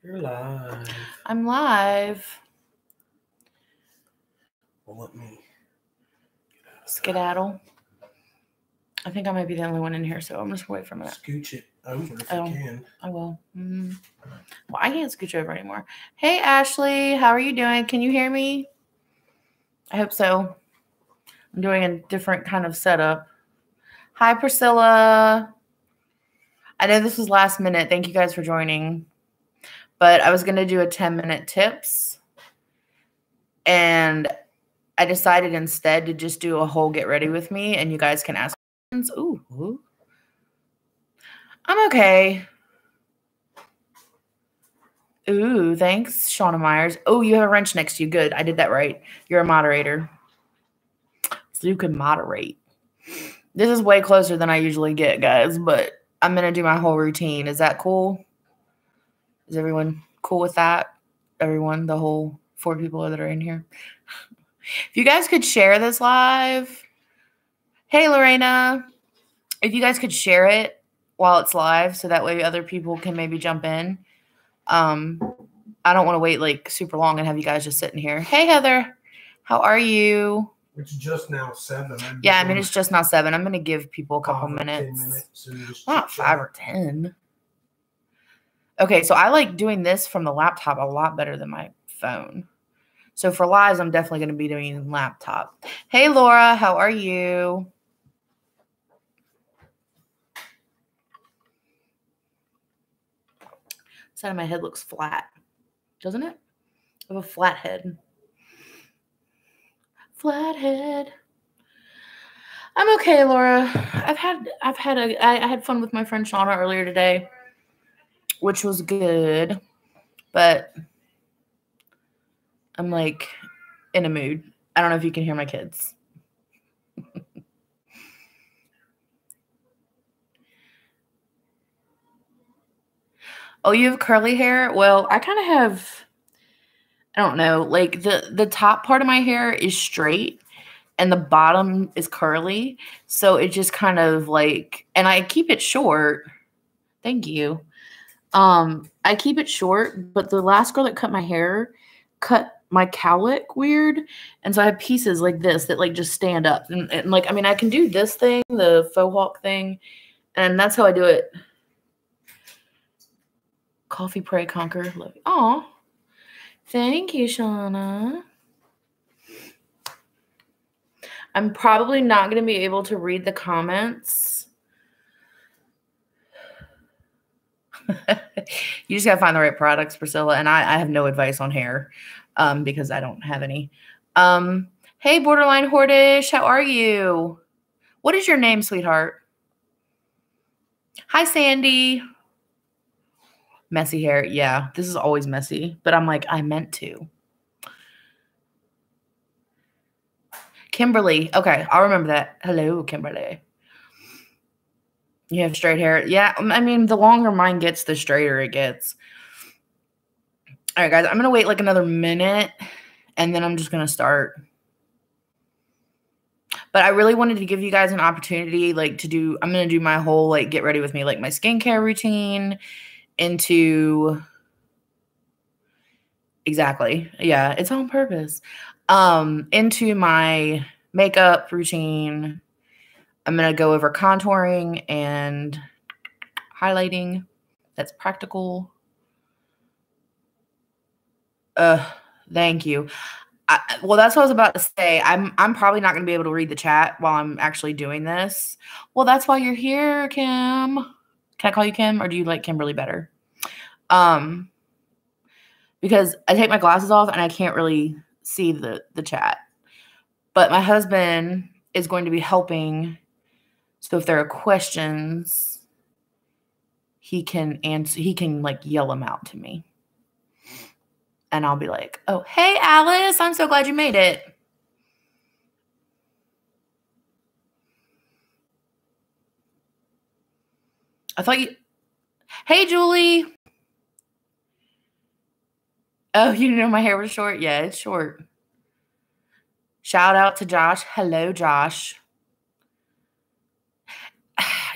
You're live. I'm live. Well, let me skedaddle. I think I might be the only one in here, so I'm just going to wait for a minute. Scooch it over if you can. I will. Well, I can't scooch over anymore. Hey, Ashley. How are you doing? Can you hear me? I hope so. I'm doing a different kind of setup. Hi, Priscilla. I know this was last minute. Thank you guys for joining. But I was going to do a 10-minute tips. And I decided instead to just do a whole get ready with me. And you guys can ask questions. Ooh. I'm okay. Ooh, thanks, Shauna Myers. Oh, you have a wrench next to you. Good. I did that right. You're a moderator. So you can moderate. This is way closer than I usually get, guys. But I'm going to do my whole routine. Is that cool? Is everyone cool with that? Everyone, the whole 4 people that are in here. If you guys could share this live. Hey, Lorena. If you guys could share it while it's live so that way other people can maybe jump in. I don't want to wait like super long and have you guys just sitting here. Hey, Heather. How are you? It's just now 7. Yeah, I mean, it's just now 7. I'm going to give people a couple minutes. Not 5 or 10. Okay, so I like doing this from the laptop a lot better than my phone. So for lives, I'm definitely going to be doing laptop. Hey, Laura, how are you? Side of my head looks flat, doesn't it? I have a flat head. Flat head. I'm okay, Laura. I had fun with my friend Shauna earlier today, which was good, but I'm like in a mood. I don't know if you can hear my kids. Oh, you have curly hair? Well, I kind of have, I don't know, like the top part of my hair is straight and the bottom is curly. So it just kind of like, and I keep it short. Thank you. I keep it short, but the last girl that cut my hair cut my cowlick weird. And so I have pieces like this that like just stand up. And like, I mean, I can do this thing, the faux hawk thing, and that's how I do it. Coffee, pray, conquer. Love you. Aw. Thank you, Shauna. I'm probably not going to be able to read the comments. You just got to find the right products, Priscilla. And I have no advice on hair because I don't have any. Hey, Borderline Hordish. How are you? What is your name, sweetheart? Hi, Sandy. Messy hair. Yeah, this is always messy. But I'm like, I meant to. Kimberly. Okay, I'll remember that. Hello, Kimberly. You have straight hair. Yeah, I mean, the longer mine gets, the straighter it gets. All right, guys, I'm going to wait like another minute, and then I'm just going to start. But I really wanted to give you guys an opportunity, like, to do, I'm going to do my whole, like, get ready with me, like, my skincare routine into, exactly, yeah, it's on purpose, into my makeup routine. I'm going to go over contouring and highlighting. That's practical. Thank you. Well, that's what I was about to say. I'm probably not going to be able to read the chat while I'm actually doing this. Well, that's why you're here, Kim. Can I call you Kim, or do you like Kimberly better? Because I take my glasses off and I can't really see the chat. But my husband is going to be helping. So if there are questions, he can answer. He can like yell them out to me. And I'll be like, oh, hey, Alice, I'm so glad you made it. I thought you, hey, Julie. Oh, you didn't know my hair was short? Yeah, it's short. Shout out to Josh. Hello, Josh.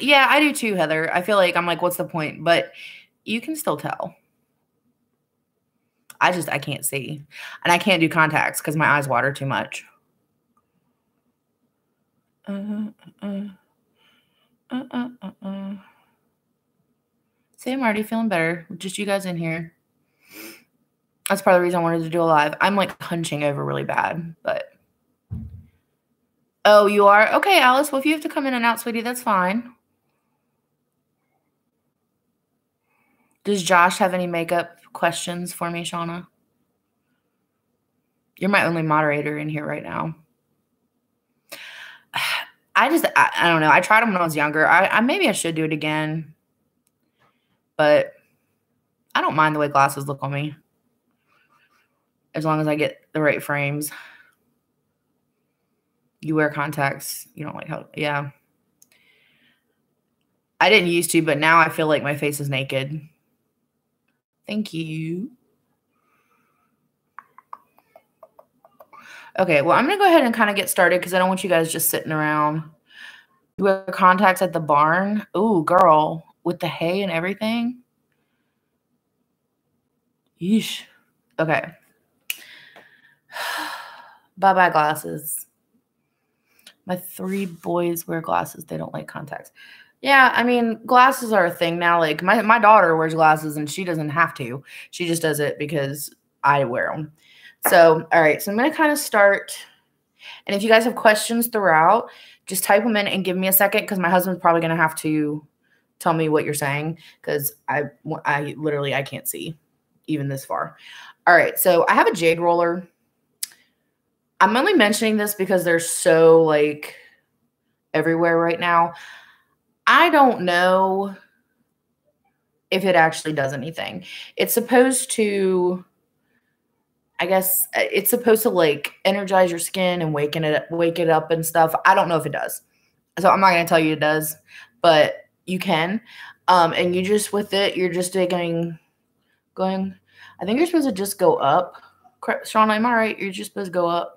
Yeah, I do too, Heather. I feel like I'm like, what's the point? But you can still tell. I can't see. And I can't do contacts because my eyes water too much. See, I'm already feeling better. Just you guys in here. That's part of the reason I wanted to do a live. I'm like hunching over really bad, but. Oh, you are? Okay, Alice. Well, if you have to come in and out, sweetie, that's fine. Does Josh have any makeup questions for me, Shauna? You're my only moderator in here right now. I don't know. I tried them when I was younger. Maybe I should do it again. But I don't mind the way glasses look on me. As long as I get the right frames. You wear contacts. You don't like how, yeah. I didn't used to, but now I feel like my face is naked. Thank you. Okay, well, I'm going to go ahead and kind of get started because I don't want you guys just sitting around. You wear contacts at the barn? Ooh, girl, with the hay and everything? Yeesh. Okay. Bye-bye glasses. My 3 boys wear glasses. They don't like contacts. Yeah, I mean, glasses are a thing now. Like, my daughter wears glasses, and she doesn't have to. She just does it because I wear them. So, all right. So, I'm going to kind of start. And if you guys have questions throughout, just type them in and give me a second because my husband's probably going to have to tell me what you're saying because I literally, I can't see even this far. All right. So, I have a jade roller. I'm only mentioning this because they're so, like, everywhere right now. I don't know if it actually does anything. It's supposed to, I guess, it's supposed to, like, energize your skin and wake it up and stuff. I don't know if it does. So I'm not going to tell you it does, but you can. And you just, with it, you're just going, I think you're supposed to just go up. Shauna, am I right? You're just supposed to go up.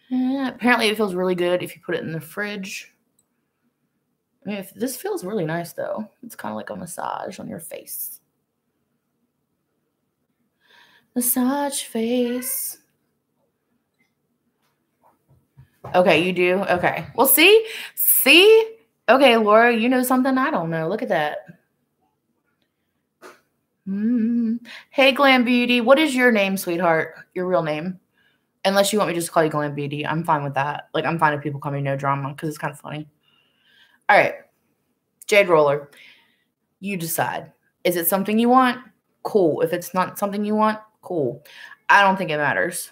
Apparently it feels really good if you put it in the fridge. I mean, this feels really nice though. It's kind of like a massage on your face. Massage face. Okay, you do? Okay. Well, see? Okay, Laura, you know something I don't know. Look at that. Hey, Glam Beauty. What is your name, sweetheart? Your real name? Unless you want me to just call you Glam Beauty. I'm fine with that. Like, I'm fine if people call me No Drama because it's kind of funny. All right. Jade roller. You decide. Is it something you want? Cool. If it's not something you want, cool. I don't think it matters.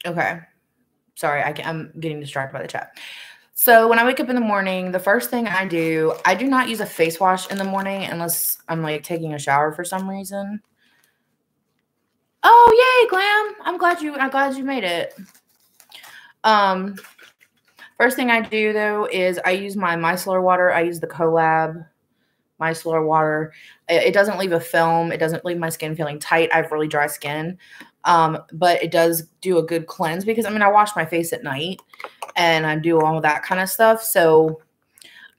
Okay. Sorry, I'm getting distracted by the chat. So when I wake up in the morning, the first thing I do not use a face wash in the morning unless I'm like taking a shower for some reason. Oh, yay, Glam. I'm glad you made it. First thing I do though is I use my micellar water. I use the Collab micellar water. It doesn't leave a film. It doesn't leave my skin feeling tight. I have really dry skin. But it does do a good cleanse because, I mean, I wash my face at night and I do all of that kind of stuff. So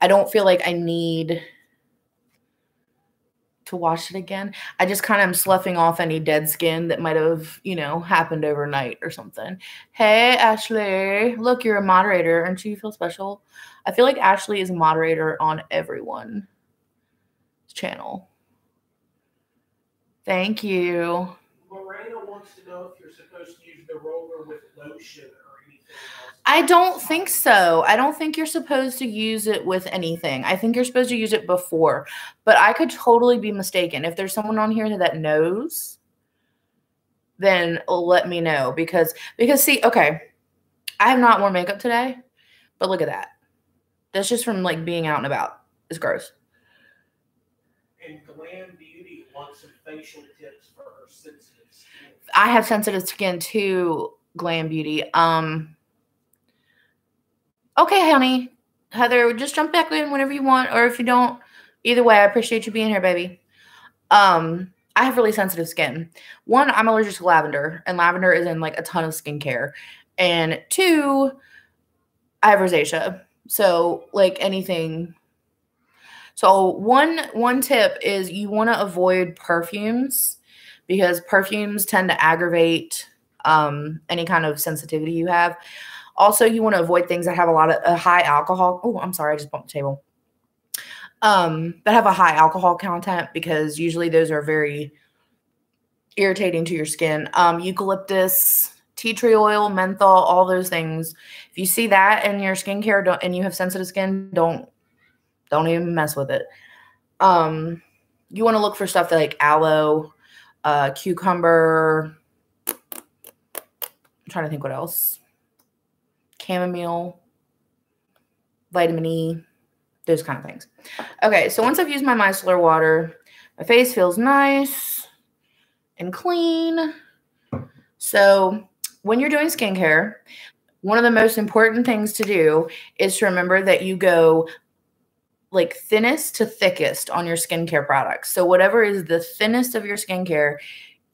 I don't feel like I need to wash it again. I just kind of am sloughing off any dead skin that might have, you know, happened overnight or something. Hey, Ashley. Look, you're a moderator. Aren't you feel special? I feel like Ashley is a moderator on everyone's channel. Thank you. Lorena wants to know if you're supposed to use the roller with lotion or anything else. I don't think so. I don't think you're supposed to use it with anything. I think you're supposed to use it before. But I could totally be mistaken. If there's someone on here that knows, then let me know. Because see, okay, I have not worn makeup today. But look at that. That's just from like being out and about. It's gross. And Glam Beauty wants some facial tips for her sensitive skin. I have sensitive skin too, Glam Beauty. Okay, honey. Heather, just jump back in whenever you want, or if you don't. Either way, I appreciate you being here, baby. I have really sensitive skin. 1, I'm allergic to lavender, and lavender is in like a ton of skincare. And 2, I have rosacea. So like anything. So one tip is you want to avoid perfumes because perfumes tend to aggravate any kind of sensitivity you have. Also, you want to avoid things that have a lot of high alcohol. Oh, I'm sorry, I just bumped the table. That have a high alcohol content because usually those are very irritating to your skin. Eucalyptus, tea tree oil, menthol, all those things. If you see that in your skincare and you have sensitive skin, don't even mess with it. You want to look for stuff like aloe, cucumber. I'm trying to think what else. Chamomile, vitamin E, those kind of things. Okay, so once I've used my micellar water, my face feels nice and clean. So when you're doing skincare, one of the most important things to do is to remember that you go like thinnest to thickest on your skincare products. So whatever is the thinnest of your skincare,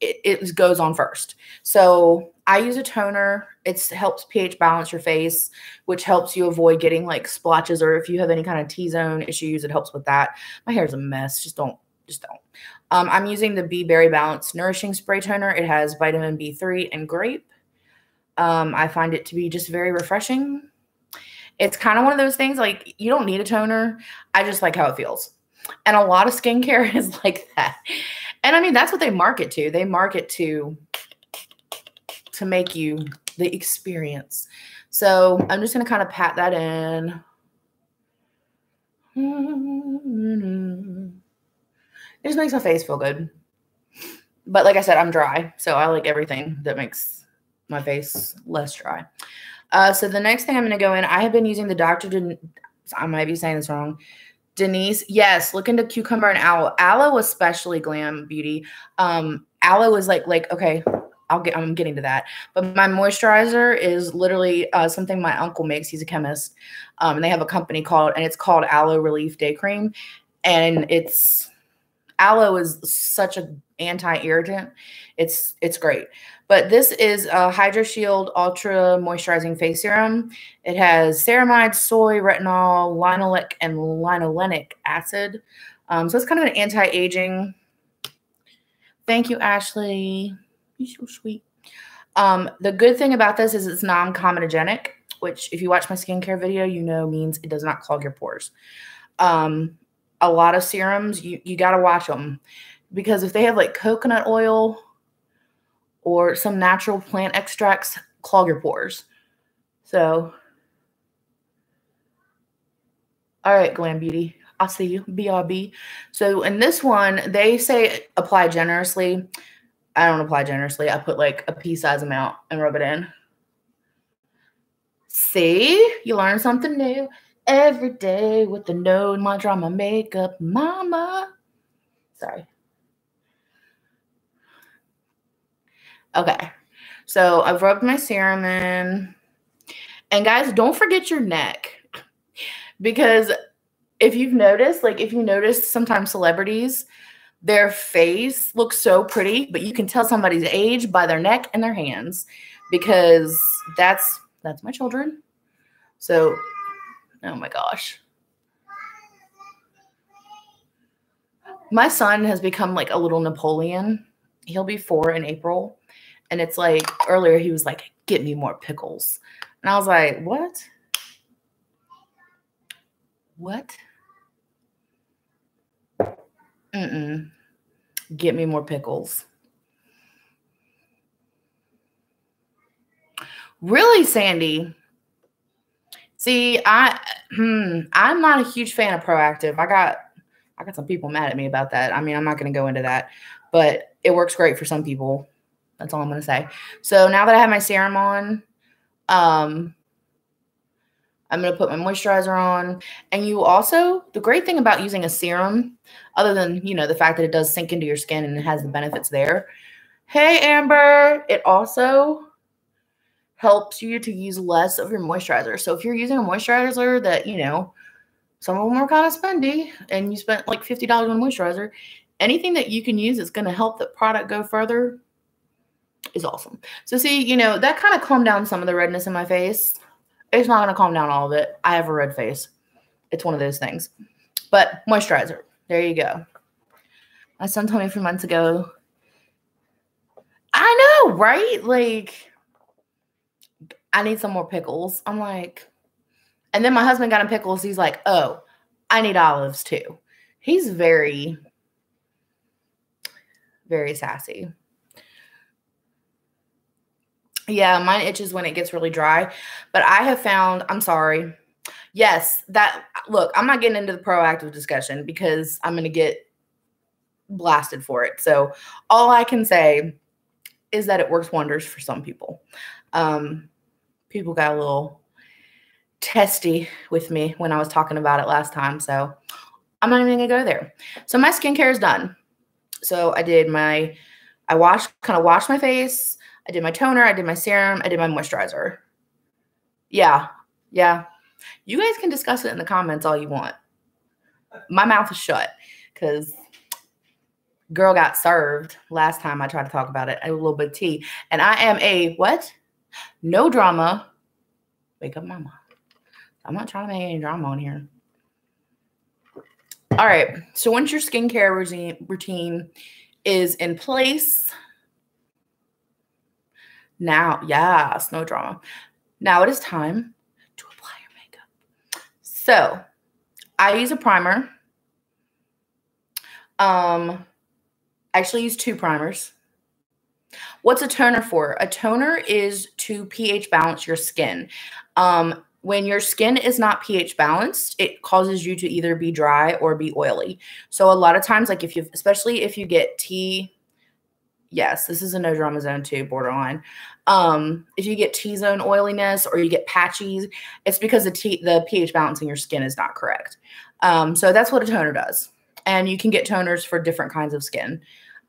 it goes on first. So I use a toner. It helps pH balance your face, which helps you avoid getting like splotches, or if you have any kind of T-zone issues, it helps with that. My hair's a mess. Just don't. I'm using the Bee Berry Balance Nourishing Spray Toner. It has vitamin B3 and grape. I find it to be just very refreshing. It's kind of one of those things like you don't need a toner. I just like how it feels. And a lot of skincare is like that. And I mean, that's what they market to. They market to make you the experience. So I'm just going to kind of pat that in. It just makes my face feel good. But like I said, I'm dry. So I like everything that makes my face less dry. So the next thing I'm going to go in, I have been using the I might be saying this wrong. Denesse. Yes, look into cucumber and aloe. Aloe especially glam beauty. Aloe is like okay, I'm getting to that. But my moisturizer is literally something my uncle makes. He's a chemist. And they have a company called Aloe Relief Day Cream. And aloe is such an anti-irritant. It's great. But this is a Hydra Shield Ultra Moisturizing Face Serum. It has ceramide, soy, retinol, linoleic, and linolenic acid. So it's kind of an anti-aging. Thank you, Ashley. You're so sweet. The good thing about this is it's non-comedogenic, which if you watch my skincare video, you know means it does not clog your pores. A lot of serums, you got to watch them because if they have like coconut oil or some natural plant extracts, clog your pores. So, all right, Glam Beauty, I'll see you, BRB. So in this one, they say apply generously. I don't apply generously. I put like a pea-size amount and rub it in. See, you learn something new every day with the No My Drama Makeup Mama. Sorry. Okay, so I've rubbed my serum in. And guys, don't forget your neck. Because if you notice sometimes celebrities, their face looks so pretty, but you can tell somebody's age by their neck and their hands. Because that's my children. So, oh my gosh. My son has become like a little Napoleon. He'll be 4 in April. And it's like, earlier he was like, get me more pickles. And I was like, what? What? Get me more pickles. Really, Sandy? See, I'm not a huge fan of Proactive. I got some people mad at me about that. I mean, I'm not going to go into that. But it works great for some people. That's all I'm going to say. So now that I have my serum on, I'm going to put my moisturizer on. And the great thing about using a serum, other than, the fact that it does sink into your skin and it has the benefits there. Hey, Amber. It also helps you to use less of your moisturizer. So if you're using a moisturizer that, some of them are kind of spendy and you spent like $50 on moisturizer, anything that you can use that's going to help the product go further is awesome. So see, that kind of calmed down some of the redness in my face. It's not going to calm down all of it. I have a red face. It's one of those things. But moisturizer. There you go. My son told me a few months ago. I know, right? Like, I need some more pickles. I'm like, and then my husband got him pickles. He's like, oh, I need olives too. He's very, very sassy. Yeah, mine itches when it gets really dry. But I have found, I'm sorry. Yes, look, I'm not getting into the proactive discussion because I'm going to get blasted for it. So all I can say is that it works wonders for some people. People got a little testy with me when I was talking about it last time. So I'm not even going to go there. So my skincare is done. So I did kind of washed my face. I did my toner. I did my serum. I did my moisturizer. Yeah. Yeah. You guys can discuss it in the comments all you want. My mouth is shut because girl got served last time I tried to talk about it. A little bit of tea. And I am a what? No drama. Wake up mama. I'm not trying to make any drama on here. All right. So once your skincare routine is in place, now, yes, no drama. Now it is time to apply your makeup. So I use a primer. I actually use 2 primers. What's a toner for? A toner is to pH balance your skin. When your skin is not pH balanced, it causes you to either be dry or be oily. So a lot of times, like especially if you get yes, this is a no drama zone too, borderline. If you get T-zone oiliness or you get patchies, it's because the pH balance in your skin is not correct. So that's what a toner does. And you can get toners for different kinds of skin.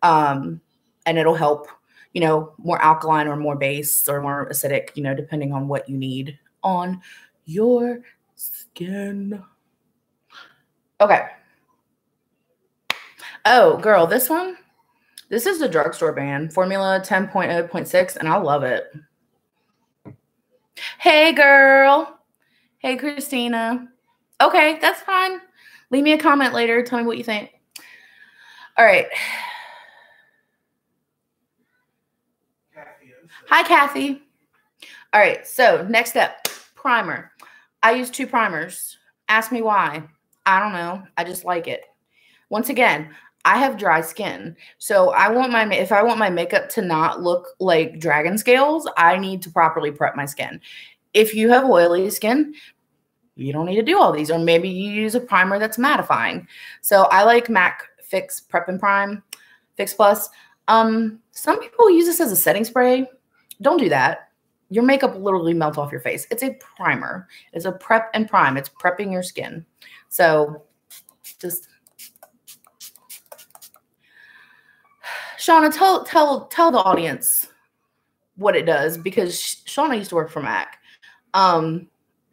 And it'll help, more alkaline or more base or more acidic, depending on what you need on your skin. Okay. Oh, girl, this is the drugstore brand, Formula 10.0.6, and I love it. Hey, girl. Hey, Christina. Okay, that's fine. Leave me a comment later. Tell me what you think. All right. Hi, Kathy. All right, so next up, primer. I use 2 primers. Ask me why. I don't know. I just like it. Once again, I have dry skin. So if I want my makeup to not look like dragon scales, I need to properly prep my skin. If you have oily skin, you don't need to do all these. Or maybe you use a primer that's mattifying. So I like MAC Fix Prep and Prime, Fix Plus. Some people use this as a setting spray. Don't do that. Your makeup will literally melt off your face. It's a primer. It's a prep and prime. It's prepping your skin. So just Shauna, tell the audience what it does, because Shauna used to work for MAC.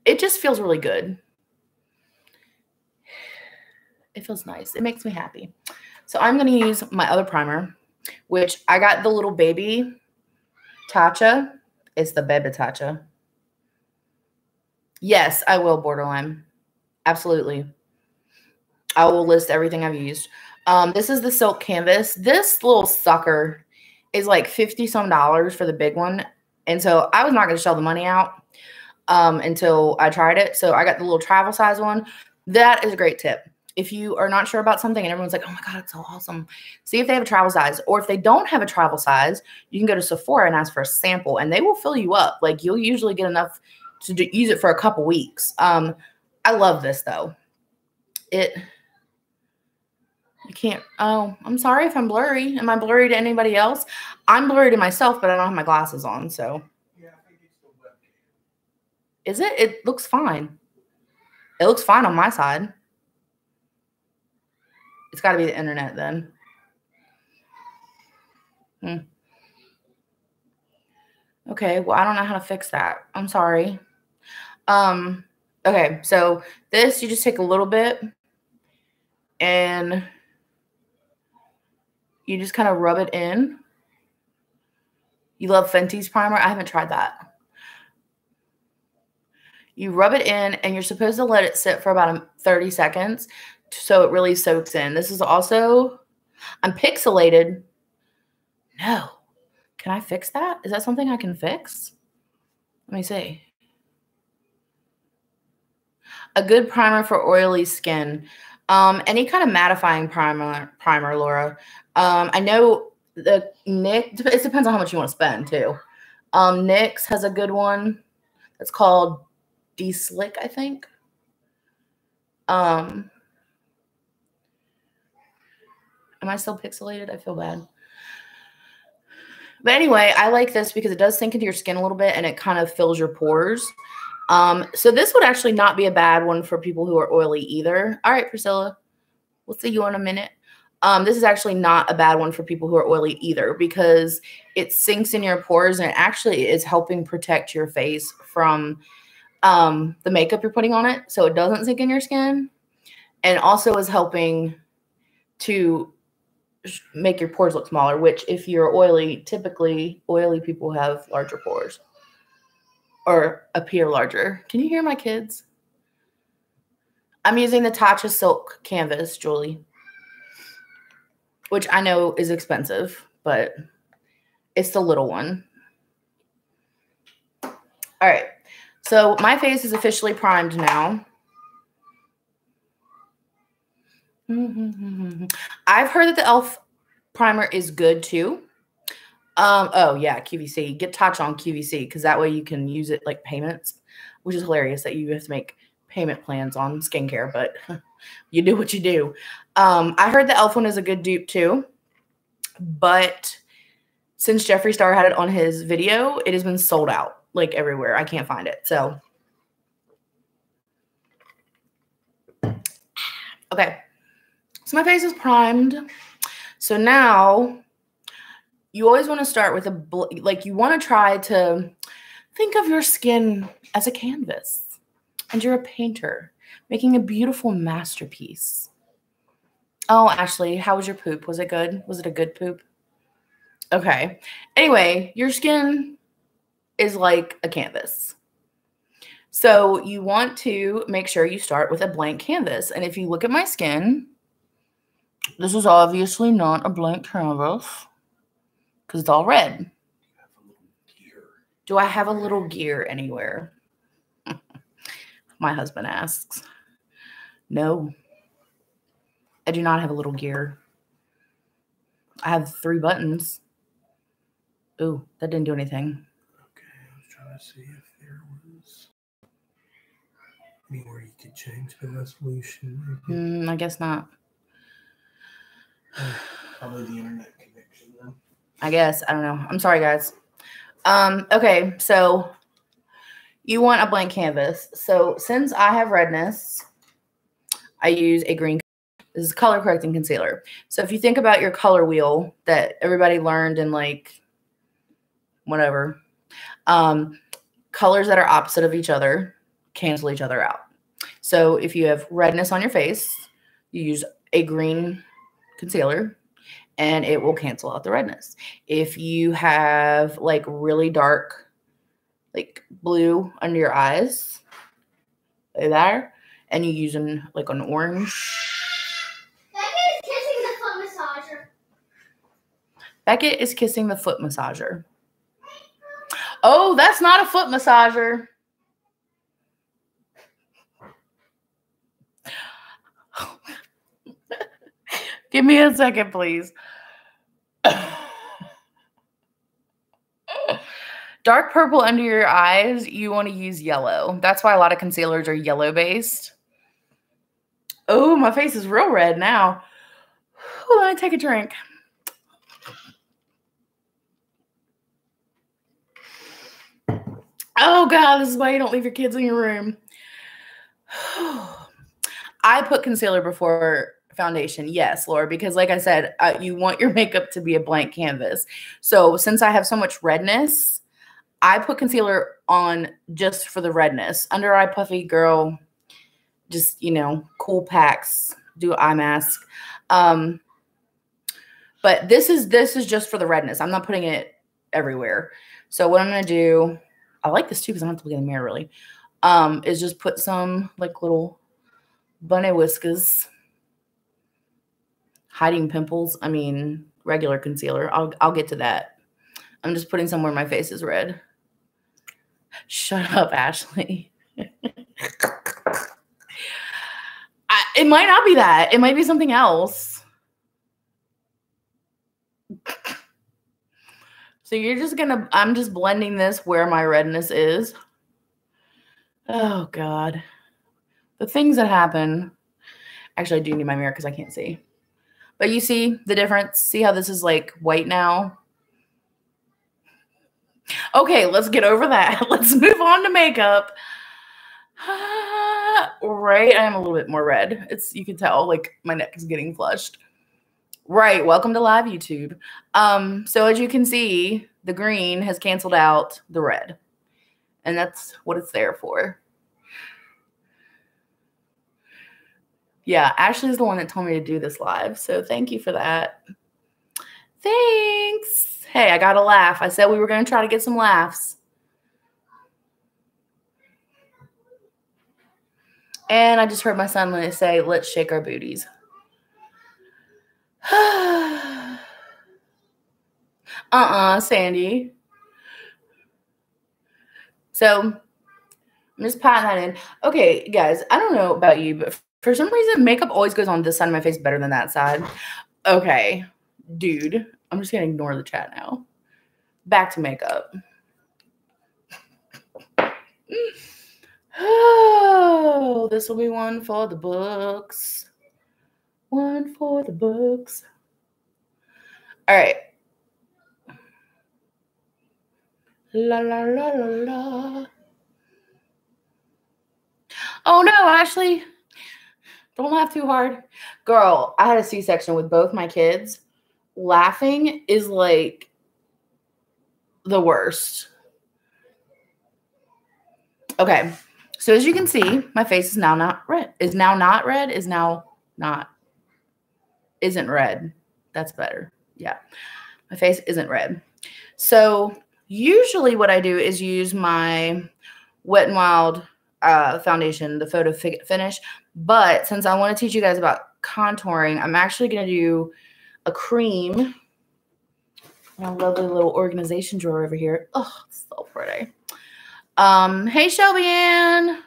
It just feels really good. It feels nice. It makes me happy. So I'm going to use my other primer, which I got the little baby Tatcha. It's the baby Tatcha. Yes, I will, borderline. Absolutely. I will list everything I've used. This is the Silk Canvas. This little sucker is like $50-some for the big one. And so I was not going to shell the money out until I tried it. So I got the little travel size one. That is a great tip. If you are not sure about something and everyone's like, oh my God, it's so awesome, see if they have a travel size. Or if they don't have a travel size, you can go to Sephora and ask for a sample and they will fill you up. Like, you'll usually get enough to use it for a couple weeks. I love this though. You can't, oh, I'm sorry if I'm blurry. Am I blurry to anybody else? I'm blurry to myself, but I don't have my glasses on, so. Yeah, I think it's the webcam. Is it? It looks fine. It looks fine on my side. It's got to be the internet then. Okay, well, I don't know how to fix that. I'm sorry. Okay, so this, you just take a little bit and you just kind of rub it in. You love Fenty's primer? I haven't tried that. You rub it in, and you're supposed to let it sit for about 30 seconds so it really soaks in. This is also, I'm pixelated. No. Can I fix that? Is that something I can fix? Let me see. A good primer for oily skin. Any kind of mattifying primer, Laura. I know the NYX, it depends on how much you want to spend too. NYX has a good one. It's called De-Slick, I think. Am I still pixelated? I feel bad. But anyway, I like this because it does sink into your skin a little bit and it kind of fills your pores. So this would actually not be a bad one for people who are oily either. All right, Priscilla, we'll see you in a minute. This is actually not a bad one for people who are oily either because it sinks in your pores and it actually is helping protect your face from the makeup you're putting on it so it doesn't sink in your skin, and also is helping to make your pores look smaller, which if you're oily, typically oily people have larger pores or appear larger. Can you hear my kids? I'm using the Tatcha Silk Canvas, Julie, which I know is expensive, but it's the little one. All right. So my face is officially primed now. I've heard that the e.l.f. primer is good too. Oh yeah, QVC. Get Tatcha on QVC because that way you can use it like payments, which is hilarious that you have to make payment plans on skincare, but you do what you do. I heard the e.l.f. one is a good dupe too, but since Jeffree Star had it on his video, it has been sold out like everywhere. I can't find it. So, okay. So my face is primed. So now you always want to start with you want to try to think of your skin as a canvas and you're a painter making a beautiful masterpiece. Oh, Ashley, how was your poop? Was it good? Was it a good poop? Okay. Anyway, your skin is like a canvas. So you want to make sure you start with a blank canvas. And if you look at my skin, this is obviously not a blank canvas because it's all red. Do I have a little gear anywhere? My husband asks. No, I do not have a little gear. I have 3 buttons. Ooh, that didn't do anything. Okay, I was trying to see if there was anywhere you could change the resolution. I guess not. Probably the internet connection then. I guess. I don't know. I'm sorry, guys. Okay, so you want a blank canvas. So since I have redness, I use a green. This is color correcting concealer. So if you think about your color wheel that everybody learned in like whatever, colors that are opposite of each other cancel each other out. So if you have redness on your face, you use a green concealer and it will cancel out the redness. If you have like really dark, like blue under your eyes, like that, and you use like an orange. Beckett is kissing the foot massager. Beckett is kissing the foot massager. Oh, that's not a foot massager. Give me a second, please. Dark purple under your eyes, you want to use yellow. That's why a lot of concealers are yellow based. Oh, my face is real red now. Let me take a drink. Oh, God, this is why you don't leave your kids in your room. I put concealer before foundation. Yes, Laura, because like I said, you want your makeup to be a blank canvas. So since I have so much redness, I put concealer on just for the redness. Under eye puffy, girl, just, you know, cool packs, do eye mask. But this is just for the redness. I'm not putting it everywhere. So what I'm going to do, I like this too because I don't have to look in the mirror really. is just put some like little bunny whiskers, hiding pimples. I mean, regular concealer. I'll get to that. I'm just putting somewhere my face is red. Shut up, Ashley. It might not be that. It might be something else. So you're just gonna, I'm just blending this where my redness is. Oh God. The things that happen. Actually, I do need my mirror because I can't see. But you see the difference? See how this is like white now? Okay, let's get over that. Let's move on to makeup. Right, I am a little bit more red. You can tell, like my neck is getting flushed. Right, welcome to live YouTube. So as you can see, the green has canceled out the red. And that's what it's there for. Yeah, Ashley's the one that told me to do this live. So thank you for that. Thanks. Hey, I got a laugh. I said we were going to try to get some laughs. And I just heard my son say, let's shake our booties. Sandy. So I'm just patting that in. Okay, guys, I don't know about you, but for some reason, makeup always goes on this side of my face better than that side. Okay, dude, I'm just going to ignore the chat now. Back to makeup. Oh, this will be one for the books. One for the books. All right. La, la, la, la, la. Oh, no, Ashley. Don't laugh too hard. Girl, I had a C-section with both my kids. Laughing is like the worst. Okay. So as you can see, my face is now not red. Is now not red. Is now not. Isn't red. That's better. Yeah. My face isn't red. So usually what I do is use my Wet n Wild foundation, the Photo Finish. But since I want to teach you guys about contouring, I'm actually going to do a cream. My lovely little organization drawer over here. Oh, it's so pretty. Hey, Shelby Ann.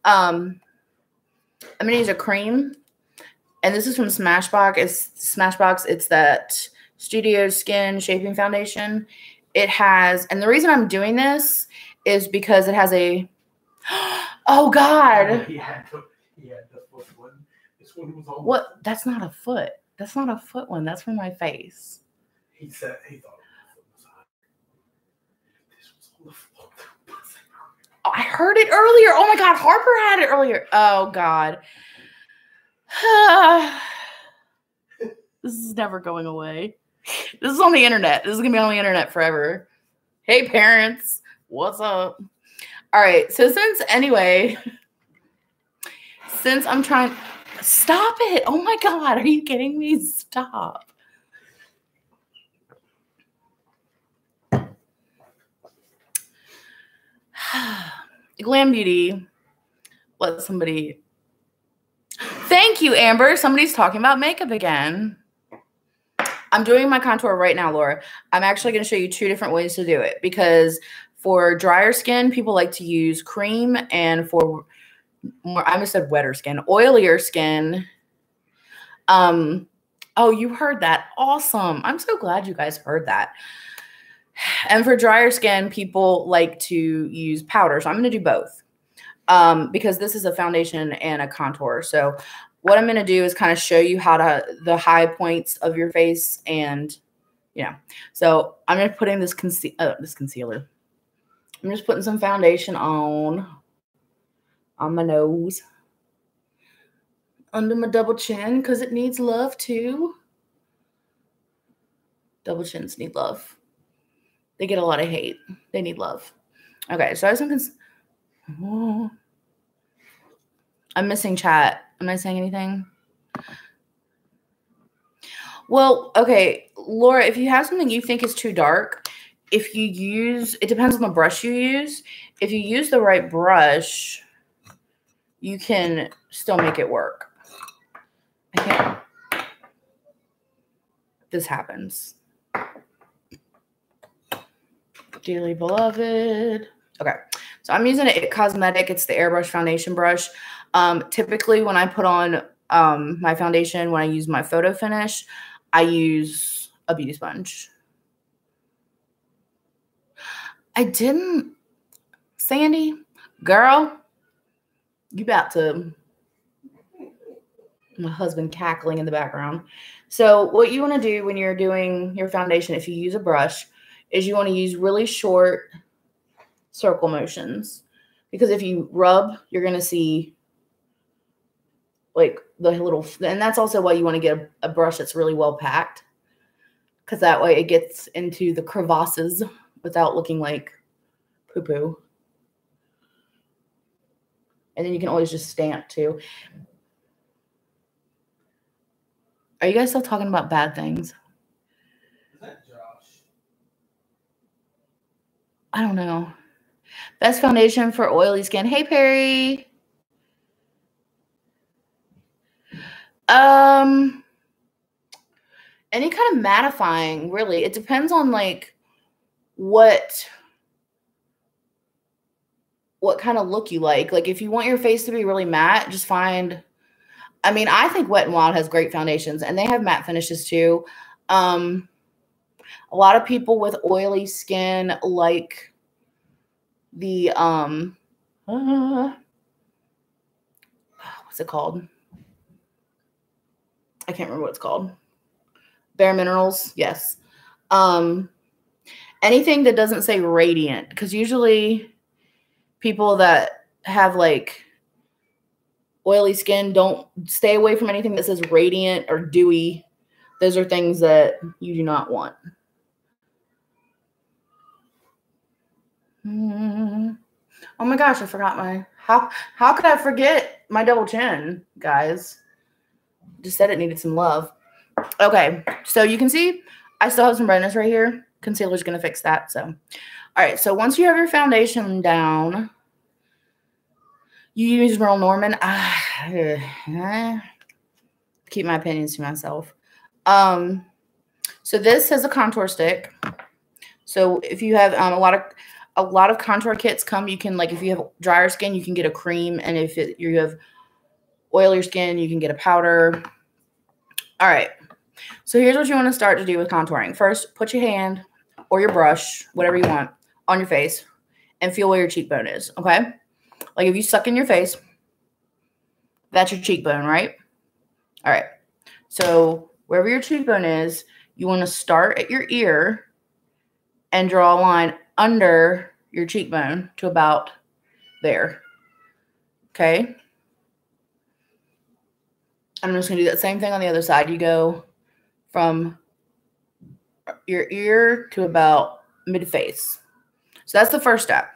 I'm going to use a cream. And this is from Smashbox. It's that Studio Skin Shaping Foundation. It has, and the reason I'm doing this is because it has a, oh God. He had the foot one. This one was on. What? That's not a foot. That's not a foot one. That's for my face. He said he thought it was hot. This was on the floor. Oh, I heard it earlier. Oh my God. Harper had it earlier. Oh God. This is never going away. This is on the internet. This is going to be on the internet forever. Hey, parents. What's up? All right. So since I'm trying, stop it. Oh my God. Are you kidding me? Stop. Glam Beauty. Let somebody. Thank you, Amber. Somebody's talking about makeup again. I'm doing my contour right now, Laura. I'm actually going to show you 2 different ways to do it because for drier skin, people like to use cream, and for more, I almost said wetter skin, oilier skin. Oh, you heard that. Awesome. I'm so glad you guys heard that. And for drier skin, people like to use powder. So I'm going to do both. Because this is a foundation and a contour. So what I'm going to do is kind of show you how to, the high points of your face and, you know. So I'm going to put in this concealer. I'm just putting some foundation on my nose. Under my double chin because it needs love too. Double chins need love. They get a lot of hate. They need love. Okay, so I have some I'm missing chat. Am I saying anything? Well, okay, Laura, if you have something you think is too dark, if you use, it depends on the brush you use. If you use the right brush, you can still make it work. I can't. This happens. Dearly beloved. Okay. So I'm using It Cosmetic. It's the airbrush foundation brush. Typically when I put on my foundation, when I use my photo finish, I use a beauty sponge. I didn't, Sandy, girl, you about to, my husband cackling in the background. So what you want to do when you're doing your foundation, if you use a brush, is you want to use really short circle motions. Because if you rub, you're going to see like the little, and that's also why you want to get a brush that's really well packed. Because that way it gets into the crevasses without looking like poo-poo. And then you can always just stamp too. Are you guys still talking about bad things? Is that Josh? I don't know. Best foundation for oily skin. Hey, Perry. Any kind of mattifying, really. It depends on like what kind of look you like. Like if you want your face to be really matte, just find, I mean, I think Wet n Wild has great foundations and they have matte finishes too. A lot of people with oily skin like the what's it called? I can't remember what it's called. Bare Minerals, yes. Anything that doesn't say radiant, because usually people that have like oily skin don't stay away from anything that says radiant or dewy. Those are things that you do not want. Oh my gosh, I forgot my, how could I forget my double chin, guys? Just said it needed some love. Okay, so you can see I still have some redness right here. Concealer's going to fix that. So, all right, so once you have your foundation down, you use Merle Norman. Keep my opinions to myself. So this has a contour stick. So if you have a lot of contour kits come, you can, like, if you have drier skin, you can get a cream, and if you have oilier skin, you can get a powder. All right. So here's what you want to start to do with contouring. First, put your hand or your brush, whatever you want, on your face and feel where your cheekbone is, okay? Like if you suck in your face, that's your cheekbone, right? All right. So wherever your cheekbone is, you want to start at your ear and draw a line under your cheekbone to about there, okay? I'm just going to do that same thing on the other side. You go from your ear to about mid-face. So that's the first step.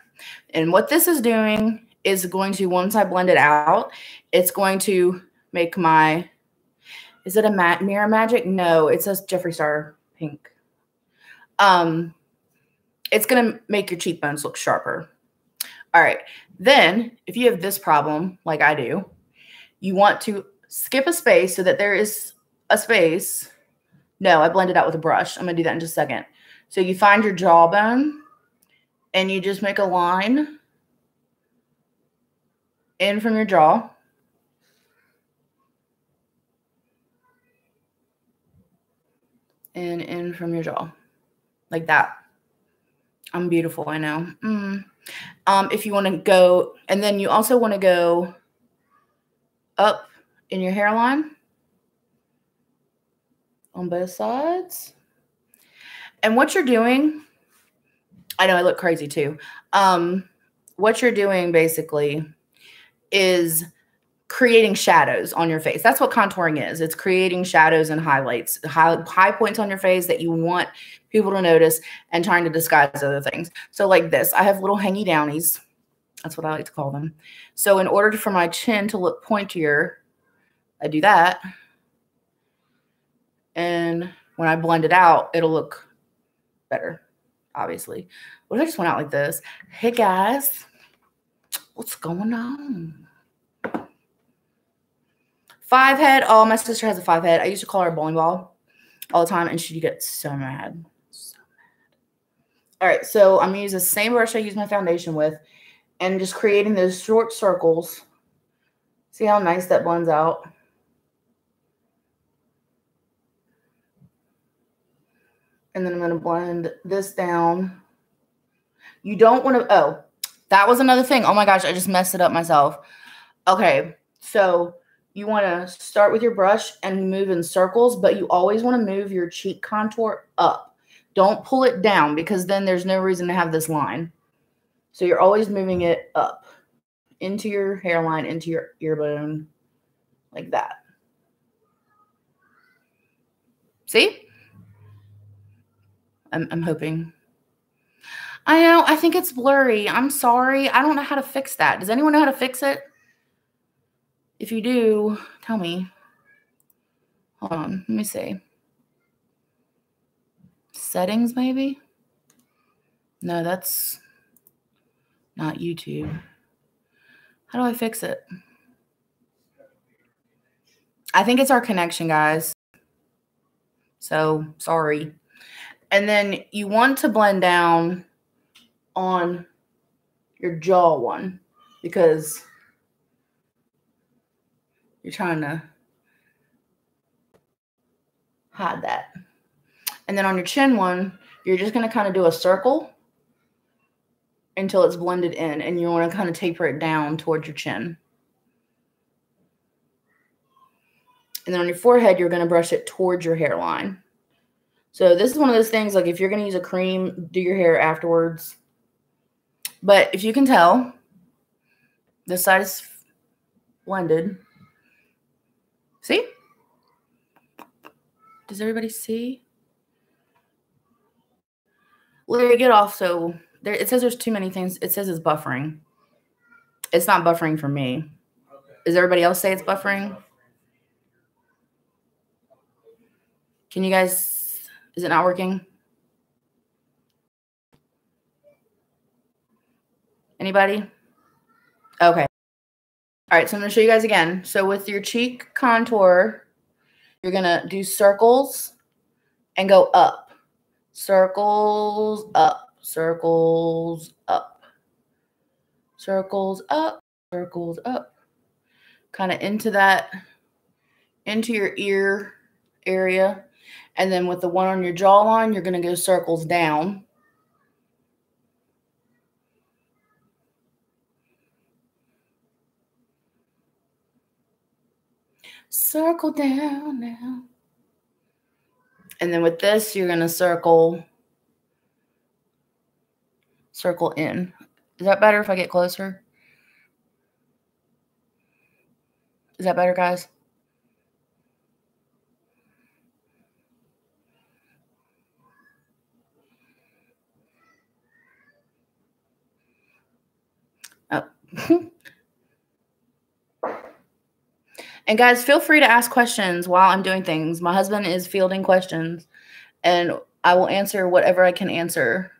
And what this is doing is going to, once I blend it out, it's going to make my, is it a Mirror Magic? No, it says Jeffree Star pink. It's going to make your cheekbones look sharper. All right. Then if you have this problem, like I do, you want to skip a space so that there is a space. No, I blended out with a brush. I'm going to do that in just a second. So you find your jawbone and you just make a line in from your jaw. And in from your jaw. Like that. I'm beautiful, I know. If you want to go, and then you also want to go up in your hairline on both sides. And what you're doing, I know I look crazy too. What you're doing basically is creating shadows on your face. That's what contouring is. It's creating shadows and highlights, high points on your face that you want people to notice and trying to disguise other things. So like this, I have little hangy downies. That's what I like to call them. So in order for my chin to look pointier, I do that. And when I blend it out, it'll look better. obviously. What if I just went out like this? Hey, guys. What's going on? 5 head. Oh, my sister has a 5 head. I used to call her a bowling ball all the time, and she'd get so mad. So mad. All right, so I'm going to use the same brush I use my foundation with and just creating those short circles. See how nice that blends out? And then I'm going to blend this down. You don't want to, oh, that was another thing. Oh my gosh, I just messed it up myself. Okay, so you want to start with your brush and move in circles, but you always want to move your cheek contour up. Don't pull it down because then there's no reason to have this line. So you're always moving it up into your hairline, into your ear bone, like that. See? I'm hoping. I know. I think it's blurry. I'm sorry. I don't know how to fix that. Does anyone know how to fix it? If you do, tell me. Hold on. Let me see. Settings, maybe? No, that's not YouTube. How do I fix it? I think it's our connection, guys. So, sorry. And then you want to blend down on your jaw one because you're trying to hide that. And then on your chin one, you're just going to kind of do a circle until it's blended in, and you want to kind of taper it down towards your chin. And then on your forehead, you're going to brush it towards your hairline. So this is one of those things, like if you're going to use a cream, do your hair afterwards. But if you can tell, this side is blended. See? Does everybody see? Larry, get off. So there, it says there's too many things. It says it's buffering. It's not buffering for me. Okay. Does everybody else say it's buffering? Can you guys... Is it not working? Anybody? Okay. All right, so I'm going to show you guys again. So with your cheek contour, you're going to do circles and go up. Circles up. Circles up. Circles up. Circles up. Kind of into that, into your ear area. And then with the one on your jawline, you're going to go circles down. Circle down now. And then with this, you're going to circle in. Is that better if I get closer? Is that better, guys? Oh. And guys, feel free to ask questions while I'm doing things. My husband is fielding questions, and I will answer whatever I can answer.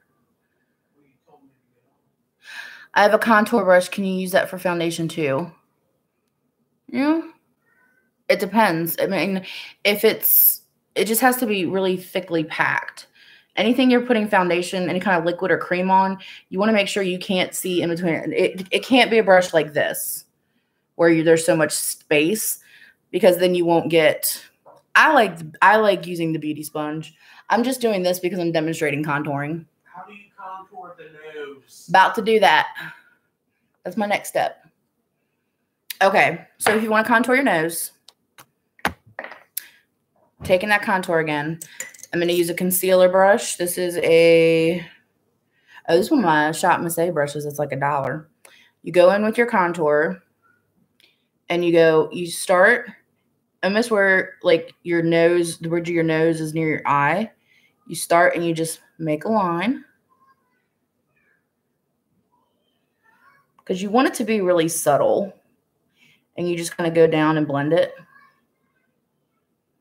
I have a contour brush. Can you use that for foundation too? Yeah. It depends. I mean, if it just has to be really thickly packed. Anything you're putting foundation, any kind of liquid or cream on, you want to make sure you can't see in between. It can't be a brush like this where there's so much space, because then you won't get. I like using the beauty sponge. I'm just doing this because I'm demonstrating contouring. How do you contour the nose? About to do that. That's my next step. Okay, so if you want to contour your nose, taking that contour again, I'm going to use a concealer brush. This is this is one of my Shop Miss A brushes. It's like $1. You go in with your contour, and you start almost where like your nose, the bridge of your nose is near your eye. You start and you just make a line. Because you want it to be really subtle. And you just kind of go down and blend it.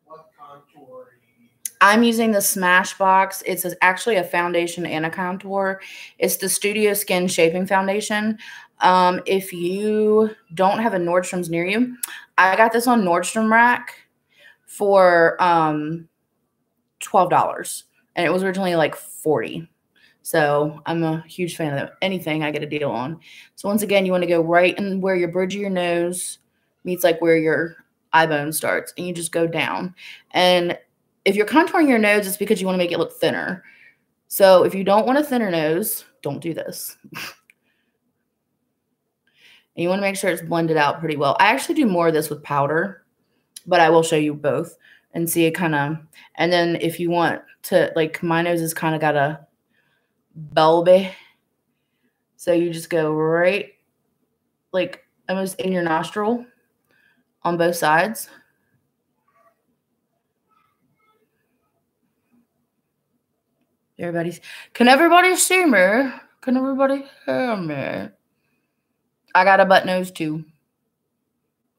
What contour are you using? I'm using the Smashbox. It's actually a foundation and a contour. It's the Studio Skin Shaping Foundation. If you don't have a Nordstrom's near you, I got this on Nordstrom Rack for $12. And it was originally like $40. So I'm a huge fan of anything I get a deal on. So once again, you want to go right in where your bridge of your nose meets like where your eye bone starts. And you just go down. And if you're contouring your nose, it's because you want to make it look thinner. So if you don't want a thinner nose, don't do this. And you want to make sure it's blended out pretty well. I actually do more of this with powder, but I will show you both and see it kind of. And then if you want to, like, my nose has kind of got a bulby. So you just go right, like, almost in your nostril on both sides. Can everybody see me? Can everybody hear me? I got a butt nose too.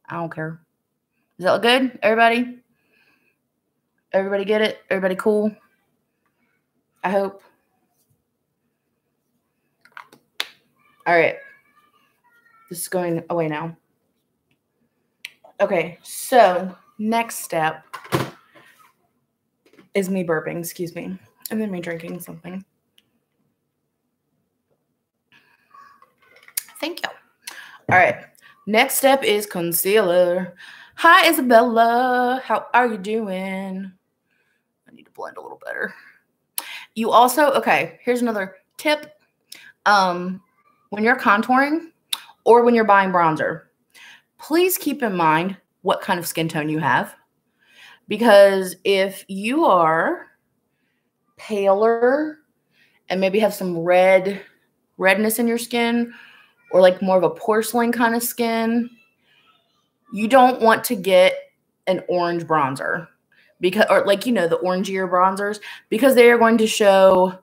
I don't care. Does that look good, everybody? Everybody get it? Everybody cool? I hope. All right. This is going away now. Okay, so next step is me burping, excuse me, and then me drinking something. Thank you. All right, next step is concealer. Hi, Isabella. How are you doing? I need to blend a little better. You also, okay, here's another tip. When you're contouring or when you're buying bronzer, please keep in mind what kind of skin tone you have. Because if you are paler and maybe have some redness in your skin, or like more of a porcelain kind of skin, you don't want to get an orange bronzer, because, or like, you know, the orangier bronzers, because they are going to show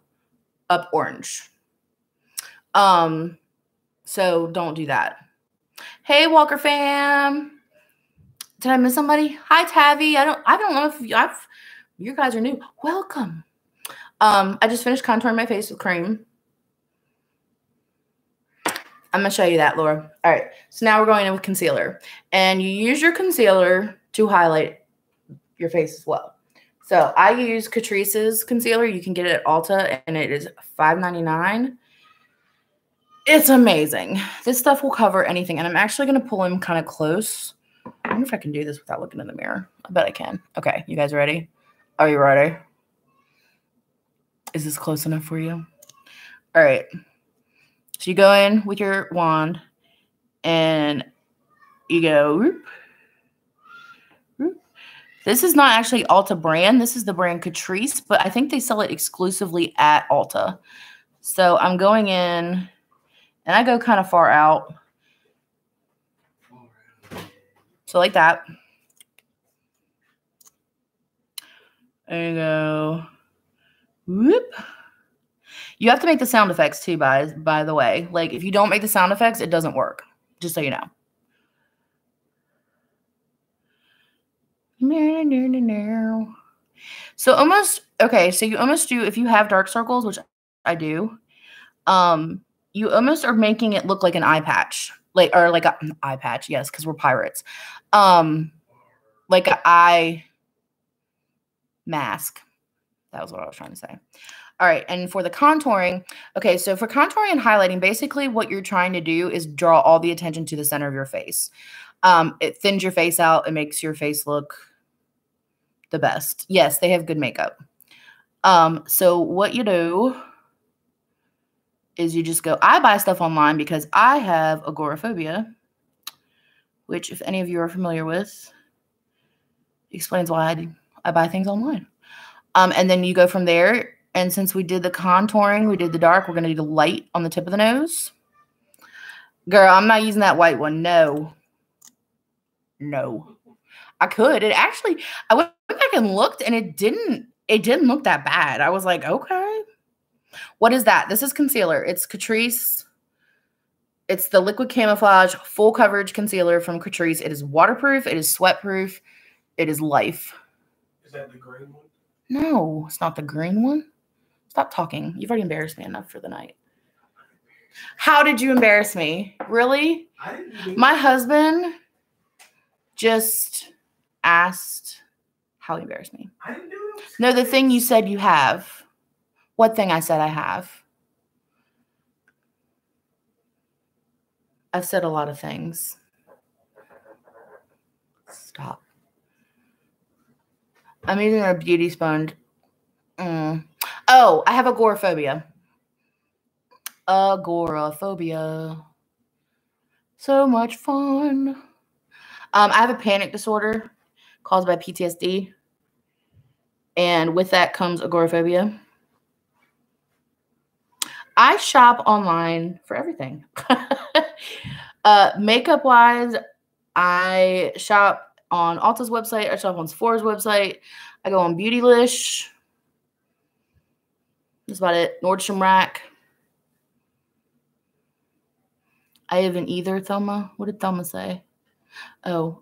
up orange. So don't do that. Hey, Walker fam. Did I miss somebody? Hi, Tavi. I don't know if you guys are new. Welcome. I just finished contouring my face with cream. I'm going to show you that, Laura. All right. So now we're going in with concealer. And you use your concealer to highlight your face as well. So I use Catrice's concealer. You can get it at Ulta, and it is $5.99. It's amazing. This stuff will cover anything. And I'm actually going to pull in kind of close. I wonder if I can do this without looking in the mirror. I bet I can. Okay. You guys ready? Are you ready? Is this close enough for you? All right. So you go in with your wand and you go, whoop, whoop. This is not actually Ulta brand. This is the brand Catrice, but I think they sell it exclusively at Ulta. So I'm going in and I go kind of far out. So like that. There you go. Whoop. You have to make the sound effects too, by the way. Like, if you don't make the sound effects, it doesn't work. Just so you know. So almost, okay, so you almost do, if you have dark circles, which I do, you almost are making it look like an eye patch. Like, or like an eye patch, yes, because we're pirates. Like an eye mask. That was what I was trying to say. All right, and for the contouring, okay, so for contouring and highlighting, basically what you're trying to do is draw all the attention to the center of your face. It thins your face out. It makes your face look the best. Yes, they have good makeup. So what you do is you just go, I buy stuff online because I have agoraphobia, which if any of you are familiar with, explains why I buy things online. And then you go from there. And since we did the contouring, we did the dark, we're going to do the light on the tip of the nose. Girl, I'm not using that white one. No. No. I could. It actually, I went back and looked, and it didn't look that bad. I was like, okay. What is that? This is concealer. It's Catrice. It's the Liquid Camouflage Full Coverage Concealer from Catrice. It is waterproof. It is sweatproof. It is life. Is that the green one? No, it's not the green one. Stop talking. You've already embarrassed me enough for the night. How did you embarrass me? Really? I didn't do My husband just asked how he embarrassed me. I didn't do it. No, the thing you said you have. What thing I said I have? I've said a lot of things. Stop. I'm using a beauty sponge. Oh, I have agoraphobia. Agoraphobia. So much fun. I have a panic disorder caused by PTSD. And with that comes agoraphobia. I shop online for everything. Makeup wise, I shop on Ulta's website. I shop on Sephora's website. I go on Beautylish. That's about it. Nordstrom Rack. I haven't either, Thelma. What did Thelma say? Oh.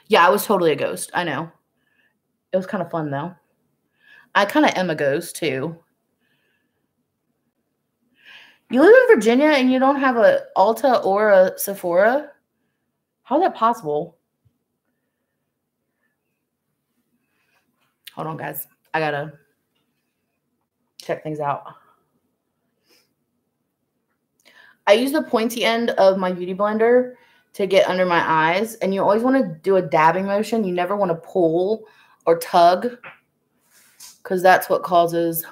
Yeah, I was totally a ghost. I know. It was kind of fun, though. I kind of am a ghost, too. You live in Virginia and you don't have a Ulta or a Sephora? How is that possible? Hold on, guys. I got to check things out. I use the pointy end of my beauty blender to get under my eyes. And you always want to do a dabbing motion. You never want to pull or tug, because that's what causes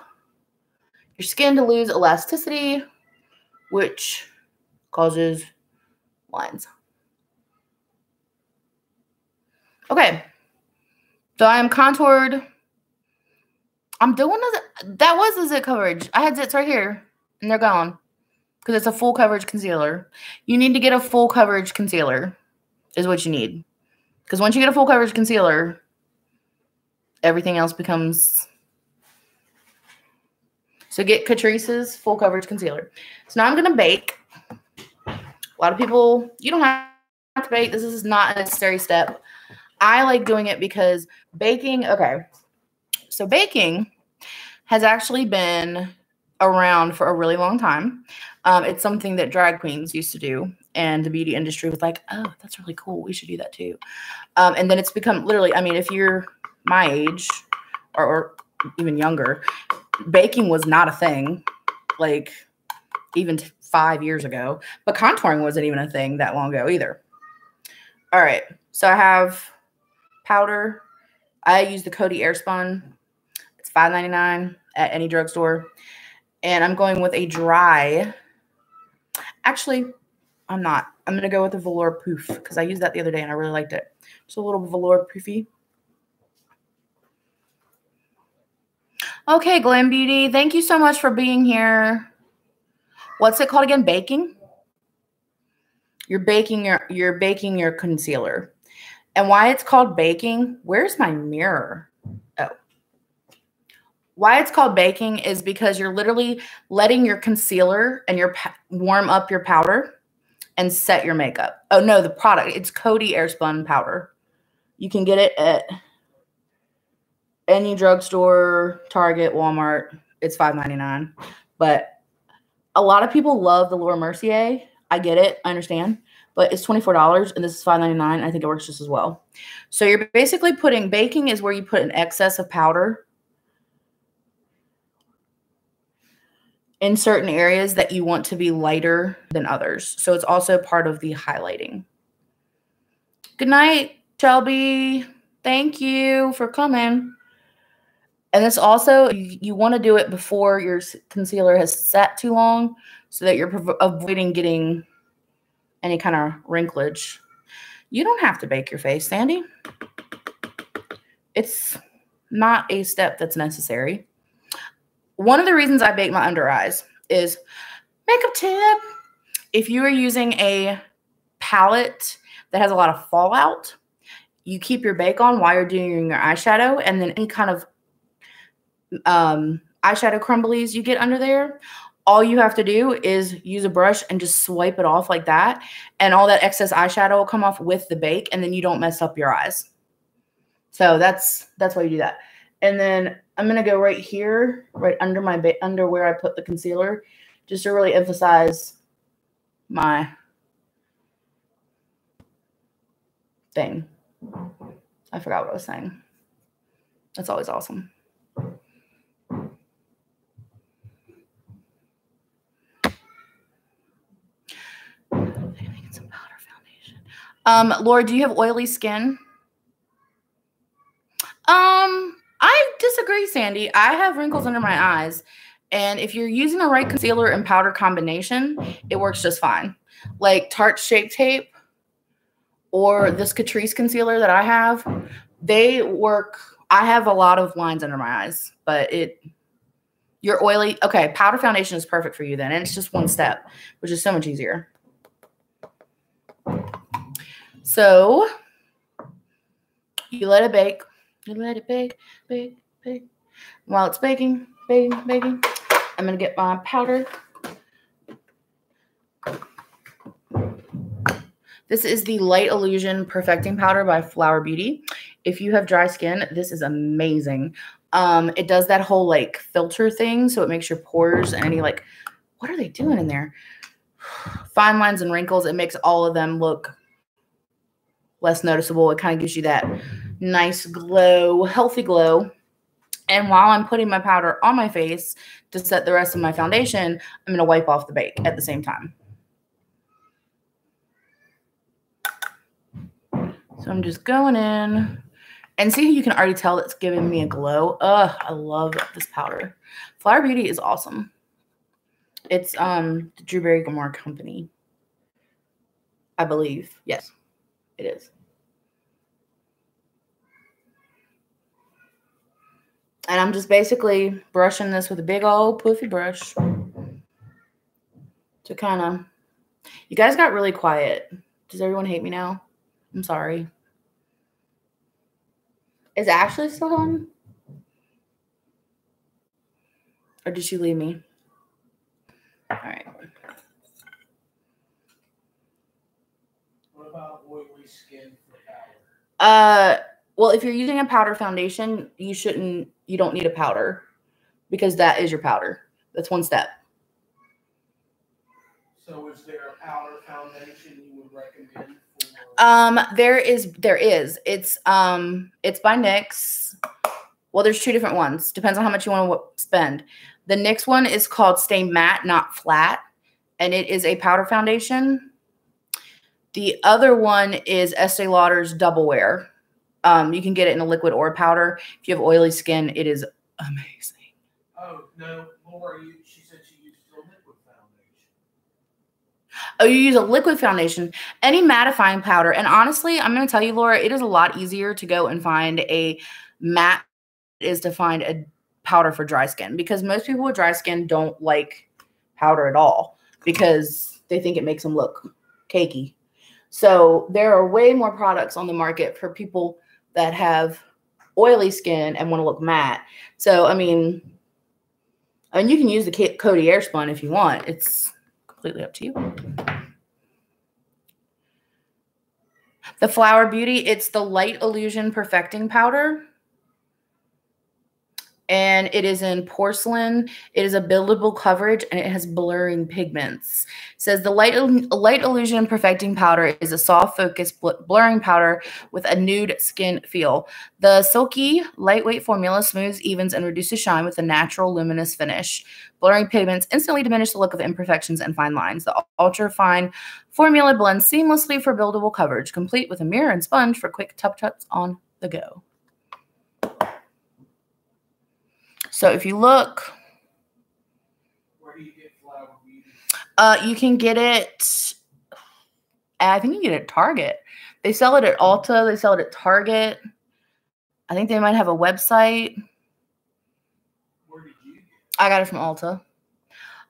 your skin to lose elasticity, which causes lines. Okay. So I am contoured. I'm doing that was the zit coverage. I had zits right here, and they're gone. Because it's a full coverage concealer. You need to get a full coverage concealer is what you need. Because once you get a full coverage concealer, everything else becomes... So get Catrice's full coverage concealer. So now I'm going to bake. A lot of people, you don't have to bake. This is not a necessary step. I like doing it because baking... Okay. So baking has actually been around for a really long time. It's something that drag queens used to do, and the beauty industry was like, oh, that's really cool. We should do that too. And then it's become literally, I mean, if you're my age or even younger, baking was not a thing, like even 5 years ago, but contouring wasn't even a thing that long ago either. All right. So I have powder. I use the Coty Airspun. It's $5.99 at any drugstore. And I'm going with a dry. Actually, I'm not. I'm going to go with a velour poof because I used that the other day and I really liked it. Just a little velour poofy. Okay, Glam Beauty. Thank you so much for being here. What's it called again? Baking? You're baking your concealer. And why it's called baking? Where's my mirror? Oh. Why it's called baking is because you're literally letting your concealer and warm up your powder and set your makeup. Oh, no, the product. It's Coty Airspun powder. You can get it at any drugstore, Target, Walmart. It's $5.99. But a lot of people love the Laura Mercier. I get it. I understand. But it's $24, and this is $5.99. I think it works just as well. So you're basically baking is where you put an excess of powder in certain areas that you want to be lighter than others. So it's also part of the highlighting. Good night, Shelby. Thank you for coming. And this also, you want to do it before your concealer has set too long so that you're avoiding getting any kind of wrinklage. You don't have to bake your face, Sandy. It's not a step that's necessary. One of the reasons I bake my under eyes is makeup tip. If you are using a palette that has a lot of fallout, you keep your bake on while you're doing your eyeshadow, and then any kind of eyeshadow crumblies you get under there, all you have to do is use a brush and just swipe it off like that, and all that excess eyeshadow will come off with the bake, and then you don't mess up your eyes. So that's why you do that. And then I'm going to go right here, right under under where I put the concealer, just to really emphasize my thing. I forgot what I was saying. That's always awesome. Some powder foundation. Laura, do you have oily skin? I disagree, Sandy. I have wrinkles under my eyes, and if you're using the right concealer and powder combination, it works just fine. Like Tarte Shape Tape or this Catrice concealer that I have, they work. I have a lot of lines under my eyes, but you're oily. Okay, powder foundation is perfect for you then, and it's just one step, which is so much easier. So you let it bake. You let it bake, bake, bake. While it's baking, baking, baking, I'm going to get my powder. This is the Light Illusion Perfecting Powder by Flower Beauty. If you have dry skin, this is amazing. It does that whole like filter thing, so it makes your pores and any like, what are they doing in there? Fine lines and wrinkles. It makes all of them look less noticeable. It kind of gives you that nice glow, healthy glow. And while I'm putting my powder on my face to set the rest of my foundation, I'm going to wipe off the bake at the same time. So I'm just going in and see, you can already tell it's giving me a glow. Ugh, I love this powder. Flower Beauty is awesome. It's the Drew Barrymore company, I believe. Yes, it is. And I'm just basically brushing this with a big old poofy brush to kind of, you guys got really quiet. Does everyone hate me now? I'm sorry. Is Ashley still on? Or did she leave me? All right. What about oily skin for powder? Well, if you're using a powder foundation, you don't need a powder because that is your powder. That's one step. So is there a powder foundation you would recommend for? There is. It's by NYX. Well, there's two different ones. Depends on how much you want to spend. The NYX one is called Stay Matte, Not Flat, and it is a powder foundation. The other one is Estee Lauder's Double Wear. You can get it in a liquid or a powder. If you have oily skin, it is amazing. Oh, no, Laura, she said she used a liquid foundation. Oh, you use a liquid foundation. Any mattifying powder. And honestly, I'm going to tell you, Laura, it is a lot easier to go and find a matte is to find a powder for dry skin, because most people with dry skin don't like powder at all because they think it makes them look cakey. So there are way more products on the market for people that have oily skin and want to look matte. So, I mean, you can use the Coty Airspun if you want. It's completely up to you. The Flower Beauty, it's the Light Illusion Perfecting Powder. And it is in porcelain. It is a buildable coverage, and it has blurring pigments. It says the Light Illusion Perfecting Powder is a soft focus blurring powder with a nude skin feel. The silky, lightweight formula smooths, evens, and reduces shine with a natural luminous finish. Blurring pigments instantly diminish the look of imperfections and fine lines. The ultra-fine formula blends seamlessly for buildable coverage, complete with a mirror and sponge for quick tup-tups on the go. So if you look, where do you get Flower Beauty? you can get it, I think you can get it at Target. They sell it at Ulta. They sell it at Target. I think they might have a website. Where did you get it? I got it from Ulta.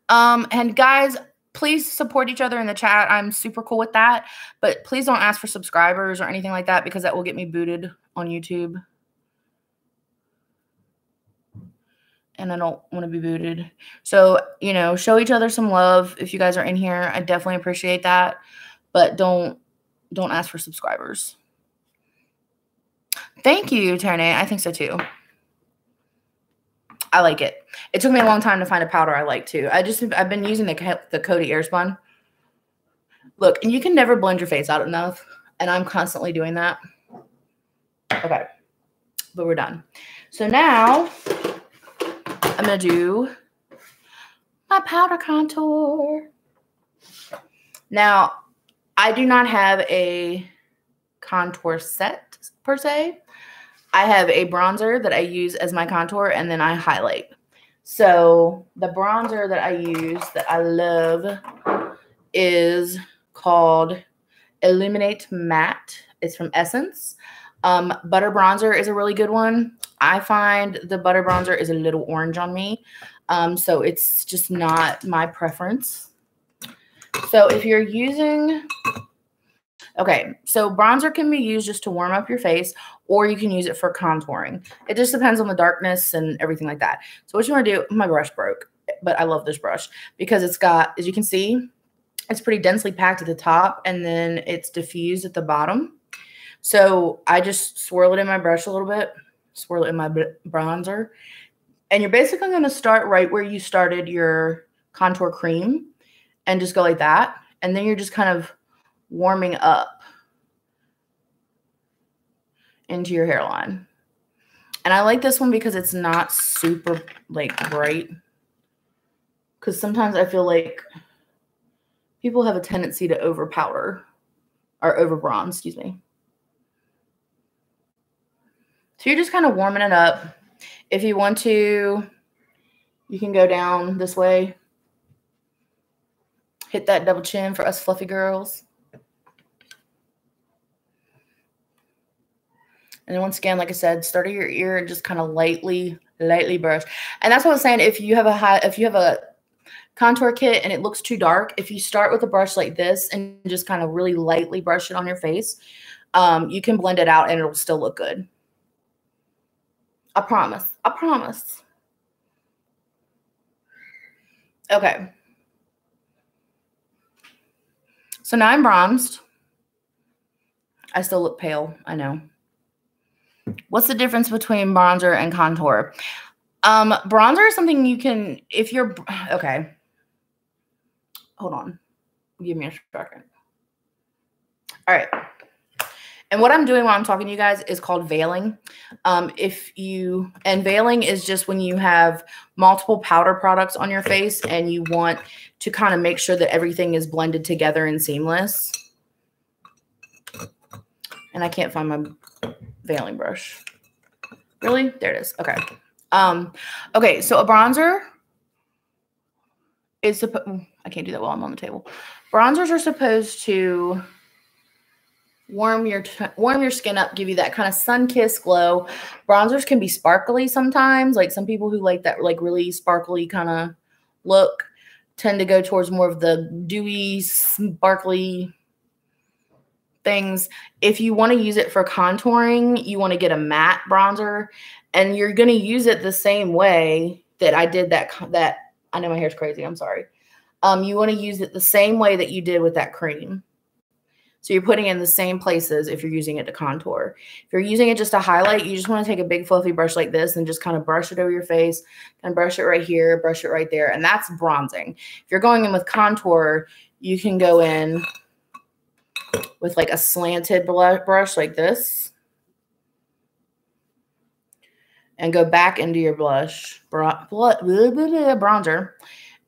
And guys, please support each other in the chat. I'm super cool with that. But please don't ask for subscribers or anything like that, because that will get me booted on YouTube. And I don't want to be booted. So, you know, show each other some love if you guys are in here. I definitely appreciate that. But don't ask for subscribers. Thank you, Tony. I think so too. I like it. It took me a long time to find a powder I like too. I've been using the Coty Airspun. Look, and you can never blend your face out enough, and I'm constantly doing that. Okay, but we're done. So now I'm gonna do my powder contour. Now, I do not have a contour set per se. I have a bronzer that I use as my contour, and then I highlight. So the bronzer that I use that I love is called Illuminate Matte. It's from Essence. Butter bronzer is a really good one. I find the butter bronzer is a little orange on me. So it's just not my preference. So if you're using, okay, so bronzer can be used just to warm up your face, or you can use it for contouring. It just depends on the darkness and everything like that. So what you want to do, my brush broke, but I love this brush because it's got, as you can see, it's pretty densely packed at the top, and then it's diffused at the bottom. So I just swirl it in my brush a little bit, swirl it in my bronzer, and you're basically going to start right where you started your contour cream and just go like that. And then you're just kind of warming up into your hairline. And I like this one because it's not super like bright, because sometimes I feel like people have a tendency to over powder or over bronze, excuse me. So you're just kind of warming it up. If you want to, you can go down this way. Hit that double chin for us fluffy girls. And then once again, like I said, start at your ear and just kind of lightly brush. And that's what I was saying. If you have a contour kit and it looks too dark, if you start with a brush like this and just kind of really lightly brush it on your face, you can blend it out and it'll still look good. I promise. I promise. Okay. So now I'm bronzed. I still look pale, I know. What's the difference between bronzer and contour? Bronzer is something you can, if you're, okay. Hold on. Give me a second. All right. And what I'm doing while I'm talking to you guys is called veiling. And veiling is just when you have multiple powder products on your face and you want to kind of make sure that everything is blended together and seamless. And I can't find my veiling brush. Really? There it is. Okay. Okay, so a bronzer is I can't do that while I'm on the table. Bronzers are supposed to warm your skin up, give you that kind of sun-kissed glow. Bronzers can be sparkly sometimes. Like some people who like that like really sparkly kind of look tend to go towards more of the dewy, sparkly things. If you want to use it for contouring, you want to get a matte bronzer, and you're going to use it the same way that I did that I know my hair's crazy. I'm sorry. You want to use it the same way that you did with that cream. So you're putting in the same places if you're using it to contour. If you're using it just to highlight, you just want to take a big fluffy brush like this and just kind of brush it over your face and brush it right here, brush it right there. And that's bronzing. If you're going in with contour, you can go in with like a slanted brush like this and go back into your bronzer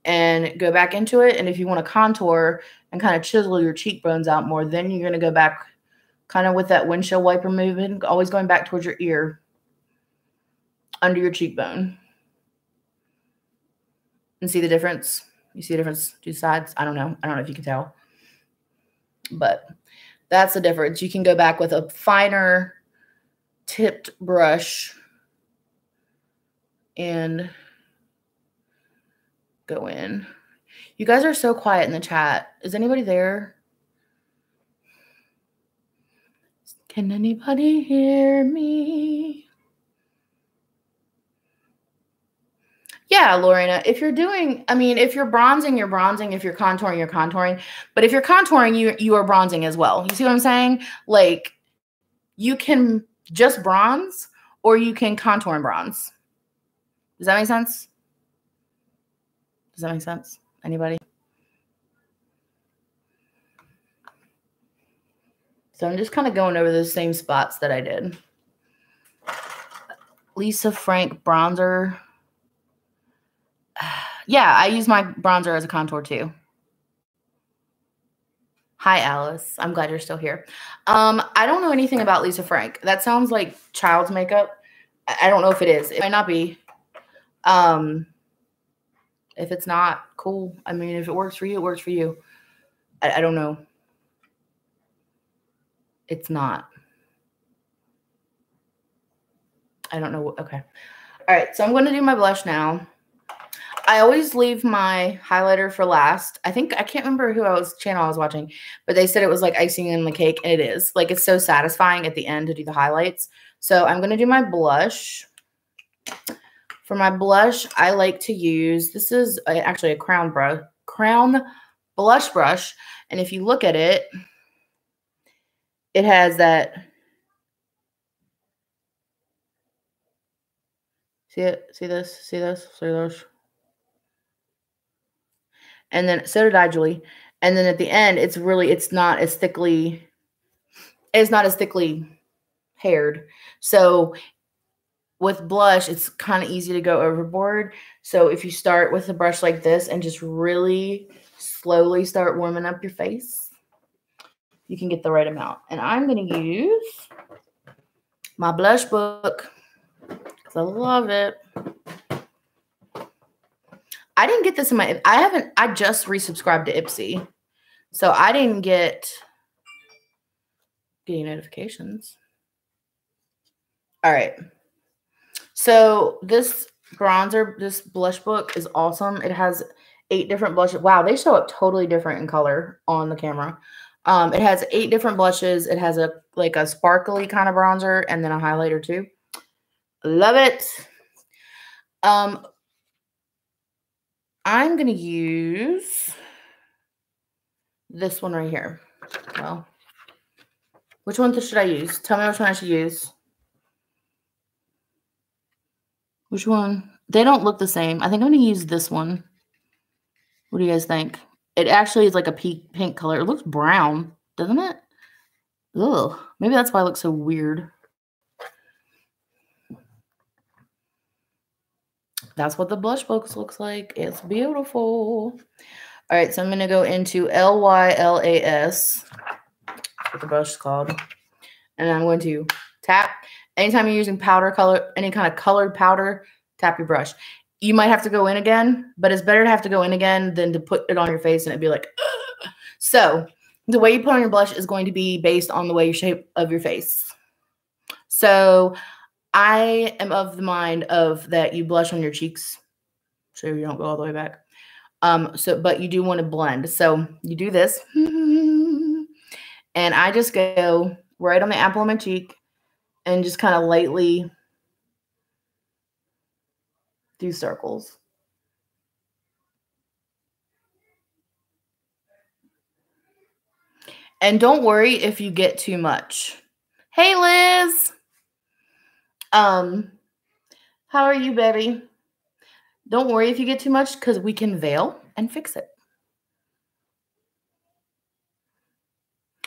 and go back into it. And if you want to contour and kind of chisel your cheekbones out more, then you're going to go back kind of with that windshield wiper movement, always going back towards your ear, under your cheekbone. And see the difference? You see the difference? Two sides? I don't know. I don't know if you can tell. But that's the difference. You can go back with a finer tipped brush and go in. You guys are so quiet in the chat. Is anybody there? Can anybody hear me? Yeah, Lorena, if you're doing, I mean, if you're bronzing, you're bronzing. If you're contouring, you're contouring. But if you're contouring, you are bronzing as well. You see what I'm saying? Like, you can just bronze, or you can contour and bronze. Does that make sense? Does that make sense? Anybody? So I'm just kind of going over those same spots that I did. Lisa Frank bronzer. Yeah, I use my bronzer as a contour too. Hi, Alice. I'm glad you're still here. I don't know anything about Lisa Frank. That sounds like child's makeup. I don't know if it is. It might not be. If it's not, cool. I mean, if it works for you, it works for you. I don't know. It's not. I don't know. Okay. All right. So I'm going to do my blush now. I always leave my highlighter for last. I can't remember channel I was watching, but they said it was like icing in the cake, and it is. Like, it's so satisfying at the end to do the highlights. So I'm going to do my blush. For my blush, I like to use, this is actually a crown blush brush. And if you look at it, it has that, see it? See this? See this? See this? And then, so did I, Julie. And then at the end, it's not as thickly haired. So with blush, it's kind of easy to go overboard. So if you start with a brush like this and just really slowly start warming up your face, you can get the right amount. And I'm going to use my blush book because I love it. I didn't get this in my, I just resubscribed to Ipsy. So I didn't get any notifications. All right. So this bronzer, this blush book is awesome. It has 8 different blushes. Wow, they show up totally different in color on the camera. It has 8 different blushes. It has a sparkly kind of bronzer and then a highlighter too. Love it. I'm going to use this one right here. Well, which one should I use? Tell me which one I should use. Which one? They don't look the same. I think I'm going to use this one. What do you guys think? It actually is like a pink color. It looks brown, doesn't it? Ugh. Maybe that's why it looks so weird. That's what the blush box looks like. It's beautiful. All right, so I'm going to go into LYLAS. That's what the brush is called. And I'm going to tap. Anytime you're using powder color, any kind of colored powder, tap your brush. You might have to go in again, but it's better to have to go in again than to put it on your face and it'd be like, ugh. So the way you put on your blush is going to be based on the way you shape of your face. So I am of the mind of that you blush on your cheeks so you don't go all the way back. But you do want to blend. So you do this. And I just go right on the apple of my cheek and just kind of lightly do circles. And don't worry if you get too much. Hey, Liz. How are you, baby? Don't worry if you get too much because we can veil and fix it.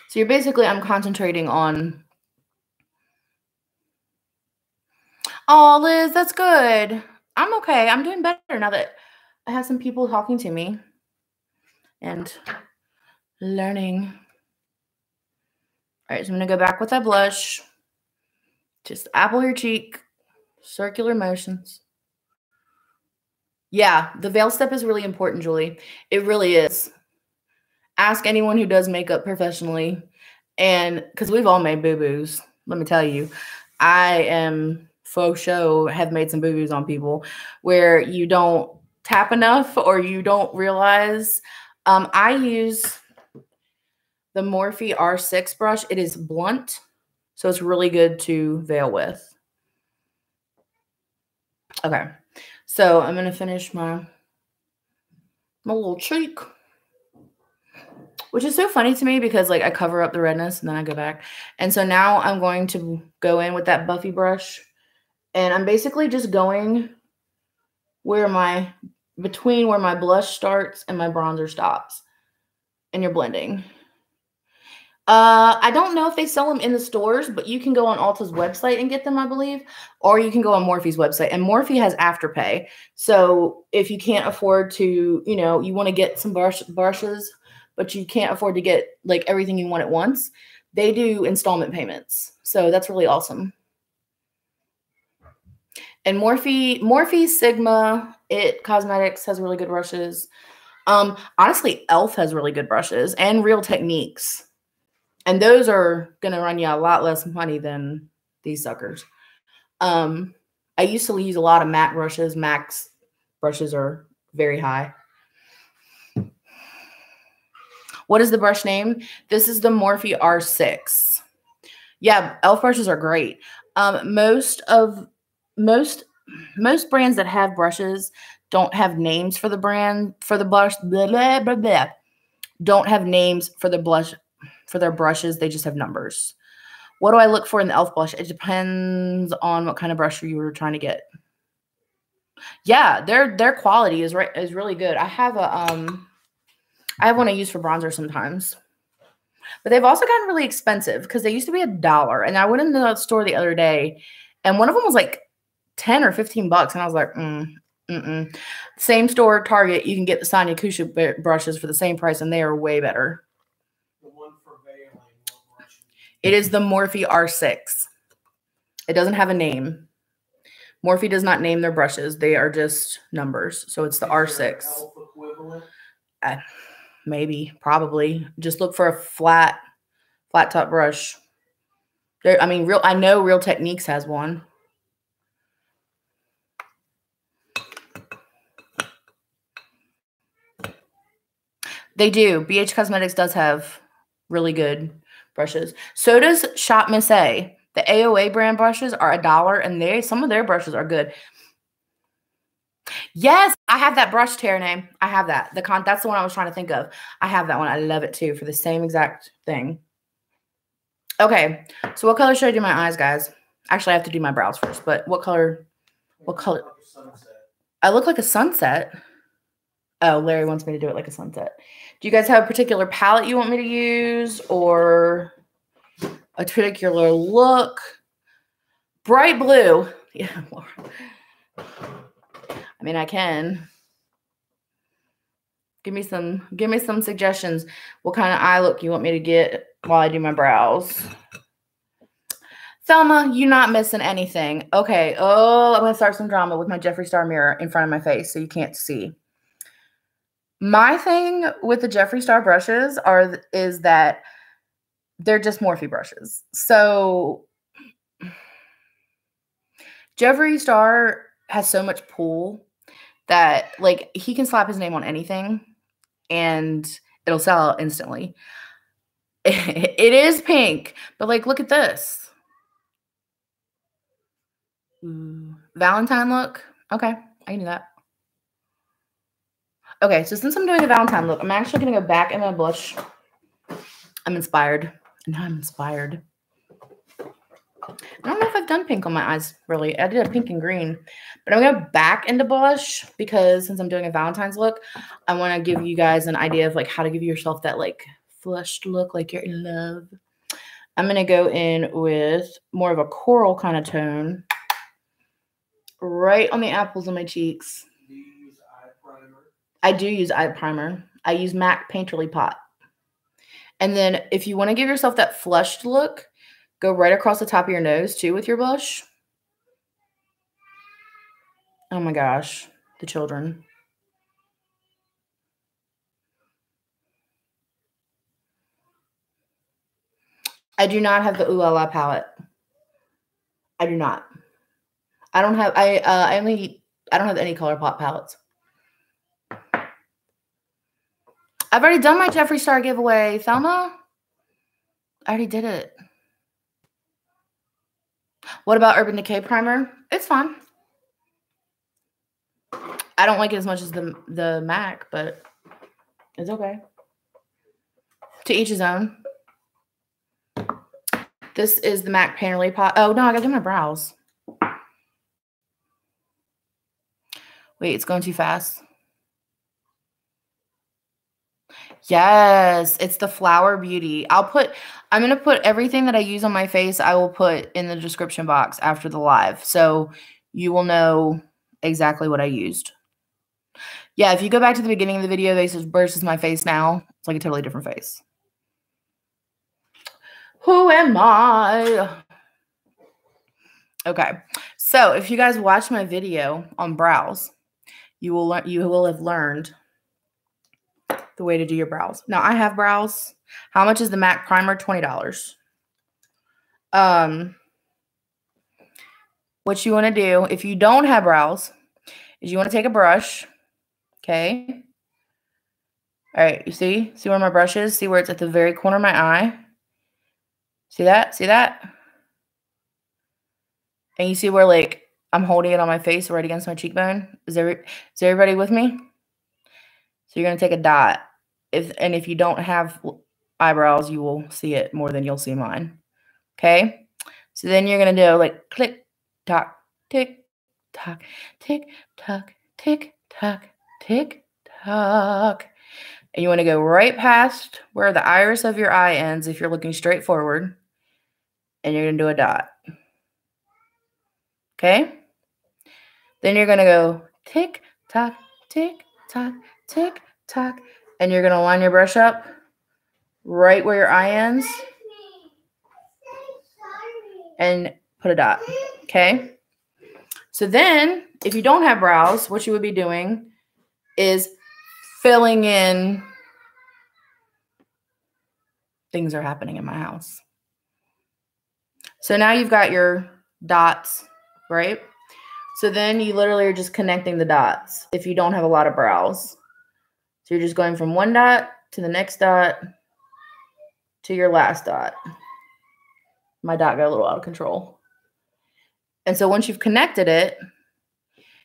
So I'm concentrating on. Oh, Liz, that's good. I'm okay. I'm doing better now that I have some people talking to me and learning. All right, so I'm going to go back with that blush. Just apple your cheek, circular motions. Yeah, the veil step is really important, Julie. It really is. Ask anyone who does makeup professionally. And because we've all made boo-boos, let me tell you. I am faux show have made some boo-boos on people where you don't tap enough or you don't realize. I use the Morphe R6 brush. It is blunt, so it's really good to veil with. Okay, so I'm going to finish my little cheek. which is so funny to me because like I cover up the redness and then I go back. And so now I'm going to go in with that Buffy brush, and I'm basically just going between where my blush starts and my bronzer stops, and you're blending. I don't know if they sell them in the stores, but you can go on Ulta's website and get them, I believe, or you can go on Morphe's website, and Morphe has Afterpay. So if you can't afford to, you know, you want to get some brushes, but you can't afford to get like everything you want at once, they do installment payments. So that's really awesome. And Morphe Sigma It Cosmetics has really good brushes. Honestly, Elf has really good brushes, and Real Techniques. And those are going to run you a lot less money than these suckers. I used to use a lot of MAC brushes. MAC's brushes are very high. What is the brush name? This is the Morphe R6. Yeah, Elf brushes are great. Most brands that have brushes don't have names for the brand, for the blush, blah, blah, blah, blah. Don't have names for the blush, for their brushes. They just have numbers. What do I look for in the Elf blush? It depends on what kind of brush you were trying to get. Yeah, their quality is really good. I have one I use for bronzer sometimes. But they've also gotten really expensive because they used to be $1. And I went into the store the other day, and one of them was like 10 or 15 bucks. And I was like, Same store, Target, you can get the Sonia Kutcher brushes for the same price, and they are way better. The one for veiling, what brush? It is the Morphe R6. It doesn't have a name. Morphe does not name their brushes. They are just numbers. So it's the R6. Elf equivalent? Maybe, probably. Just look for a flat top brush. I know Real Techniques has one. They do. BH Cosmetics does have really good brushes. So does Shop Miss A. The AOA brand brushes are $1, and some of their brushes are good. Yes, I have that brush tear name. I have that. That's the one I was trying to think of. I have that one. I love it too for the same exact thing. Okay, so what color should I do my eyes, guys? Actually, I have to do my brows first, but what color? What color? I look like a sunset. Oh, Larry wants me to do it like a sunset. Do you guys have a particular palette you want me to use, or a particular look? Bright blue. Yeah. I mean, I can. Give me some suggestions. What kind of eye look you want me to get while I do my brows? Thelma, you're not missing anything. Okay. Oh, I'm going to start some drama with my Jeffree Star mirror in front of my face so you can't see. My thing with the Jeffree Star brushes is that they're just Morphe brushes. So Jeffree Star has so much pull that like he can slap his name on anything and it'll sell out instantly. It is pink, but like look at this. Ooh, Valentine look. Okay, I can do that. Okay, so since I'm doing a Valentine look, I'm actually going to go back in my blush. I'm inspired. And now I'm inspired. I don't know if I've done pink on my eyes, really. I did a pink and green. But I'm going to go back into blush because since I'm doing a Valentine's look, I want to give you guys an idea of like how to give yourself that like flushed look like you're in love. I'm going to go in with more of a coral kind of tone. Right on the apples of my cheeks. Do you use eye primer? I do use eye primer. I use MAC Painterly Pot. And then if you want to give yourself that flushed look, go right across the top of your nose too with your blush. Oh my gosh, the children. I do not have the Ooh La La palette. I do not. I don't have I don't have any color pop palettes. I've already done my Jeffree Star giveaway, Thelma. I already did it. What about Urban Decay primer? It's fine. I don't like it as much as the MAC, but it's okay. To each his own. This is the MAC Painterly Pot. Oh, no, I got to do my brows. Wait, it's going too fast. Yes, it's the Flower Beauty. I'm going to put everything that I use on my face, I will put in the description box after the live. So you will know exactly what I used. Yeah, if you go back to the beginning of the video versus my face now, it's like a totally different face. Who am I? Okay, so if you guys watched my video on brows, you will have learned the way to do your brows. Now I have brows. How much is the MAC primer? $20. What you want to do if you don't have brows is you want to take a brush. Okay. All right. You see where my brush is? See where it's at the very corner of my eye? See that? See that? And you see where like I'm holding it on my face right against my cheekbone? Is everybody with me? So you're going to take a dot. If you don't have eyebrows, you will see it more than you'll see mine. Okay? So then you're going to do like click, tock, tick, tock, tick, tock, tick, tock, tick, tock. And you want to go right past where the iris of your eye ends if you're looking straight forward. And you're going to do a dot. Okay? Then you're going to go tick, tock, tick, tock, tick, tock. And you're going to line your brush up right where your eye ends. And put a dot. Okay? So then, if you don't have brows, what you would be doing is filling in. Things are happening in my house. So now you've got your dots, right? So then you literally are just connecting the dots if you don't have a lot of brows. So you're just going from one dot to the next dot to your last dot. My dot got a little out of control. And so once you've connected it,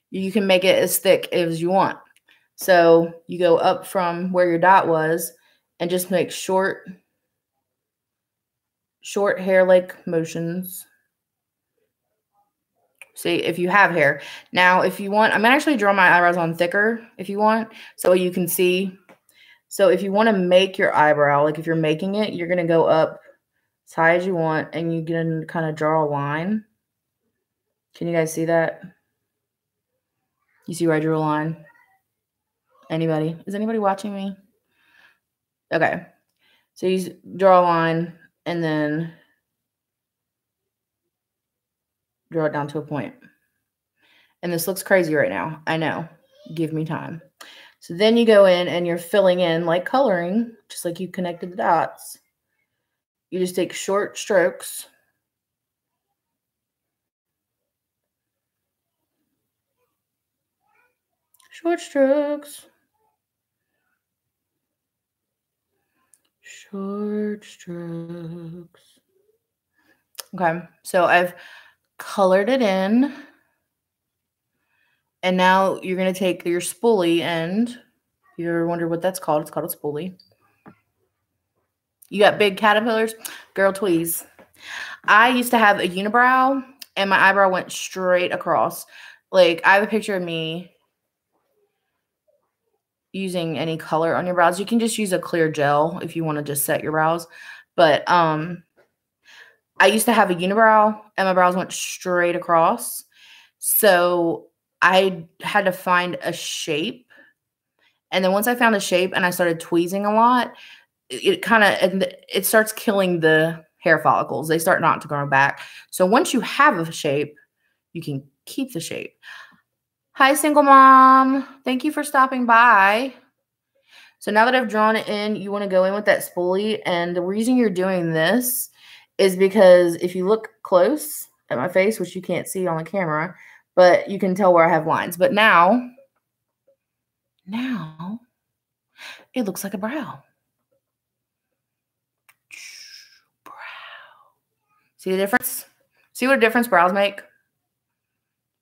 you can make it as thick as you want. So you go up from where your dot was and just make short hair-like motions. See, if you have hair. Now, if you want, I'm going to actually draw my eyebrows on thicker if you want, so you can see. So if you want to make your eyebrow, like if you're making it, you're going to go up as high as you want, and you're going to kind of draw a line. Can you guys see that? You see where I drew a line? Anybody? Is anybody watching me? Okay. So you draw a line, and then draw it down to a point. And this looks crazy right now. I know. Give me time. So then you go in and you're filling in like coloring, just like you connected the dots. You just take short strokes. Short strokes. Short strokes. Okay, so I've colored it in. And now you're going to take your spoolie end. You ever wonder what that's called? It's called a spoolie. You got big caterpillars? Girl, tweeze. I used to have a unibrow, and my eyebrow went straight across. Like, I have a picture of me using any color on your brows. You can just use a clear gel if you want to just set your brows. But I used to have a unibrow, and my brows went straight across. So I had to find a shape. And then once I found a shape and I started tweezing a lot, it starts killing the hair follicles. They start not to grow back. So once you have a shape, you can keep the shape. Hi, single mom. Thank you for stopping by. So now that I've drawn it in, you want to go in with that spoolie. And the reason you're doing this is because if you look close at my face, which you can't see on the camera, but you can tell where I have lines. But now it looks like a brow. See the difference? See what a difference brows make?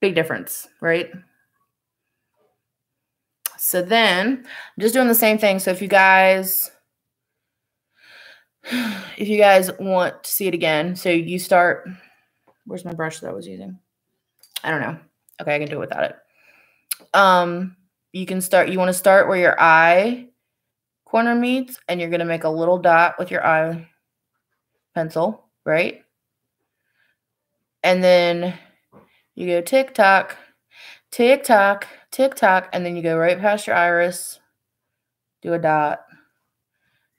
Big difference, right? So then I'm just doing the same thing. So if you guys if you guys want to see it again, so you start, where's my brush that I was using? I don't know. Okay, I can do it without it. You want to start where your eye corner meets, and you're going to make a little dot with your eye pencil, right? And then you go tick tock, tick tock, tick tock, and then you go right past your iris, do a dot,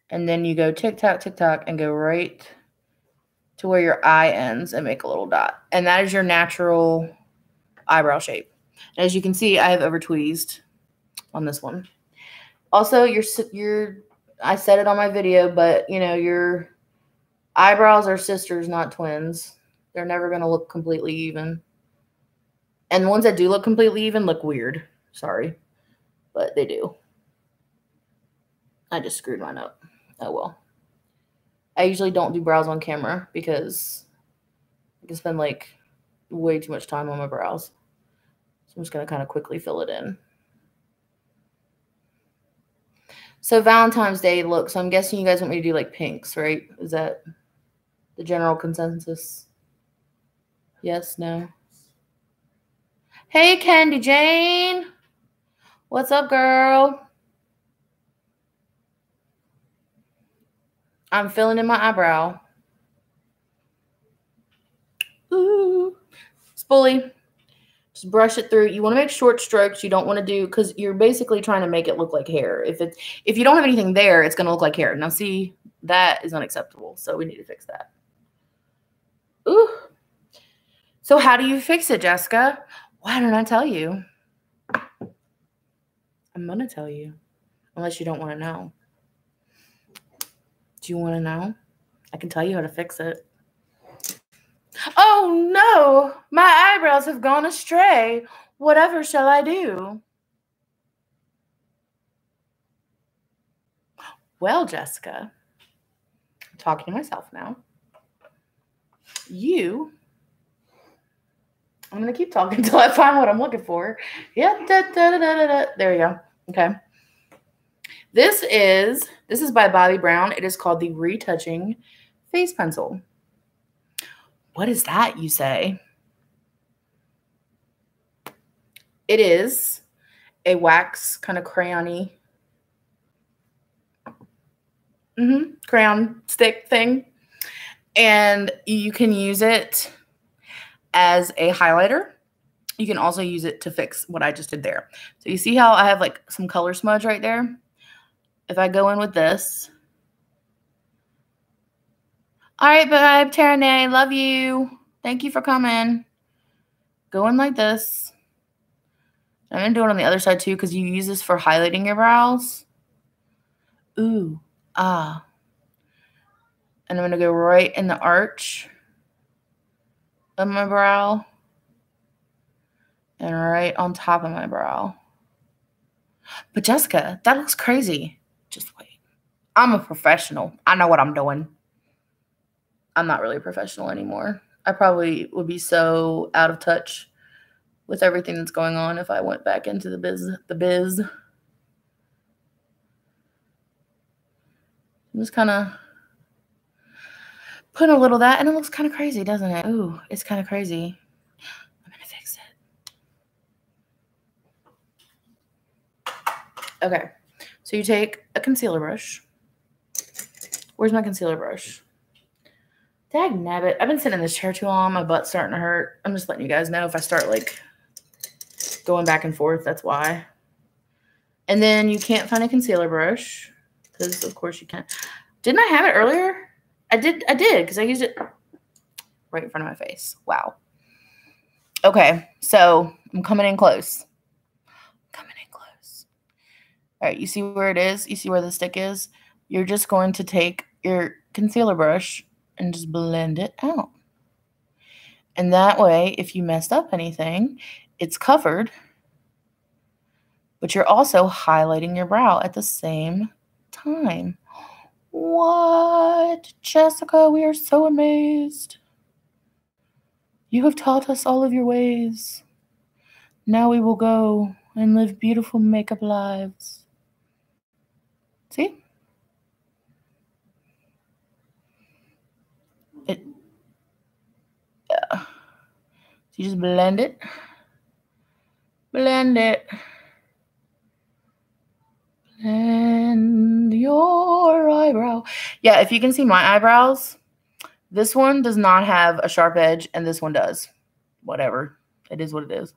and then you go tick tock, and go right to where your eye ends and make a little dot. And that is your natural eyebrow shape. And as you can see, I have over tweezed on this one. Also, I said it on my video, but you know, your eyebrows are sisters, not twins. They're never going to look completely even. And the ones that do look completely even look weird. Sorry, but they do. I just screwed mine up. Oh well. I usually don't do brows on camera because I can spend like way too much time on my brows. So I'm just going to kind of quickly fill it in. So Valentine's Day look. So I'm guessing you guys want me to do like pinks, right? Is that the general consensus? Yes, no? Hey, Candy Jane. What's up, girl? I'm filling in my eyebrow. Ooh. Spoolie. Just brush it through. You want to make short strokes. You don't want to do, because you're basically trying to make it look like hair. If you don't have anything there, it's going to look like hair. Now, see, that is unacceptable. So we need to fix that. Ooh. So how do you fix it, Jessica? Why don't I tell you? I'm going to tell you. Unless you don't want to know. Do you want to know? I can tell you how to fix it. Oh, no. My eyebrows have gone astray. Whatever shall I do? Well, Jessica, I'm talking to myself now. I'm going to keep talking until I find what I'm looking for. Yeah, there we go. Okay. This is by Bobbi Brown. It is called the Retouching Face Pencil. What is that, you say? It is a wax kind of crayon-y crayon stick thing. And you can use it as a highlighter. You can also use it to fix what I just did there. So you see how I have like some color smudge right there? If I go in with this. All right, babe, Taranay, love you. Thank you for coming. Go in like this. I'm going to do it on the other side too, because you use this for highlighting your brows. Ooh, ah. And I'm going to go right in the arch of my brow. And right on top of my brow. But Jessica, that looks crazy. Just wait. I'm a professional. I know what I'm doing. I'm not really a professional anymore. I probably would be so out of touch with everything that's going on if I went back into the biz. I'm just kind of putting a little of that, and it looks kind of crazy, doesn't it? Ooh, it's kind of crazy. I'm going to fix it. Okay, so you take a concealer brush. Where's my concealer brush? Dagnabbit. I've been sitting in this chair too long. My butt's starting to hurt. I'm just letting you guys know if I start like going back and forth, that's why. And then you can't find a concealer brush because of course you can't. Didn't I have it earlier? I did because I used it right in front of my face. Wow. Okay, so I'm coming in close. All right, you see where it is? You see where the stick is? You're just going to take your concealer brush and just blend it out. And that way, if you messed up anything, it's covered, but you're also highlighting your brow at the same time. What? Jessica, we are so amazed. You have taught us all of your ways. Now we will go and live beautiful makeup lives. See? you just blend it. Blend it. Blend your eyebrow. Yeah, if you can see my eyebrows, this one does not have a sharp edge, and this one does. Whatever. It is what it is.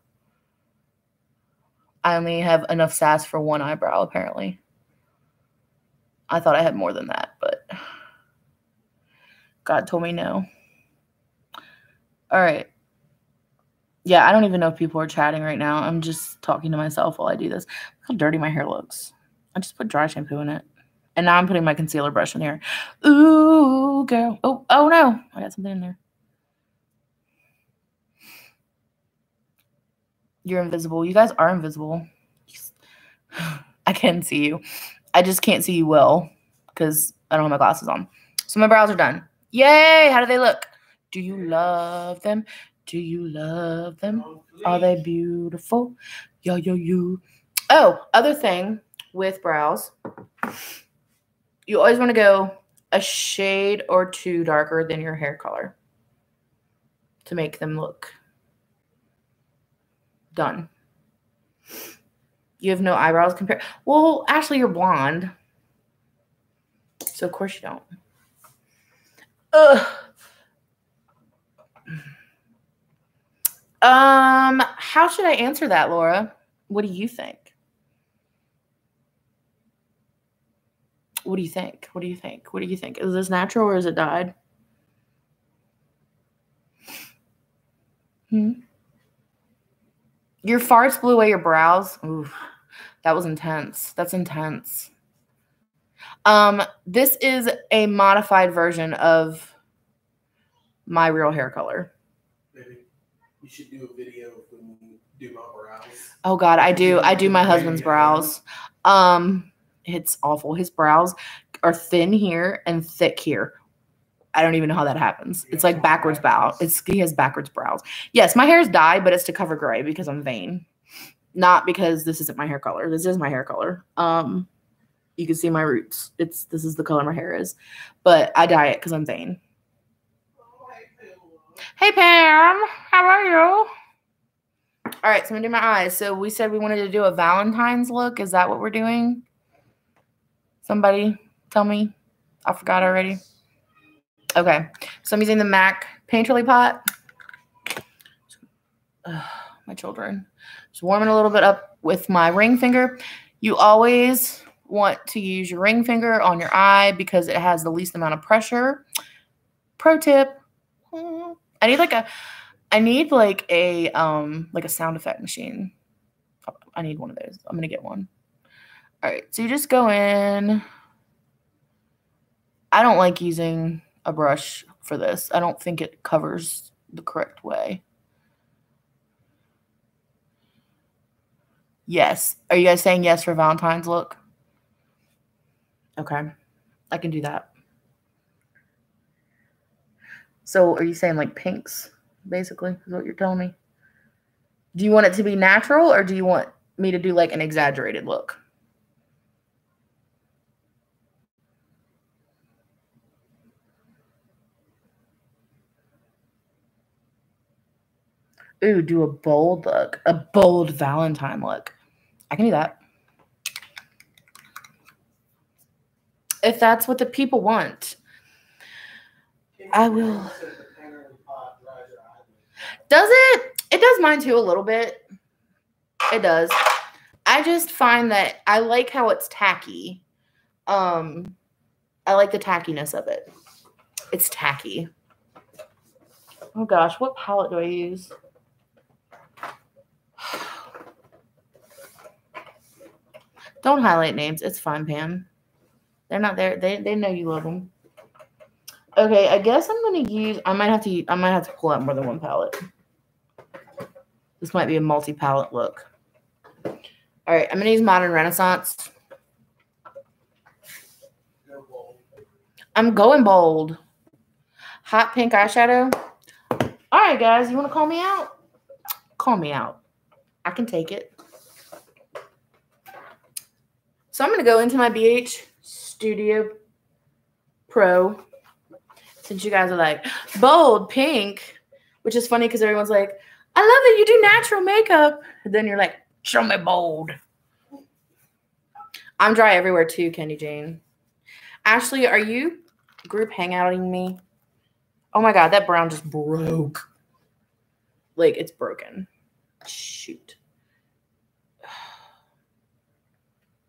I only have enough sass for one eyebrow, apparently. I thought I had more than that, but God told me no. All right. Yeah, I don't even know if people are chatting right now. I'm just talking to myself while I do this. Look how dirty my hair looks. I just put dry shampoo in it. And now I'm putting my concealer brush in here. Ooh, girl. Oh no. I got something in there. You're invisible. You guys are invisible. I can see you. I just can't see you well because I don't have my glasses on. So my brows are done. Yay! How do they look? Do you love them? Do you love them? Are they beautiful? Yo, yo, you. Oh, other thing with brows. You always want to go a shade or two darker than your hair color to make them look done. You have no eyebrows compared. Well, Ashley, you're blonde. So, of course, you don't. Ugh. How should I answer that, Laura? What do you think? What do you think? What do you think? What do you think? Is this natural or is it dyed? Your farts blew away your brows. Ooh, that was intense. That's intense. This is a modified version of my real hair color. Maybe you should do a video when you do my brows. Oh God, I do. I do my husband's brows. It's awful. His brows are thin here and thick here. I don't even know how that happens. It's like backwards brow. He has backwards brows. Yes, my hair is dyed, but it's to cover gray because I'm vain. Not because this isn't my hair color. This is my hair color. You can see my roots. This is the color my hair is. But I dye it because I'm vain. Hey Pam, how are you? All right, so I'm gonna do my eyes. So we said we wanted to do a Valentine's look. Is that what we're doing? Somebody tell me. I forgot already. Okay, so I'm using the MAC Painterly Pot. My children. Just warming a little bit up with my ring finger. You always want to use your ring finger on your eye because it has the least amount of pressure. Pro tip. I need like a sound effect machine. I need one of those. I'm gonna get one. All right, so you just go in. I don't like using a brush for this. I don't think it covers the correct way. Yes. Are you guys saying yes for Valentine's look? Okay. I can do that. So are you saying like pinks, basically, is what you're telling me? Do you want it to be natural or do you want me to do like an exaggerated look? Ooh, do a bold look. A bold Valentine look. I can do that. If that's what the people want. I will. Does it? It does mine too a little bit. It does. I just find that I like how it's tacky. I like the tackiness of it. It's tacky. Oh gosh, what palette do I use? Don't highlight names. It's fine, Pam. They're not there. They know you love them. Okay, I guess I'm gonna use. I might have to pull out more than one palette. This might be a multi-palette look. All right, I'm gonna use Modern Renaissance. I'm going bold. Hot pink eyeshadow. All right, guys, you want to call me out? Call me out. I can take it. So I'm going to go into my ABH Studio Pro. Since you guys are like, bold, pink. Which is funny because everyone's like, I love that you do natural makeup. And then you're like, show me bold. I'm dry everywhere too, Candy Jane. Ashley, are you group hangouting me? Oh my God, that brown just broke. Like, it's broken. Shoot.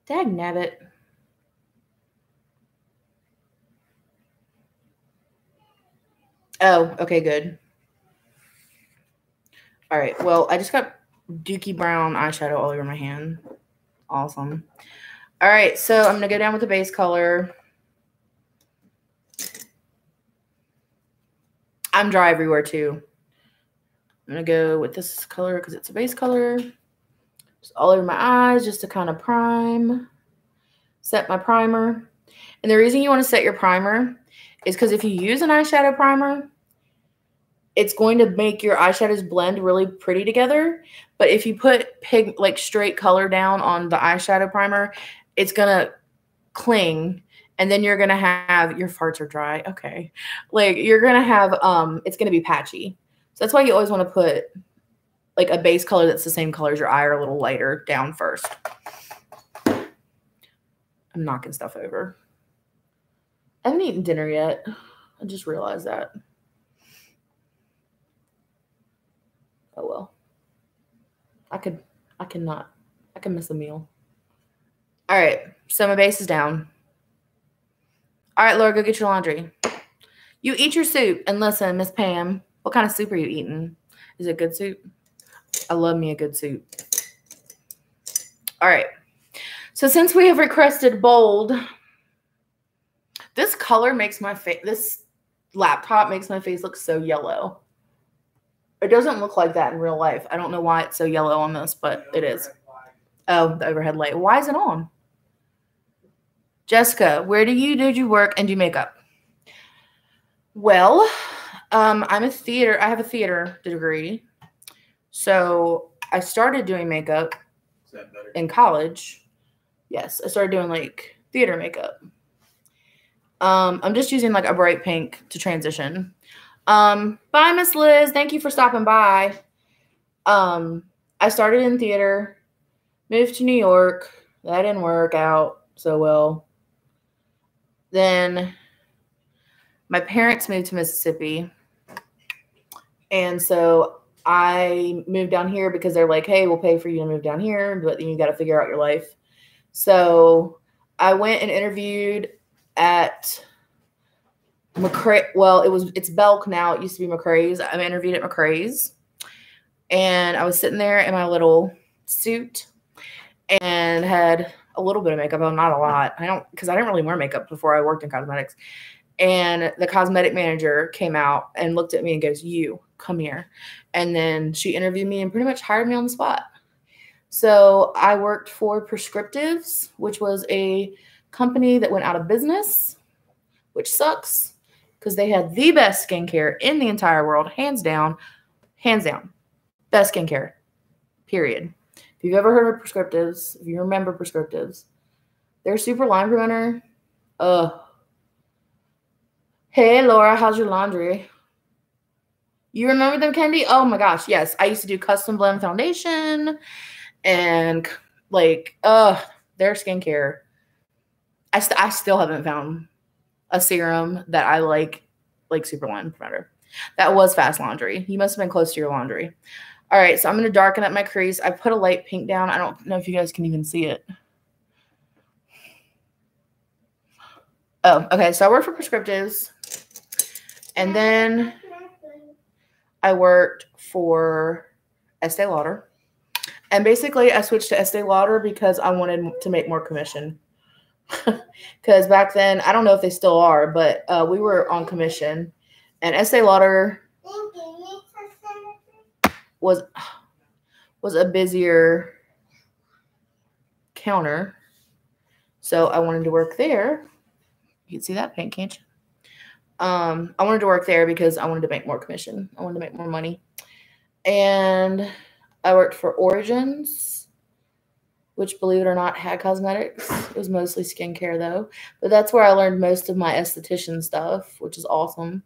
Dagnabbit. Oh, okay, good. All right, well, I just got Dookie Brown eyeshadow all over my hand. Awesome. All right, so I'm going to go down with the base color. I'm dry everywhere, too. I'm going to go with this color because it's a base color. Just all over my eyes just to kind of prime. Set my primer. And the reason you want to set your primer is because if you use an eyeshadow primer, it's going to make your eyeshadows blend really pretty together. But if you put like straight color down on the eyeshadow primer, it's going to cling. And then you're going to have, your farts are dry. Okay. Like you're going to have, it's going to be patchy. So that's why you always want to put like a base color that's the same color as your eye or a little lighter down first. I'm knocking stuff over. I haven't eaten dinner yet. I just realized that. Oh well. I can miss a meal. All right, so my base is down. All right, Laura, go get your laundry. You eat your soup. And listen, Miss Pam, what kind of soup are you eating? Is it good soup? I love me a good soup. All right. So since we have requested bold, this color makes my face, this laptop makes my face look so yellow. It doesn't look like that in real life. I don't know why it's so yellow on this, but it is. Oh, the overhead light. Why is it on? Jessica, where did you work and do makeup? Well, I have a theater degree. So I started doing makeup in college. Yes, I started doing like theater makeup. I'm just using like a bright pink to transition. Bye, Miss Liz. Thank you for stopping by. I started in theater, moved to New York. That didn't work out so well. Then my parents moved to Mississippi. And so I moved down here because they're like, hey, we'll pay for you to move down here, but then you got to figure out your life. So I went and interviewed at McCray. Well, it's Belk now. It used to be McCray's. I interviewed at McCray's. And I was sitting there in my little suit and had a little bit of makeup on, not a lot. Because I didn't really wear makeup before I worked in cosmetics. And the cosmetic manager came out and looked at me and goes, you, come here. And then she interviewed me and pretty much hired me on the spot. So I worked for Prescriptives, which was a company that went out of business, which sucks because they had the best skincare in the entire world, hands down, best skincare, period. If you've ever heard of Prescriptives, if you remember Prescriptives, their super line preventer, hey, Laura, how's your laundry? You remember them, Kendi? Oh, my gosh, yes. I used to do custom blend foundation and, like, their skincare. I still haven't found a serum that I like super line preventer. That was fast laundry. You must have been close to your laundry. All right, so I'm going to darken up my crease. I put a light pink down. I don't know if you guys can even see it. Oh, okay. So I worked for Prescriptives. And then I worked for Estee Lauder. And basically I switched to Estee Lauder because I wanted to make more commission. Because back then, I don't know if they still are, but we were on commission. And Estee Lauder was a busier counter. So I wanted to work there. You can see that pink, can't you? I wanted to work there because I wanted to make more commission. I wanted to make more money. And I worked for Origins, which, believe it or not, had cosmetics. It was mostly skincare, though. But that's where I learned most of my esthetician stuff, which is awesome.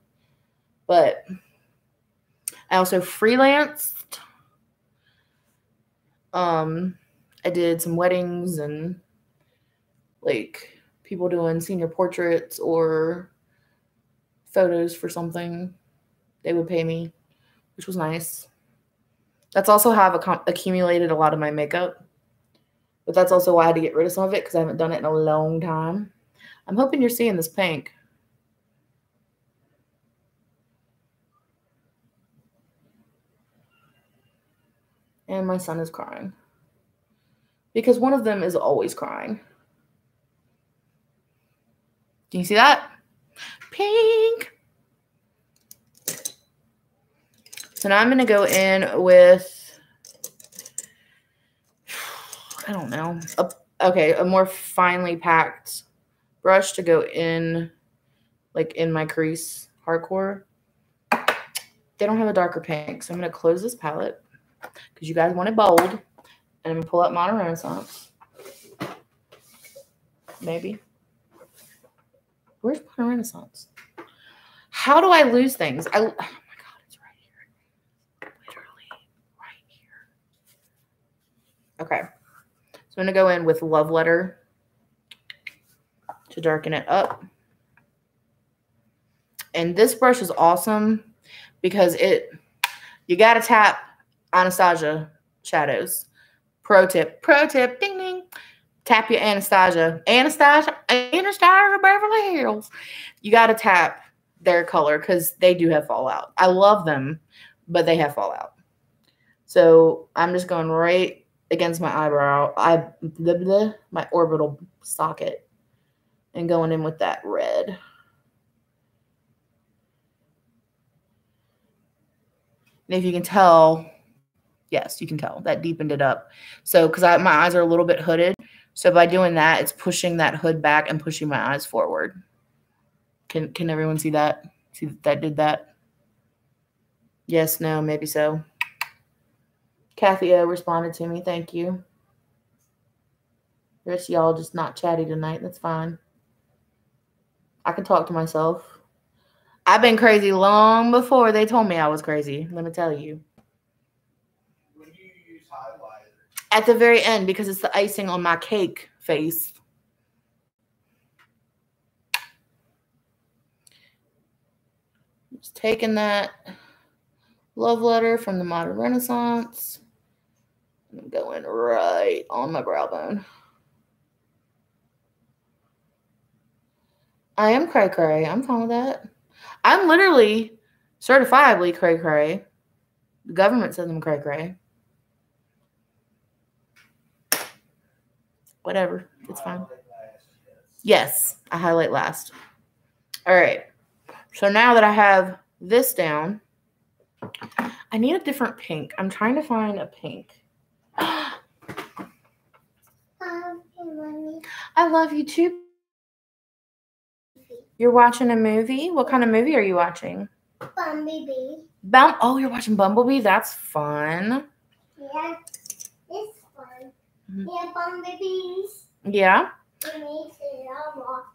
But I also freelanced I did some weddings and like people doing senior portraits or photos for something. They would pay me, which was nice. That's also how I've accumulated a lot of my makeup. But that's also why I had to get rid of some of it because I haven't done it in a long time. I'm hoping you're seeing this pink. And my son is crying. Because one of them is always crying. Can you see that? Pink. So now I'm going to go in with, I don't know, a more finely packed brush to go in, like in my crease hardcore. They don't have a darker pink, so I'm going to close this palette because you guys want it bold. And I'm going to pull up Modern Renaissance. Maybe. Where's Modern Renaissance? How do I lose things? Oh my God, it's right here. Literally right here. Okay. So I'm going to go in with Love Letter to darken it up. And this brush is awesome because you got to tap Anastasia shadows. Pro tip, ding, ding. Tap your Anastasia Beverly Hills. You got to tap their color because they do have fallout. I love them, but they have fallout. So I'm just going right against my eyebrow, my orbital socket, and going in with that red. And if you can tell, yes, you can tell that deepened it up. So because my eyes are a little bit hooded. So by doing that, it's pushing that hood back and pushing my eyes forward. Can everyone see that? See that did that? Yes, no, maybe so. Kathy O responded to me. Thank you. The rest of y'all just not chatty tonight. That's fine. I can talk to myself. I've been crazy long before they told me I was crazy. Let me tell you. When you use highlighter? At the very end, because it's the icing on my cake face. Just taking that Love Letter from the Modern Renaissance. I'm going right on my brow bone. I am cray-cray. I'm fine with that. I'm literally certifiably cray-cray. The government says I'm cray-cray. Whatever. It's fine. Yes, I highlight last. All right. So now that I have this down, I need a different pink. I'm trying to find a pink. I love you too. You're watching a movie? What kind of movie are you watching? Bumblebee. Oh, you're watching Bumblebee? That's fun. Yeah, it's fun. Yeah, bumblebees. Yeah? It makes it all.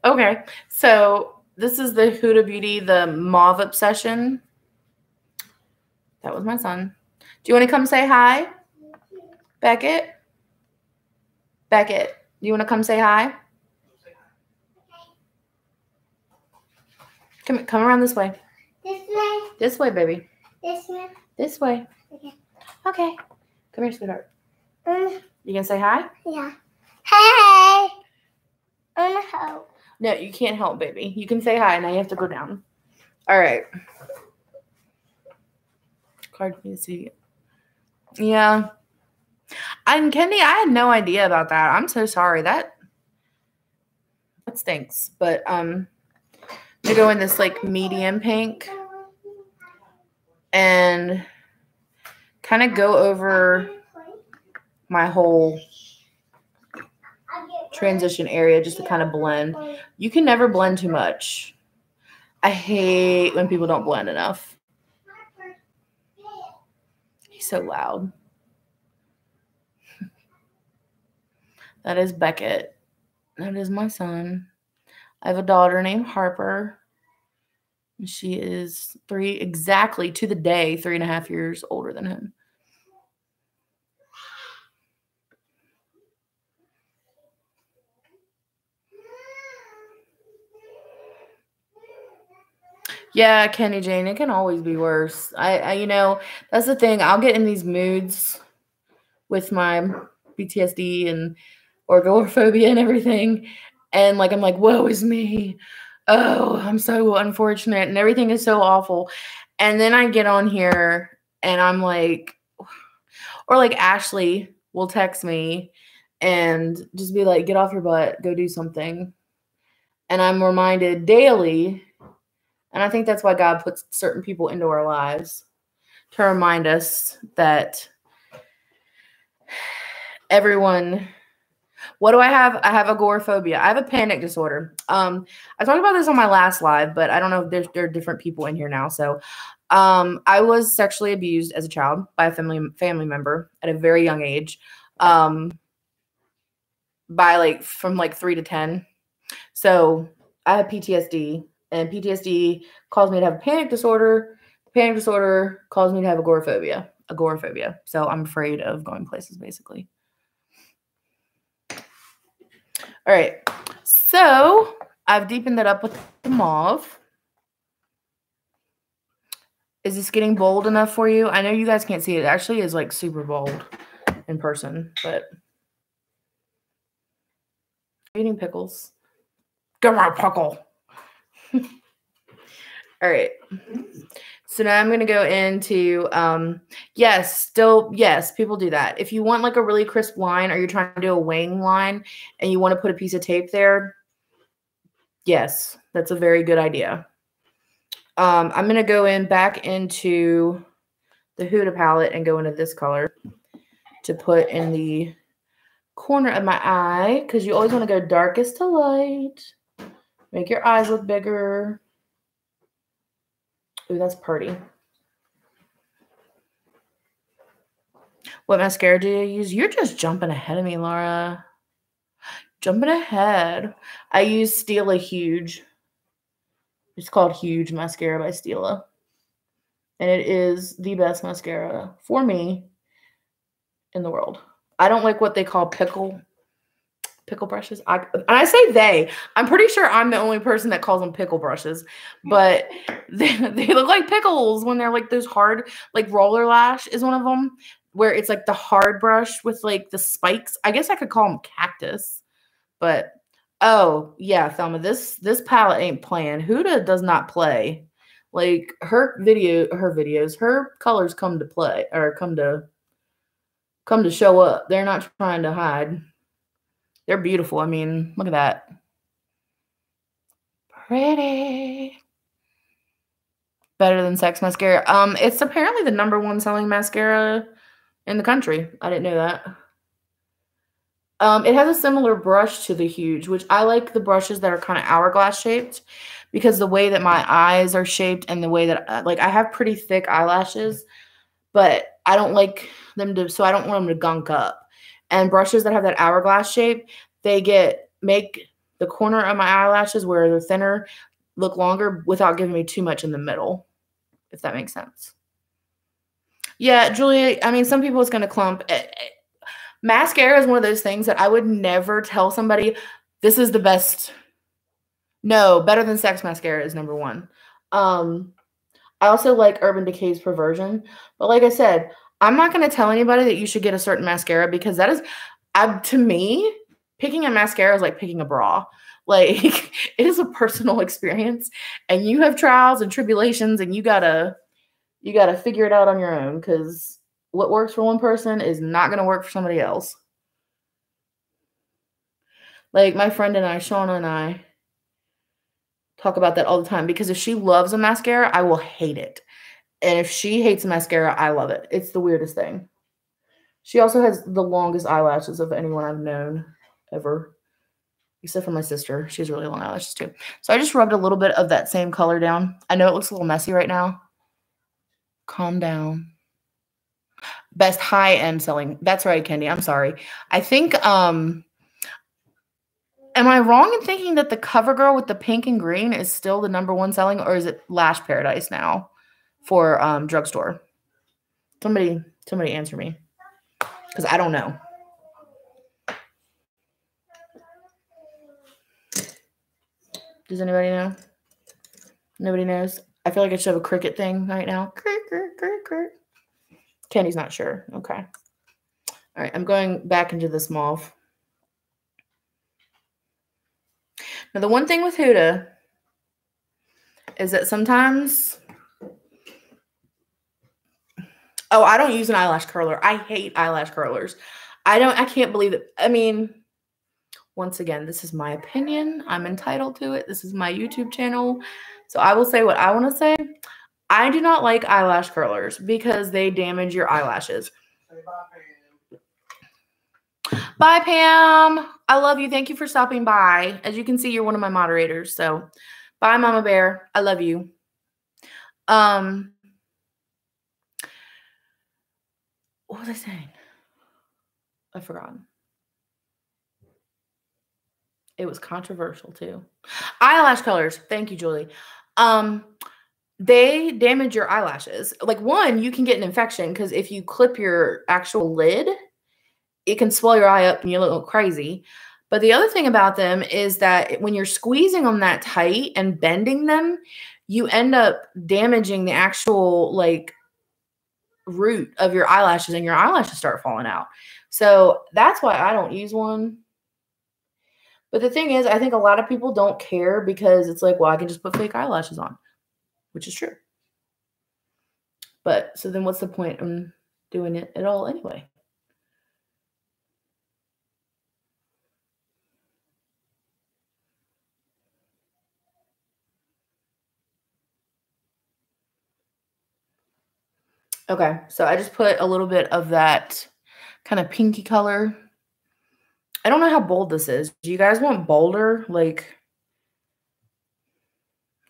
Okay. So this is the Huda Beauty, the Mauve Obsession. That was my son. Do you want to come say hi? Beckett? Beckett, you want to come say hi? Come around this way. This way. This way, baby. This way. This way. Okay. Okay. Come here, sweetheart. You gonna say hi? Yeah. Hey. Help. No, you can't help, baby. You can say hi. Now you have to go down. All right. Hard for me to see. Yeah. And Kendi, I had no idea about that. I'm so sorry. That stinks. But to go in this like medium pink and kind of go over my whole transition area just to kind of blend. You can never blend too much. I hate when people don't blend enough. He's so loud. That is Beckett. That is my son. I have a daughter named Harper. She is exactly to the day, 3.5 years older than him. Yeah, Kenny Jane, it can always be worse. You know, that's the thing. I'll get in these moods with my PTSD and agoraphobia and everything. And like, I'm like, woe is me. Oh, I'm so unfortunate. And everything is so awful. And then I get on here and I'm like, or like Ashley will text me and just be like, get off your butt, go do something. And I'm reminded daily. And I think that's why God puts certain people into our lives to remind us that everyone, what do I have? I have agoraphobia. I have a panic disorder. I talked about this on my last live, but I don't know if there are different people in here now. So I was sexually abused as a child by a family member at a very young age, by from 3 to 10. So I have PTSD, and PTSD caused me to have a panic disorder. Panic disorder caused me to have agoraphobia. So I'm afraid of going places, basically. All right. So I've deepened it up with the mauve. Is this getting bold enough for you? I know you guys can't see it. It actually is like super bold in person, but eating pickles. Get my pickle. All right. So now I'm going to go into, yes, people do that. If you want like a really crisp line, or you're trying to do a wing line and you want to put a piece of tape there, yes, that's a very good idea. I'm going to go back into the Huda palette and go into this color to put in the corner of my eye, because you always want to go darkest to light. Make your eyes look bigger. Ooh, that's pretty. What mascara do you use? You're just jumping ahead of me, Laura. Jumping ahead. I use Stila Huge. It's called Huge Mascara by Stila. And it is the best mascara for me in the world. I don't like what they call pickle brushes. And I say they. I'm pretty sure I'm the only person that calls them pickle brushes. But they look like pickles when they're like those hard, like Roller Lash is one of them, where it's like the hard brush with like the spikes. I guess I could call them cactus. But oh yeah, Thelma, this palette ain't playing. Huda does not play. Like her colors come to play, or come to show up. They're not trying to hide. They're beautiful. I mean, look at that. Pretty. Better than Sex Mascara. It's apparently the #1 selling mascara in the country. I didn't know that. It has a similar brush to the Huge, which I like the brushes that are kind of hourglass shaped, because the way that my eyes are shaped and the way that I have pretty thick eyelashes, but I don't like them to, so I don't want them to gunk up. And brushes that have that hourglass shape, they make the corner of my eyelashes where they're thinner look longer without giving me too much in the middle, if that makes sense. Yeah, Julia, I mean, some people it's going to clump. Mascara is one of those things that I would never tell somebody, this is the best. No, better than Sex Mascara is #1. I also like Urban Decay's Perversion. But like I said, I'm not going to tell anybody that you should get a certain mascara, because that is, to me, picking a mascara is like picking a bra. Like, it is a personal experience, and you have trials and tribulations, and you gotta figure it out on your own, because what works for one person is not going to work for somebody else. Like my friend and I, Shauna and I, talk about that all the time, because if she loves a mascara, I will hate it. And if she hates mascara, I love it. It's the weirdest thing. She also has the longest eyelashes of anyone I've known ever, except for my sister. She has really long eyelashes too. So I just rubbed a little bit of that same color down. I know it looks a little messy right now. Calm down. Best high-end selling. That's right, Kendi. I'm sorry. I think am I wrong in thinking that the CoverGirl with the pink and green is still the #1 selling, or is it Lash Paradise now for drugstore? Somebody answer me, because I don't know. Does anybody know? Nobody knows. I feel like I should have a cricket thing right now. Kenny's not sure. Okay. All right, I'm going back into this mauve. Now, the one thing with Huda is that sometimes... Oh, I don't use an eyelash curler. I hate eyelash curlers. I can't believe it. I mean, once again, this is my opinion. I'm entitled to it. This is my YouTube channel. So I will say what I want to say. I do not like eyelash curlers because they damage your eyelashes. Say bye, Pam. Bye, Pam. I love you. Thank you for stopping by. As you can see, you're one of my moderators. So bye, Mama Bear. I love you. What was I saying? I've forgotten. It was controversial too. Eyelash colors. Thank you, Julie. They damage your eyelashes. Like, one, you can get an infection because if you clip your actual lid, it can swell your eye up and you look crazy. But the other thing about them is that when you're squeezing them that tight and bending them, you end up damaging the actual like root of your eyelashes and your eyelashes start falling out. So that's why I don't use one. But the thing is, I think a lot of people don't care because it's like, well, I can just put fake eyelashes on, which is true. But so then what's the point in doing it at all anyway? Okay, so I just put a little bit of that kind of pinky color. I don't know how bold this is. Do you guys want bolder? Like,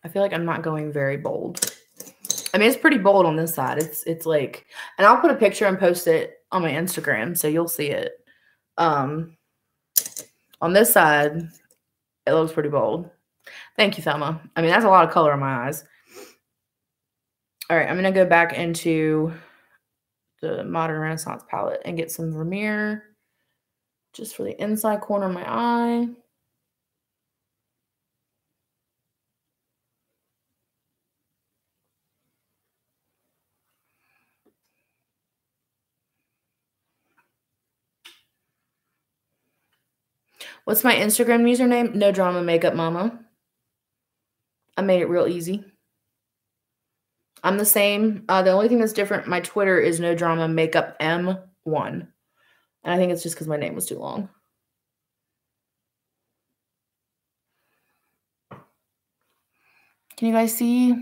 I feel like I'm not going very bold. I mean, it's pretty bold on this side. It's like, and I'll put a picture and post it on my Instagram so you'll see it. On this side, it looks pretty bold. Thank you, Thelma. I mean, that's a lot of color in my eyes. All right, I'm going to go back into the Modern Renaissance palette and get some Vermeer just for the inside corner of my eye. What's my Instagram username? No Drama Makeup Mama. I made it real easy. I'm the same. The only thing that's different, my Twitter is No Drama Makeup M1. And I think it's just because my name was too long. Can you guys see?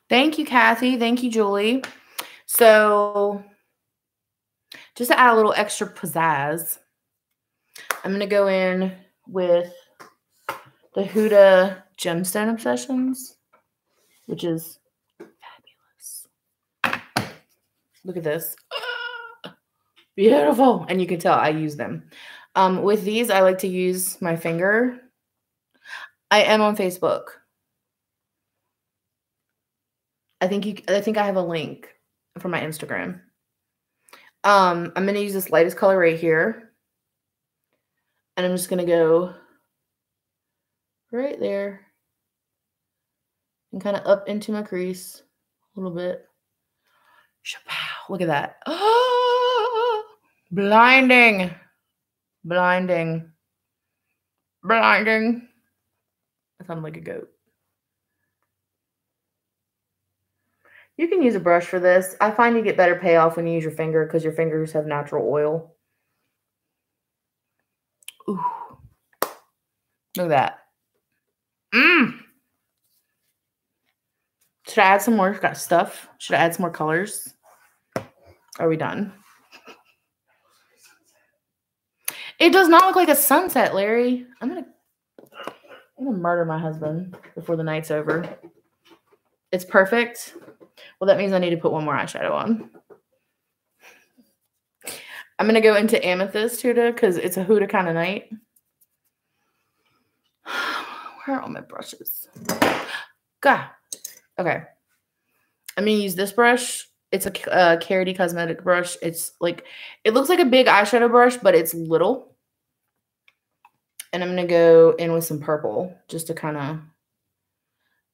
Thank you, Kathy. Thank you, Julie. So just to add a little extra pizzazz, I'm going to go in with the Huda Gemstone Obsessions, which is fabulous. Look at this. Beautiful. And you can tell I use them. With these, I like to use my finger. I am on Facebook. I think I have a link for my Instagram. I'm going to use this lightest color right here. And I'm just going to go right there and kind of up into my crease a little bit. Shapow. Look at that. Oh, blinding. Blinding. Blinding. I sound like a goat. You can use a brush for this. I find you get better payoff when you use your finger because your fingers have natural oil. Ooh. Look at that. Should I add some more stuff? Should I add some more colors? Are we done? It does not look like a sunset, Larry. I'm gonna murder my husband before the night's over. It's perfect. Well, that means I need to put one more eyeshadow on. I'm going to go into Amethyst Huda because it's a Huda kind of night. Where are all my brushes? God. Okay. I'm going to use this brush. It's a Coty Cosmetic brush. It's like, it looks like a big eyeshadow brush, but it's little. And I'm going to go in with some purple just to kind of,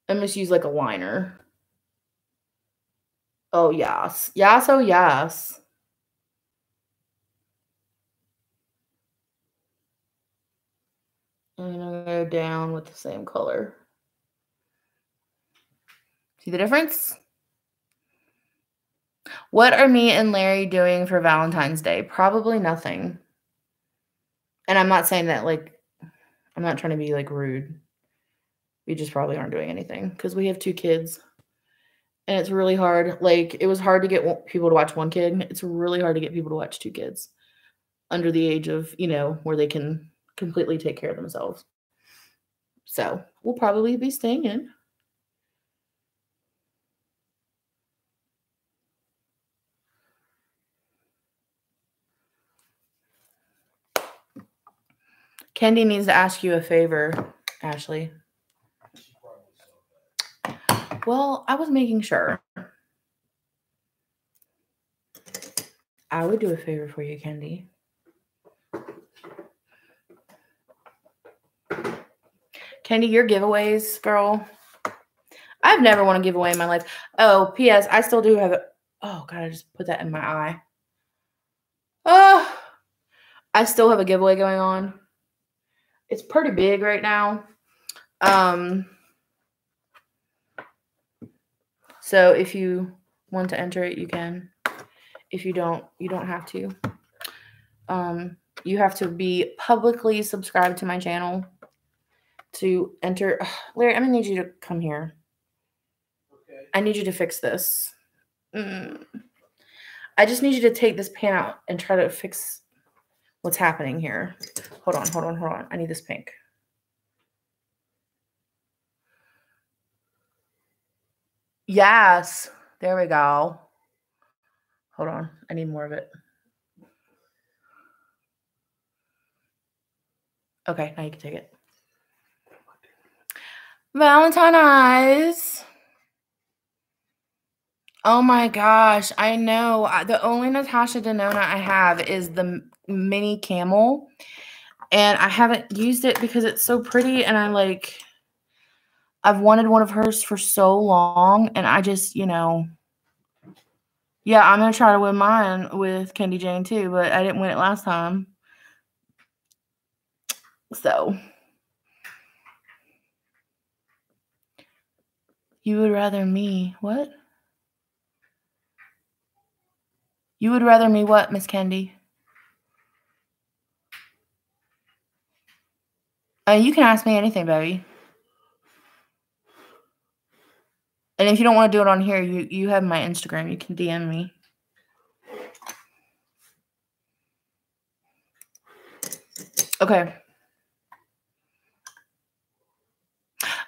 I'm just use like a liner. Oh, yes. Yes, oh, yes. And I'm going to go down with the same color. See the difference? What are me and Larry doing for Valentine's Day? Probably nothing. And I'm not saying that, like, I'm not trying to be, like, rude. We just probably aren't doing anything because we have 2 kids. And it's really hard. Like, it was hard to get people to watch 1 kid. It's really hard to get people to watch 2 kids under the age of, you know, where they can completely take care of themselves. So we'll probably be staying in. Kendi needs to ask you a favor, Ashley. Well, I was making sure. I would do a favor for you, Kendi. Kendi, your giveaways, girl. I've never won a giveaway in my life. Oh, P.S. I still do have it. Oh, God, I just put that in my eye. Oh, I still have a giveaway going on. It's pretty big right now. So if you want to enter it, you can. If you don't have to. You have to be publicly subscribed to my channel to enter. Larry, I'm going to need you to come here. Okay. I need you to fix this. I just need you to take this pan out and try to fix what's happening here. Hold on. I need this pink. Yes. There we go. Hold on. I need more of it. Okay, now you can take it. Valentine eyes. Oh my gosh, I know. The only Natasha Denona I have is the mini camel. And I haven't used it because it's so pretty. And I've wanted one of hers for so long. And I just, you know. Yeah, I'm going to try to win mine with Kendi Jane too. But I didn't win it last time. So. You would rather me. What? You would rather me what, Miss Kendi? You can ask me anything, baby. And if you don't want to do it on here, you have my Instagram. You can DM me. Okay.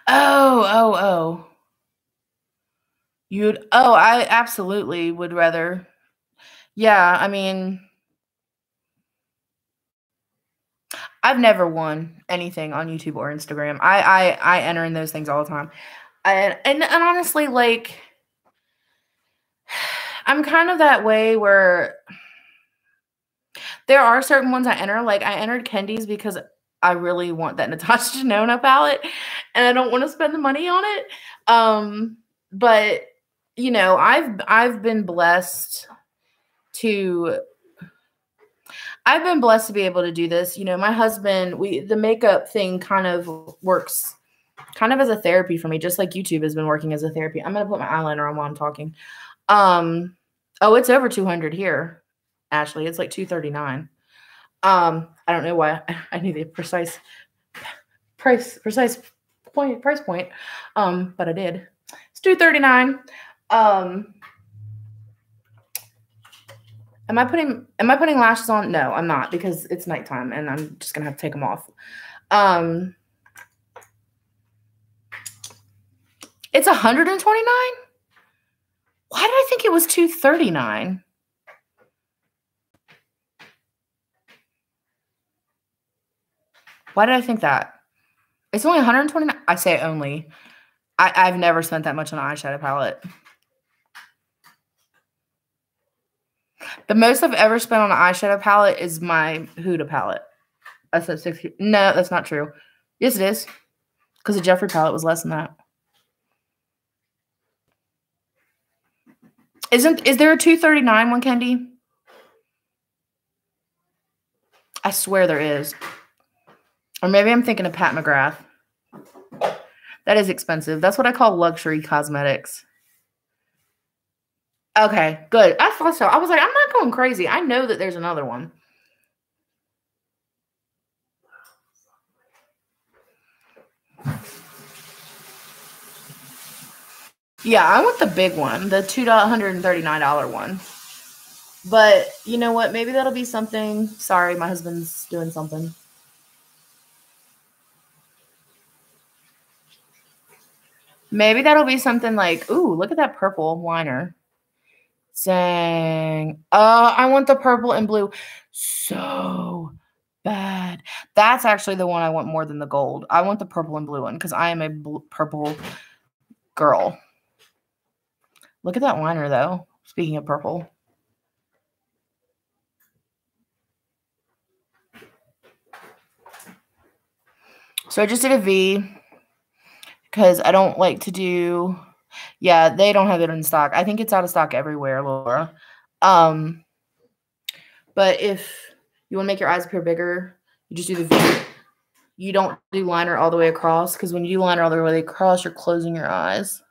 Oh. I absolutely would rather. Yeah, I mean, I've never won anything on YouTube or Instagram. I enter in those things all the time. And honestly, like, I'm kind of that way where there are certain ones I enter. Like, I entered Kendi's because I really want that Natasha Denona palette, and I don't want to spend the money on it. But you know, I've been blessed to be able to do this. You know, my husband, the makeup thing kind of works kind of as a therapy for me, just like YouTube has been working as a therapy. I'm going to put my eyeliner on while I'm talking. Oh, it's over 200 here, Ashley. It's like 239. I don't know why I need the precise price point, but I did. It's 239. Am I putting lashes on? No, I'm not, because it's nighttime and I'm just gonna have to take them off. It's 129. Why did I think it was 239? Why did I think that? It's only $129. I say only. I've never spent that much on an eyeshadow palette. The most I've ever spent on an eyeshadow palette is my Huda palette. I said 60. No, that's not true. Yes, it is. Because the Jeffree palette was less than that. Is there a $239 one, Kendi? I swear there is. Or maybe I'm thinking of Pat McGrath. That is expensive. That's what I call luxury cosmetics. Okay, good. I thought so. I was like, I'm not going crazy. I know that there's another one. Yeah, I want the big one, the $239 one. But you know what? Maybe that'll be something. Sorry, my husband's doing something. Maybe that'll be something like, ooh, look at that purple liner. Dang. I want the purple and blue so bad. That's actually the one I want more than the gold. I want the purple and blue one because I am a purple girl. Look at that liner, though. Speaking of purple. So I just did a V because I don't like to do... Yeah, they don't have it in stock. I think it's out of stock everywhere, Laura. But if you want to make your eyes appear bigger, you just do the V. You don't do liner all the way across because when you do liner all the way across, you're closing your eyes.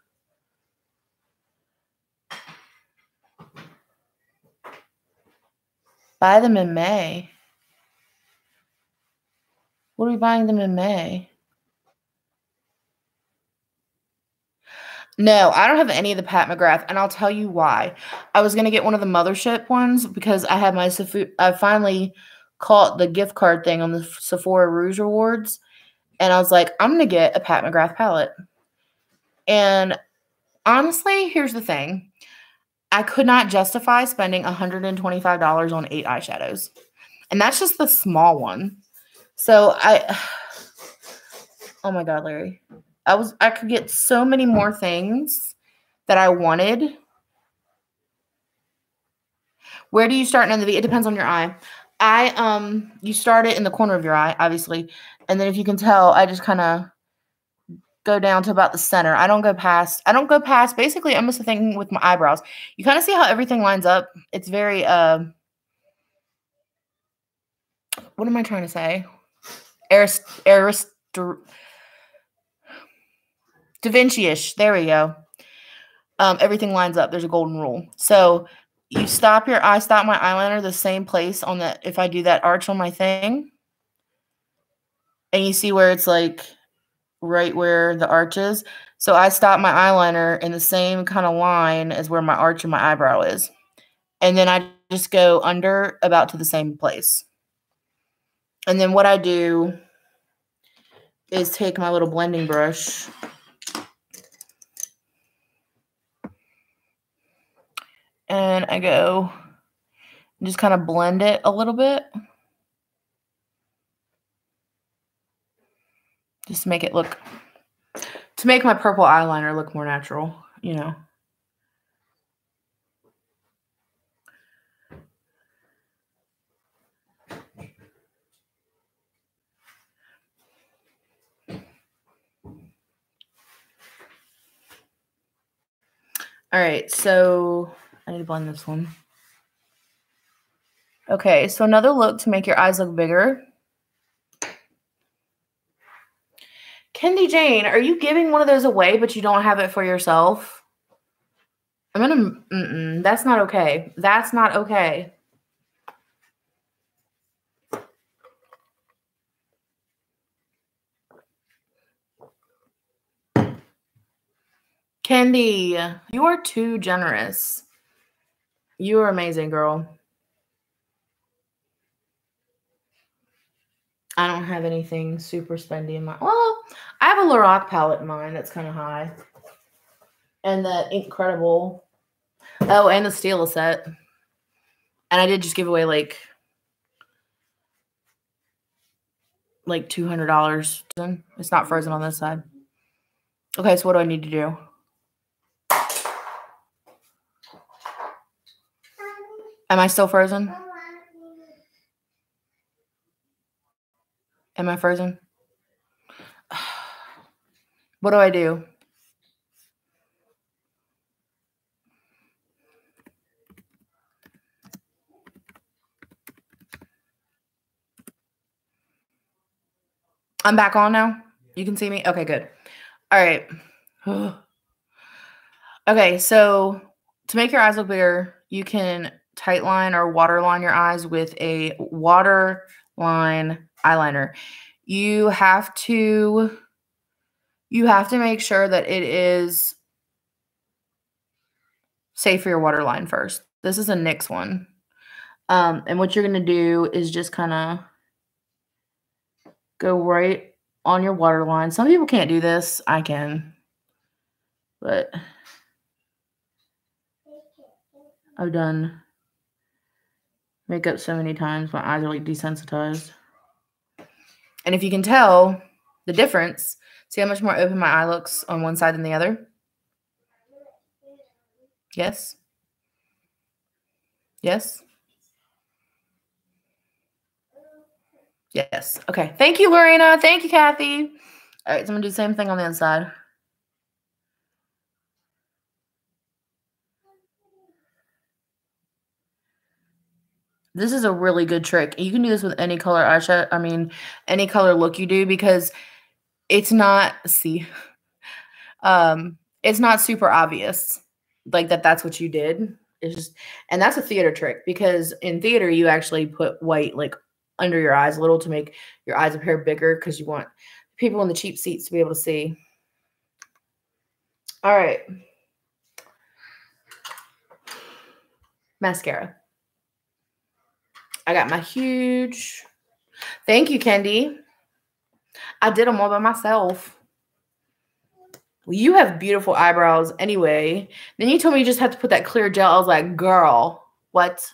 Buy them in May. What are we buying them in May? No, I don't have any of the Pat McGrath, and I'll tell you why. I was going to get one of the Mothership ones because I had my I finally caught the gift card thing on the Sephora Rouge Rewards, and I was like, I'm going to get a Pat McGrath palette. And honestly, here's the thing. I could not justify spending $125 on 8 eyeshadows. And that's just the small one. So oh my God, Larry. I could get so many more things that I wanted. Where do you start and end the V? It depends on your eye. You start it in the corner of your eye, obviously. And then if you can tell, I just kind of go down to about the center. I don't go past basically almost the thing with my eyebrows. You kind of see how everything lines up. It's very, what am I trying to say? Da Vinci-ish. There we go. Everything lines up. There's a golden rule. So you stop my eyeliner the same place on that. If I do that arch on my thing, and you see where it's like right where the arch is. So I stop my eyeliner in the same kind of line as where my arch and my eyebrow is. And then I just go under about to the same place. And then what I do is take my little blending brush and I go and just kind of blend it a little bit. Just to make it look, to make my purple eyeliner look more natural, you know. All right, so I need to blend this one. Okay, so another look to make your eyes look bigger. Kendi Jane, are you giving one of those away, but you don't have it for yourself? That's not okay. That's not okay. Kendi, you are too generous. You are amazing, girl. I don't have anything super spendy in my... Well, I have a Lorac palette in mine that's kind of high. And that incredible... Oh, and the Stila set. And I did just give away, like... like $200. It's not frozen on this side. Okay, so what do I need to do? Am I still frozen? Am I frozen? What do I do? I'm back on now. You can see me? Okay, good. All right. Okay, so to make your eyes look bigger, you can tightline or waterline your eyes with a waterline eyeliner. You have to make sure that it is safe for your waterline first. This is a NYX one. And what you're going to do is just kind of go right on your waterline. Some people can't do this. I can. But I've done makeup so many times. My eyes are like desensitized. And if you can tell the difference, see how much more open my eye looks on one side than the other? Yes? Yes? Yes. Okay. Thank you, Lorena. Thank you, Kathy. All right, so I'm going to do the same thing on the inside. This is a really good trick. You can do this with any color eyeshadow. I mean, any color look you do, because it's not, it's not super obvious like that's what you did. It's just, and that's a theater trick, because in theater you actually put white like under your eyes a little to make your eyes appear bigger, because you want people in the cheap seats to be able to see. All right. Mascara. I got my huge, thank you, Kendi. I did them all by myself. Well, you have beautiful eyebrows anyway. Then you told me you just had to put that clear gel. I was like, girl, what?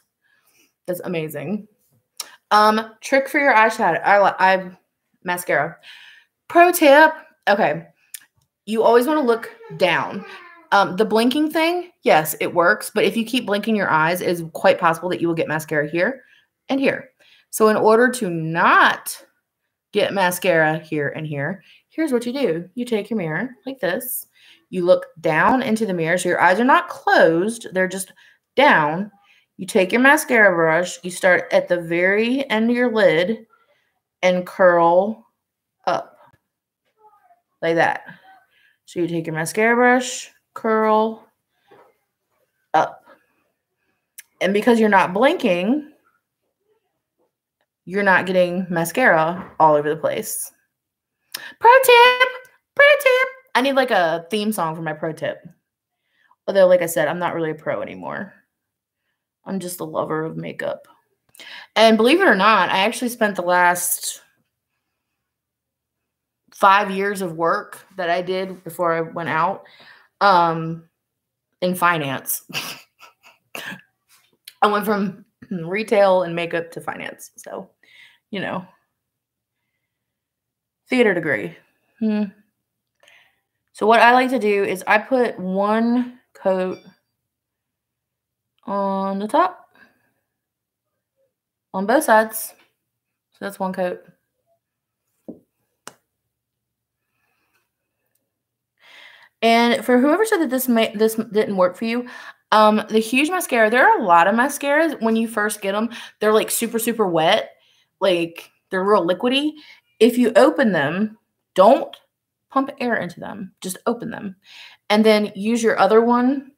That's amazing. Trick for your eyeshadow, mascara. Pro tip. Okay. You always want to look down. The blinking thing, yes, it works. But if you keep blinking your eyes, it's quite possible that you will get mascara here and here. So in order to not get mascara here and here, here's what you do. You take your mirror like this. You look down into the mirror. So your eyes are not closed. They're just down. You take your mascara brush. You start at the very end of your lid and curl up like that. So you take your mascara brush, curl up. And because you're not blinking, you're not getting mascara all over the place. Pro tip. Pro tip. I need like a theme song for my pro tip. Although, like I said, I'm not really a pro anymore. I'm just a lover of makeup. And believe it or not, I actually spent the last 5 years of work that I did before I went out in finance. I went from retail and makeup to finance. So, you know, theater degree. So what I like to do is I put one coat on the top on both sides. So that's one coat. And for whoever said that this didn't work for you, the huge mascara, there are a lot of mascaras when you first get them, they're like super, super wet. Like they're real liquidy. If you open them, don't pump air into them. Just open them. And then use your other one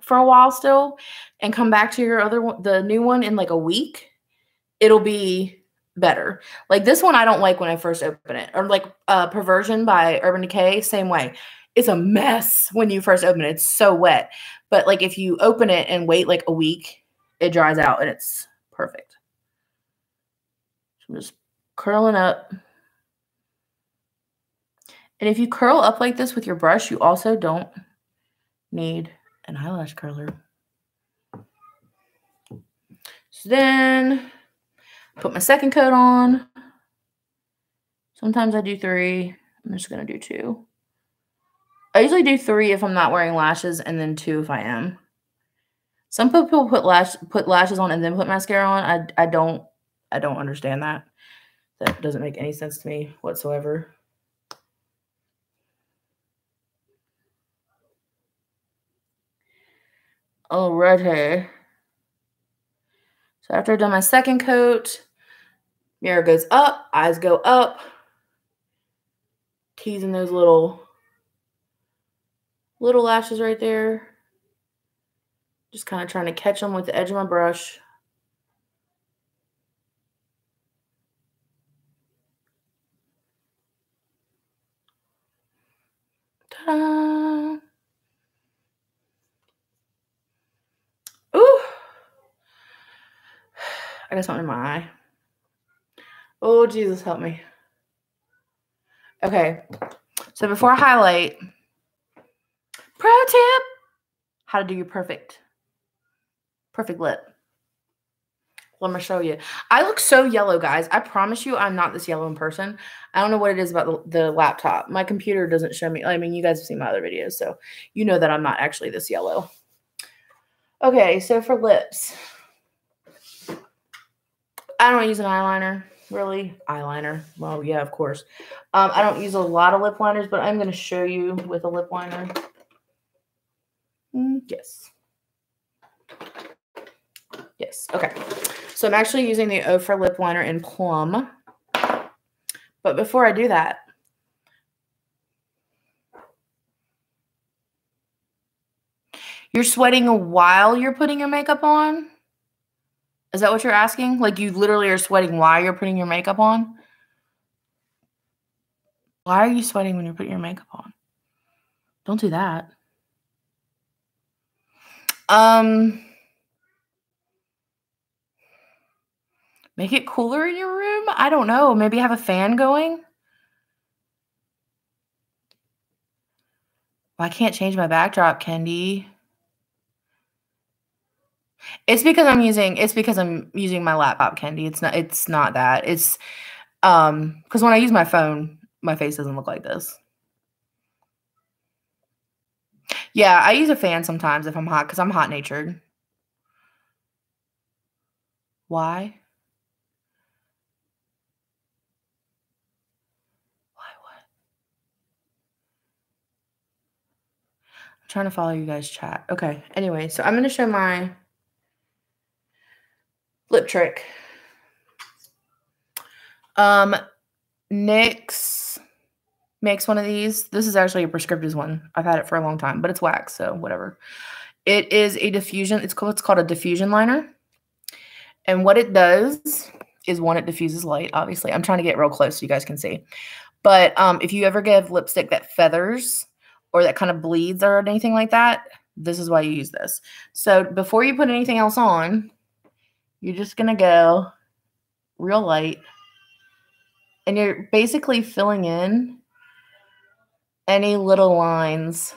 for a while still and come back to your other one, the new one in like a week. It'll be better. Like this one I don't like when I first open it. Or like Perversion by Urban Decay, same way. It's a mess when you first open it. It's so wet. But like if you open it and wait like a week, it dries out and it's perfect. So I'm just curling up. And if you curl up like this with your brush, you also don't need an eyelash curler. So then put my second coat on. Sometimes I do 3. I'm just going to do 2. I usually do 3 if I'm not wearing lashes, and then 2 if I am. Some people put lashes on and then put mascara on. I don't understand that. That doesn't make any sense to me whatsoever. Alrighty. So after I've done my second coat, mirror goes up, eyes go up. Teasing those little lashes right there. Just kind of trying to catch them with the edge of my brush. Ta-da! Ooh! I got something in my eye. Oh, Jesus, help me. Okay. So before I highlight, pro tip, how to do your perfect lip. Let me show you. I look so yellow, guys. I promise you I'm not this yellow in person. I don't know what it is about the laptop. My computer doesn't show me. I mean, you guys have seen my other videos, so you know that I'm not actually this yellow. Okay, so for lips, I don't use an eyeliner. Really? Eyeliner. Well, yeah, of course. I don't use a lot of lip liners, but I'm going to show you with a lip liner. Yes. Yes. Okay. So I'm actually using the Ofra lip liner in Plum. But before I do that, you're sweating while you're putting your makeup on? Is that what you're asking? Like you literally are sweating while you're putting your makeup on? Why are you sweating when you're putting your makeup on? Don't do that. Make it cooler in your room? I don't know. Maybe have a fan going? Well, I can't change my backdrop, Kendi. It's because I'm using my laptop, Kendi. It's not that. It's because when I use my phone, my face doesn't look like this. Yeah, I use a fan sometimes if I'm hot because I'm hot-natured. Why? What? I'm trying to follow you guys' chat. Okay. Anyway, so I'm going to show my lip trick. NYX makes one of these. This is actually a prescriptive one. I've had it for a long time, but it's wax, so whatever. It is a diffusion. It's called a diffusion liner. And what it does is, one, it diffuses light, obviously. I'm trying to get real close so you guys can see. But if you ever get lipstick that feathers or that kind of bleeds or anything like that, this is why you use this. So before you put anything else on, you're just going to go real light. And you're basically filling in any little lines.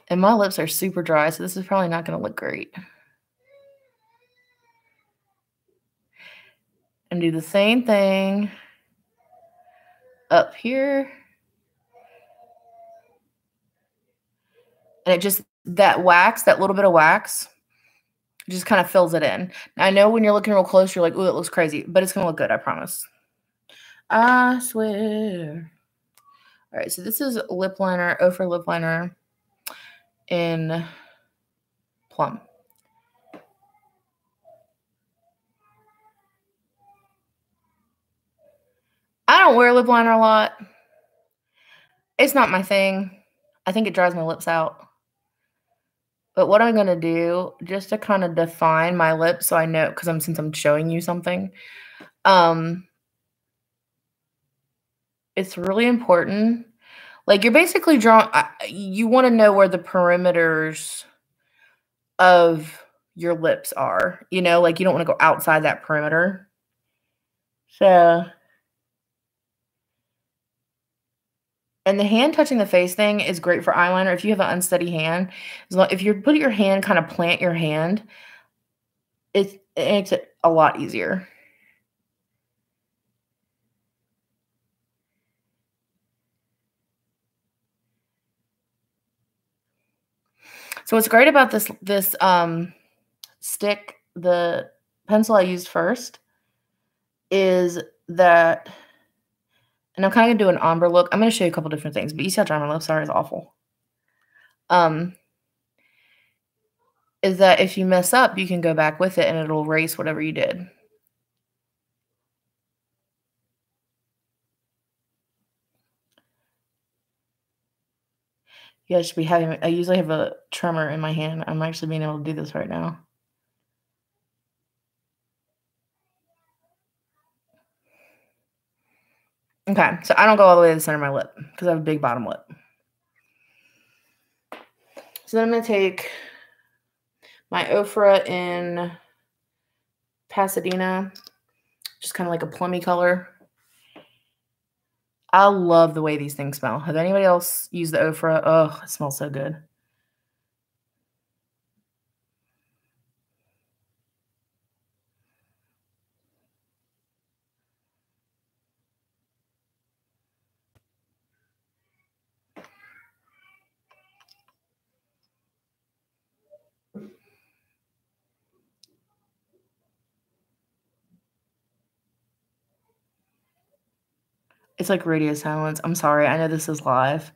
And my lips are super dry, so this is probably not going to look great. And do the same thing up here. And it just, that wax, that little bit of wax, just kind of fills it in. Now, I know when you're looking real close, you're like, ooh, it looks crazy. But it's going to look good, I promise. I swear. All right, so this is lip liner, Ofra lip liner in Plum. I don't wear lip liner a lot. It's not my thing. I think it dries my lips out. But what I'm going to do, just to kind of define my lips so I know, because since I'm showing you something, it's really important. Like, you're basically drawing, you want to know where the perimeters of your lips are. You know, like, you don't want to go outside that perimeter. So, and the hand touching the face thing is great for eyeliner. If you have an unsteady hand, if you put your hand, kind of plant your hand, it makes it a lot easier. So what's great about this stick, the pencil I used first, is that, and I'm kind of gonna do an ombre look. I'm gonna show you a couple different things, but you see how dry my lips are? It's awful. Is that if you mess up, you can go back with it and it'll erase whatever you did. You guys should be having, I usually have a tremor in my hand. I'm actually being able to do this right now. Okay, so I don't go all the way to the center of my lip because I have a big bottom lip. So then I'm going to take my Ofra in Pasadena, just kind of like a plummy color. I love the way these things smell. Have anybody else used the Ofra? Oh, it smells so good. It's like radio silence. I'm sorry. I know this is live.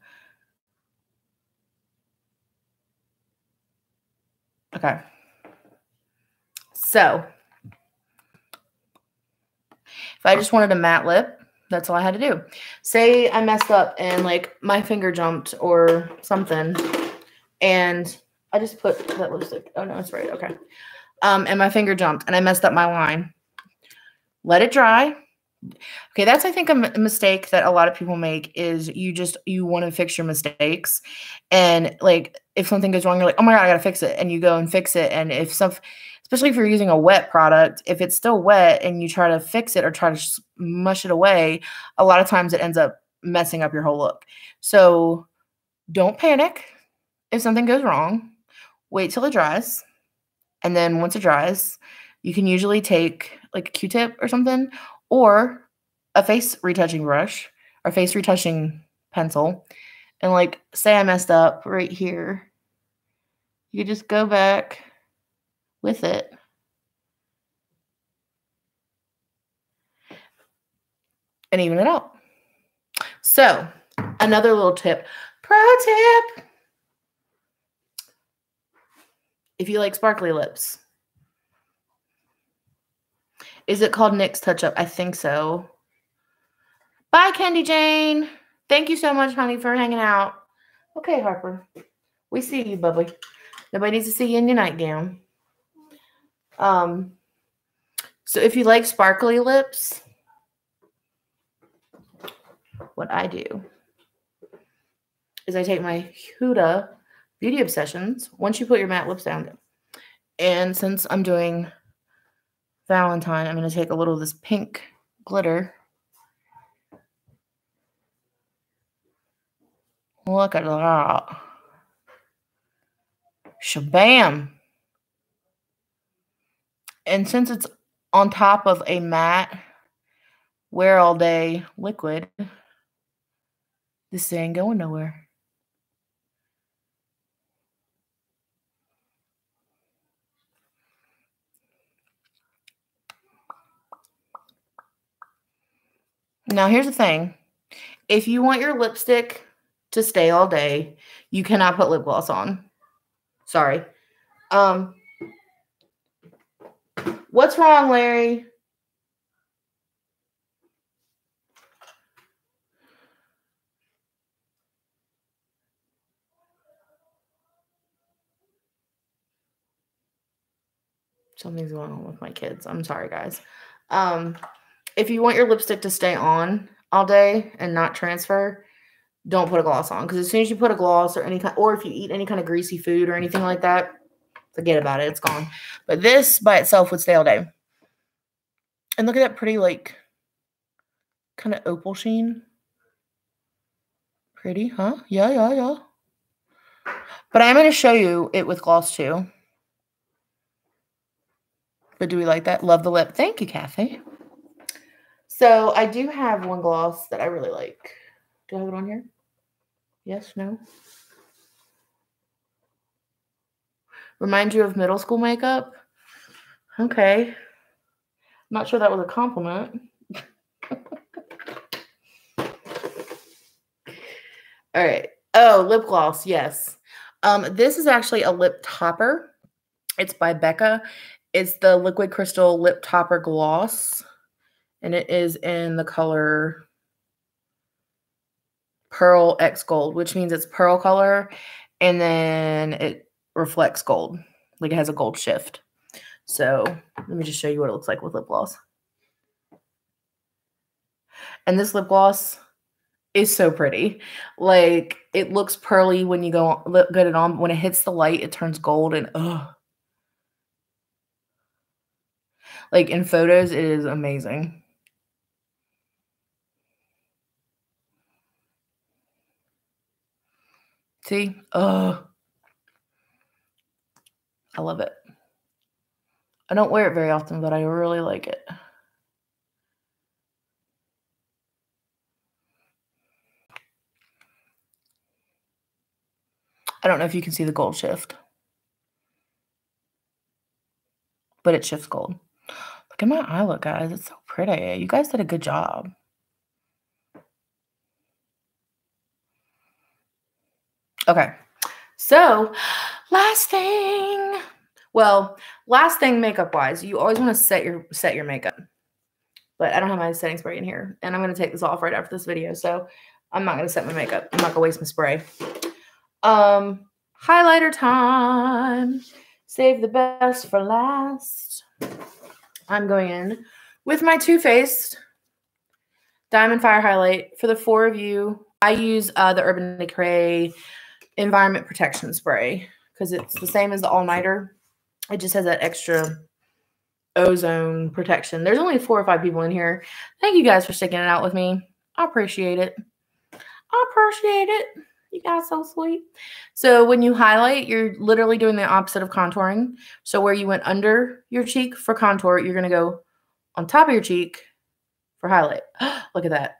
Okay. So, if I just wanted a matte lip, that's all I had to do. Say I messed up and like my finger jumped or something, and I just put that lipstick. Oh no, it's right. Okay. And my finger jumped and I messed up my line. Let it dry. Okay, that's I think a mistake that a lot of people make is you want to fix your mistakes, and like if something goes wrong, you're like, oh my god, I gotta fix it, and you go and fix it, and if some, especially if you're using a wet product, if it's still wet and you try to fix it or try to mush it away, a lot of times it ends up messing up your whole look. So don't panic if something goes wrong. Wait till it dries, and then once it dries, you can usually take like a Q-tip or something, or a face retouching brush or face retouching pencil, and like say I messed up right here, you just go back with it and even it out. So another little tip, pro tip, if you like sparkly lips, is it called NYX Touch Up? I think so. Bye, Candy Jane. Thank you so much, honey, for hanging out. Okay, Harper. We see you, Bubbly. Nobody needs to see you in your nightgown. So if you like sparkly lips, what I do is I take my Huda Beauty Obsessions. Once you put your matte lips down, and since I'm doing Valentine, I'm going to take a little of this pink glitter. Look at that. Shabam. And since it's on top of a matte wear all day liquid, this ain't going nowhere. Now here's the thing. If you want your lipstick to stay all day, you cannot put lip gloss on. Sorry. What's wrong, Larry? Something's going on with my kids. I'm sorry, guys. If you want your lipstick to stay on all day and not transfer, don't put a gloss on. Because as soon as you put a gloss or any kind, or if you eat any kind of greasy food or anything like that, forget about it. It's gone. But this by itself would stay all day. And look at that pretty, like, kind of opal sheen. Pretty, huh? Yeah. But I'm going to show you it with gloss too. But do we like that? Love the lip. Thank you, Kathy. So I do have one gloss that I really like. Do I have it on here? Yes, no? Remind you of middle school makeup? Okay. I'm not sure that was a compliment. All right. Oh, lip gloss. Yes. This is actually a lip topper. It's by Becca. It's the Liquid Crystal Lip Topper Gloss. And it is in the color Pearl X Gold, which means it's pearl color. And then it reflects gold. Like it has a gold shift. So let me just show you what it looks like with lip gloss. And this lip gloss is so pretty. Like it looks pearly when you get it on. When it hits the light, it turns gold and like in photos, it is amazing. See? I love it. I don't wear it very often, but I really like it. I don't know if you can see the gold shift, but it shifts gold. Look at my eye look, guys. It's so pretty. You guys did a good job. Okay. So, last thing. Well, last thing makeup-wise, you always want to set your makeup. But I don't have my setting spray in here. And I'm going to take this off right after this video. So, I'm not going to set my makeup. I'm not going to waste my spray. Highlighter time. Save the best for last. I'm going in with my Too Faced Diamond Fire Highlight. For the 4 of you, I use the Urban Decay Environment Protection Spray because it's the same as the All-Nighter. It just has that extra ozone protection. There's only 4 or 5 people in here. Thank you guys for sticking it out with me. I appreciate it. I appreciate it. You guys are so sweet. So when you highlight, you're literally doing the opposite of contouring. So where you went under your cheek for contour, you're going to go on top of your cheek for highlight. Look at that.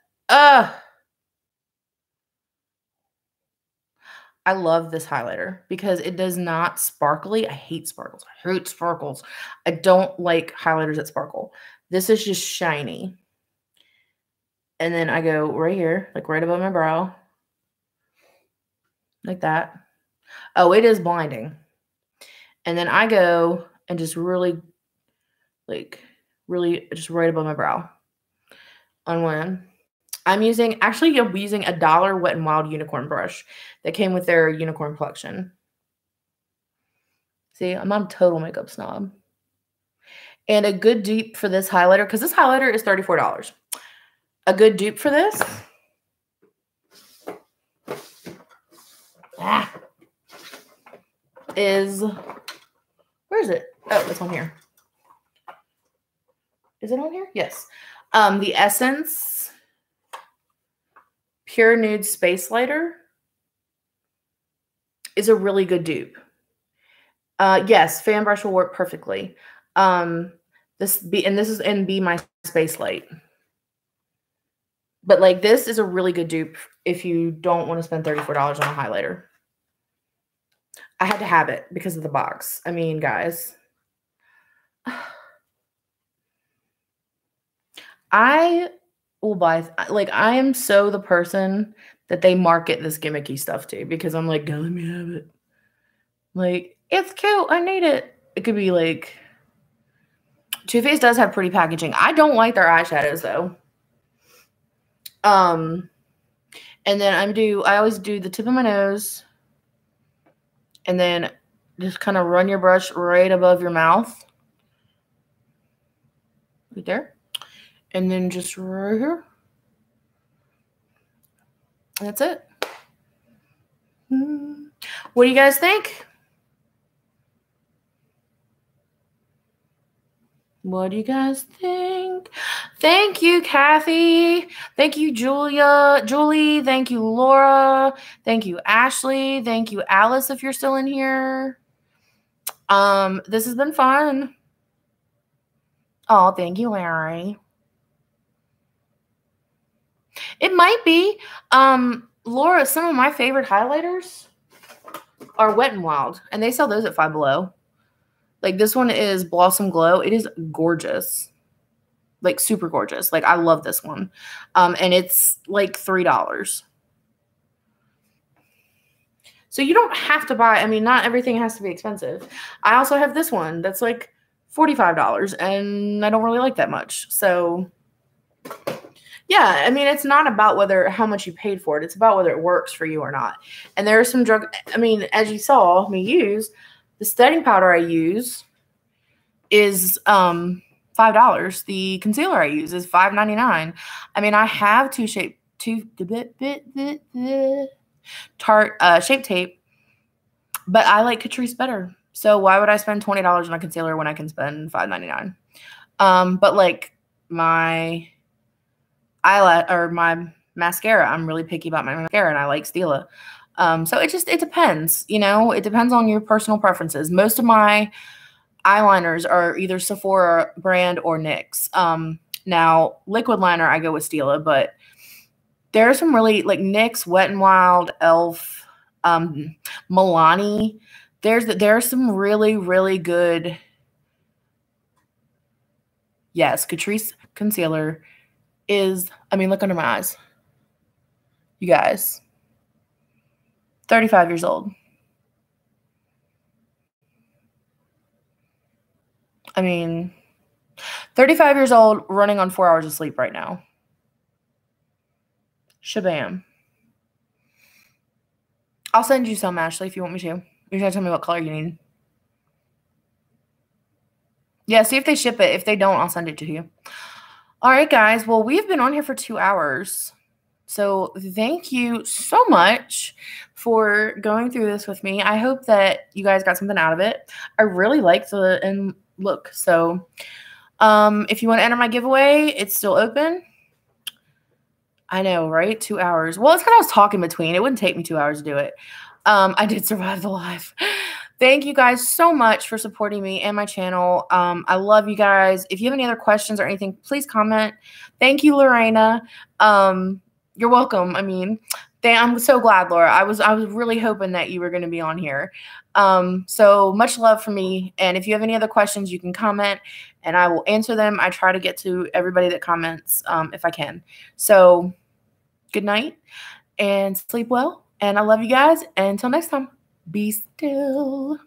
I love this highlighter because it does not sparkly. I hate sparkles. I hate sparkles. I don't like highlighters that sparkle. This is just shiny. And then I go right here, like right above my brow. Like that. Oh, it is blinding. And then I go and just really just right above my brow. On one. I'm using a $1 Wet n Wild unicorn brush that came with their unicorn collection. See, I'm a total makeup snob. And a good dupe for this highlighter, because this highlighter is $34. A good dupe for this. Is, where is it? Oh, it's on here. Is it on here? Yes. The Essence Pure Nude Space Lighter is a really good dupe. Yes, fan brush will work perfectly. This is in Be My Space Light. But like this is a really good dupe if you don't want to spend $34 on a highlighter. I had to have it because of the box. I mean, guys. I will buy, like, I am so the person that they market this gimmicky stuff to because I'm like, go, let me have it. Like, it's cute. I need it. It could be like, Too Faced does have pretty packaging. I don't like their eyeshadows though. And then I always do the tip of my nose. And then just kind of run your brush right above your mouth. Right there. And then just right here. That's it. What do you guys think? What do you guys think? Thank you, Kathy. Thank you, Julie. Thank you, Laura. Thank you, Ashley. Thank you, Alice, if you're still in here. This has been fun. Oh, thank you, Larry. It might be. Laura, some of my favorite highlighters are Wet n Wild, and they sell those at Five Below. Like this one is Blossom Glow. It is gorgeous. Like super gorgeous. Like I love this one. And it's like $3. So you don't have to buy, I mean, not everything has to be expensive. I also have this one that's like $45 and I don't really like that much. So yeah, I mean, it's not about how much you paid for it. It's about whether it works for you or not. And there are some I mean, as you saw me use, the setting powder I use is $5. The concealer I use is $5.99. I mean, I have Tarte Shape Tape, but I like Catrice better. So why would I spend $20 on a concealer when I can spend $5.99? But like my eyelash or my mascara, I'm really picky about my mascara, and I like Stila. So it depends, you know, it depends on your personal preferences. Most of my eyeliners are either Sephora brand or NYX. Now liquid liner, I go with Stila, but there are some really like NYX, Wet n Wild, Elf, Milani. There are some really, really good. Yes, Catrice concealer is, I mean, look under my eyes. You guys, 35 years old. I mean, 35 years old, running on 4 hours of sleep right now. Shabam. I'll send you some, Ashley, if you want me to. You gotta tell me what color you need. Yeah, see if they ship it. If they don't, I'll send it to you. All right, guys. Well, we've been on here for 2 hours. So thank you so much for going through this with me. I hope that you guys got something out of it. I really like the end look. So if you want to enter my giveaway, it's still open. I know, right? 2 hours. Well, it's because I was talking between. It wouldn't take me 2 hours to do it. I did survive the live. Thank you guys so much for supporting me and my channel. I love you guys. If you have any other questions or anything, please comment. Thank you, Lorena. You're welcome. I mean, I'm so glad, Laura. I was really hoping that you were going to be on here. So much love for me. And if you have any other questions, you can comment and I will answer them. I try to get to everybody that comments if I can. So good night and sleep well. And I love you guys. And until next time, be still.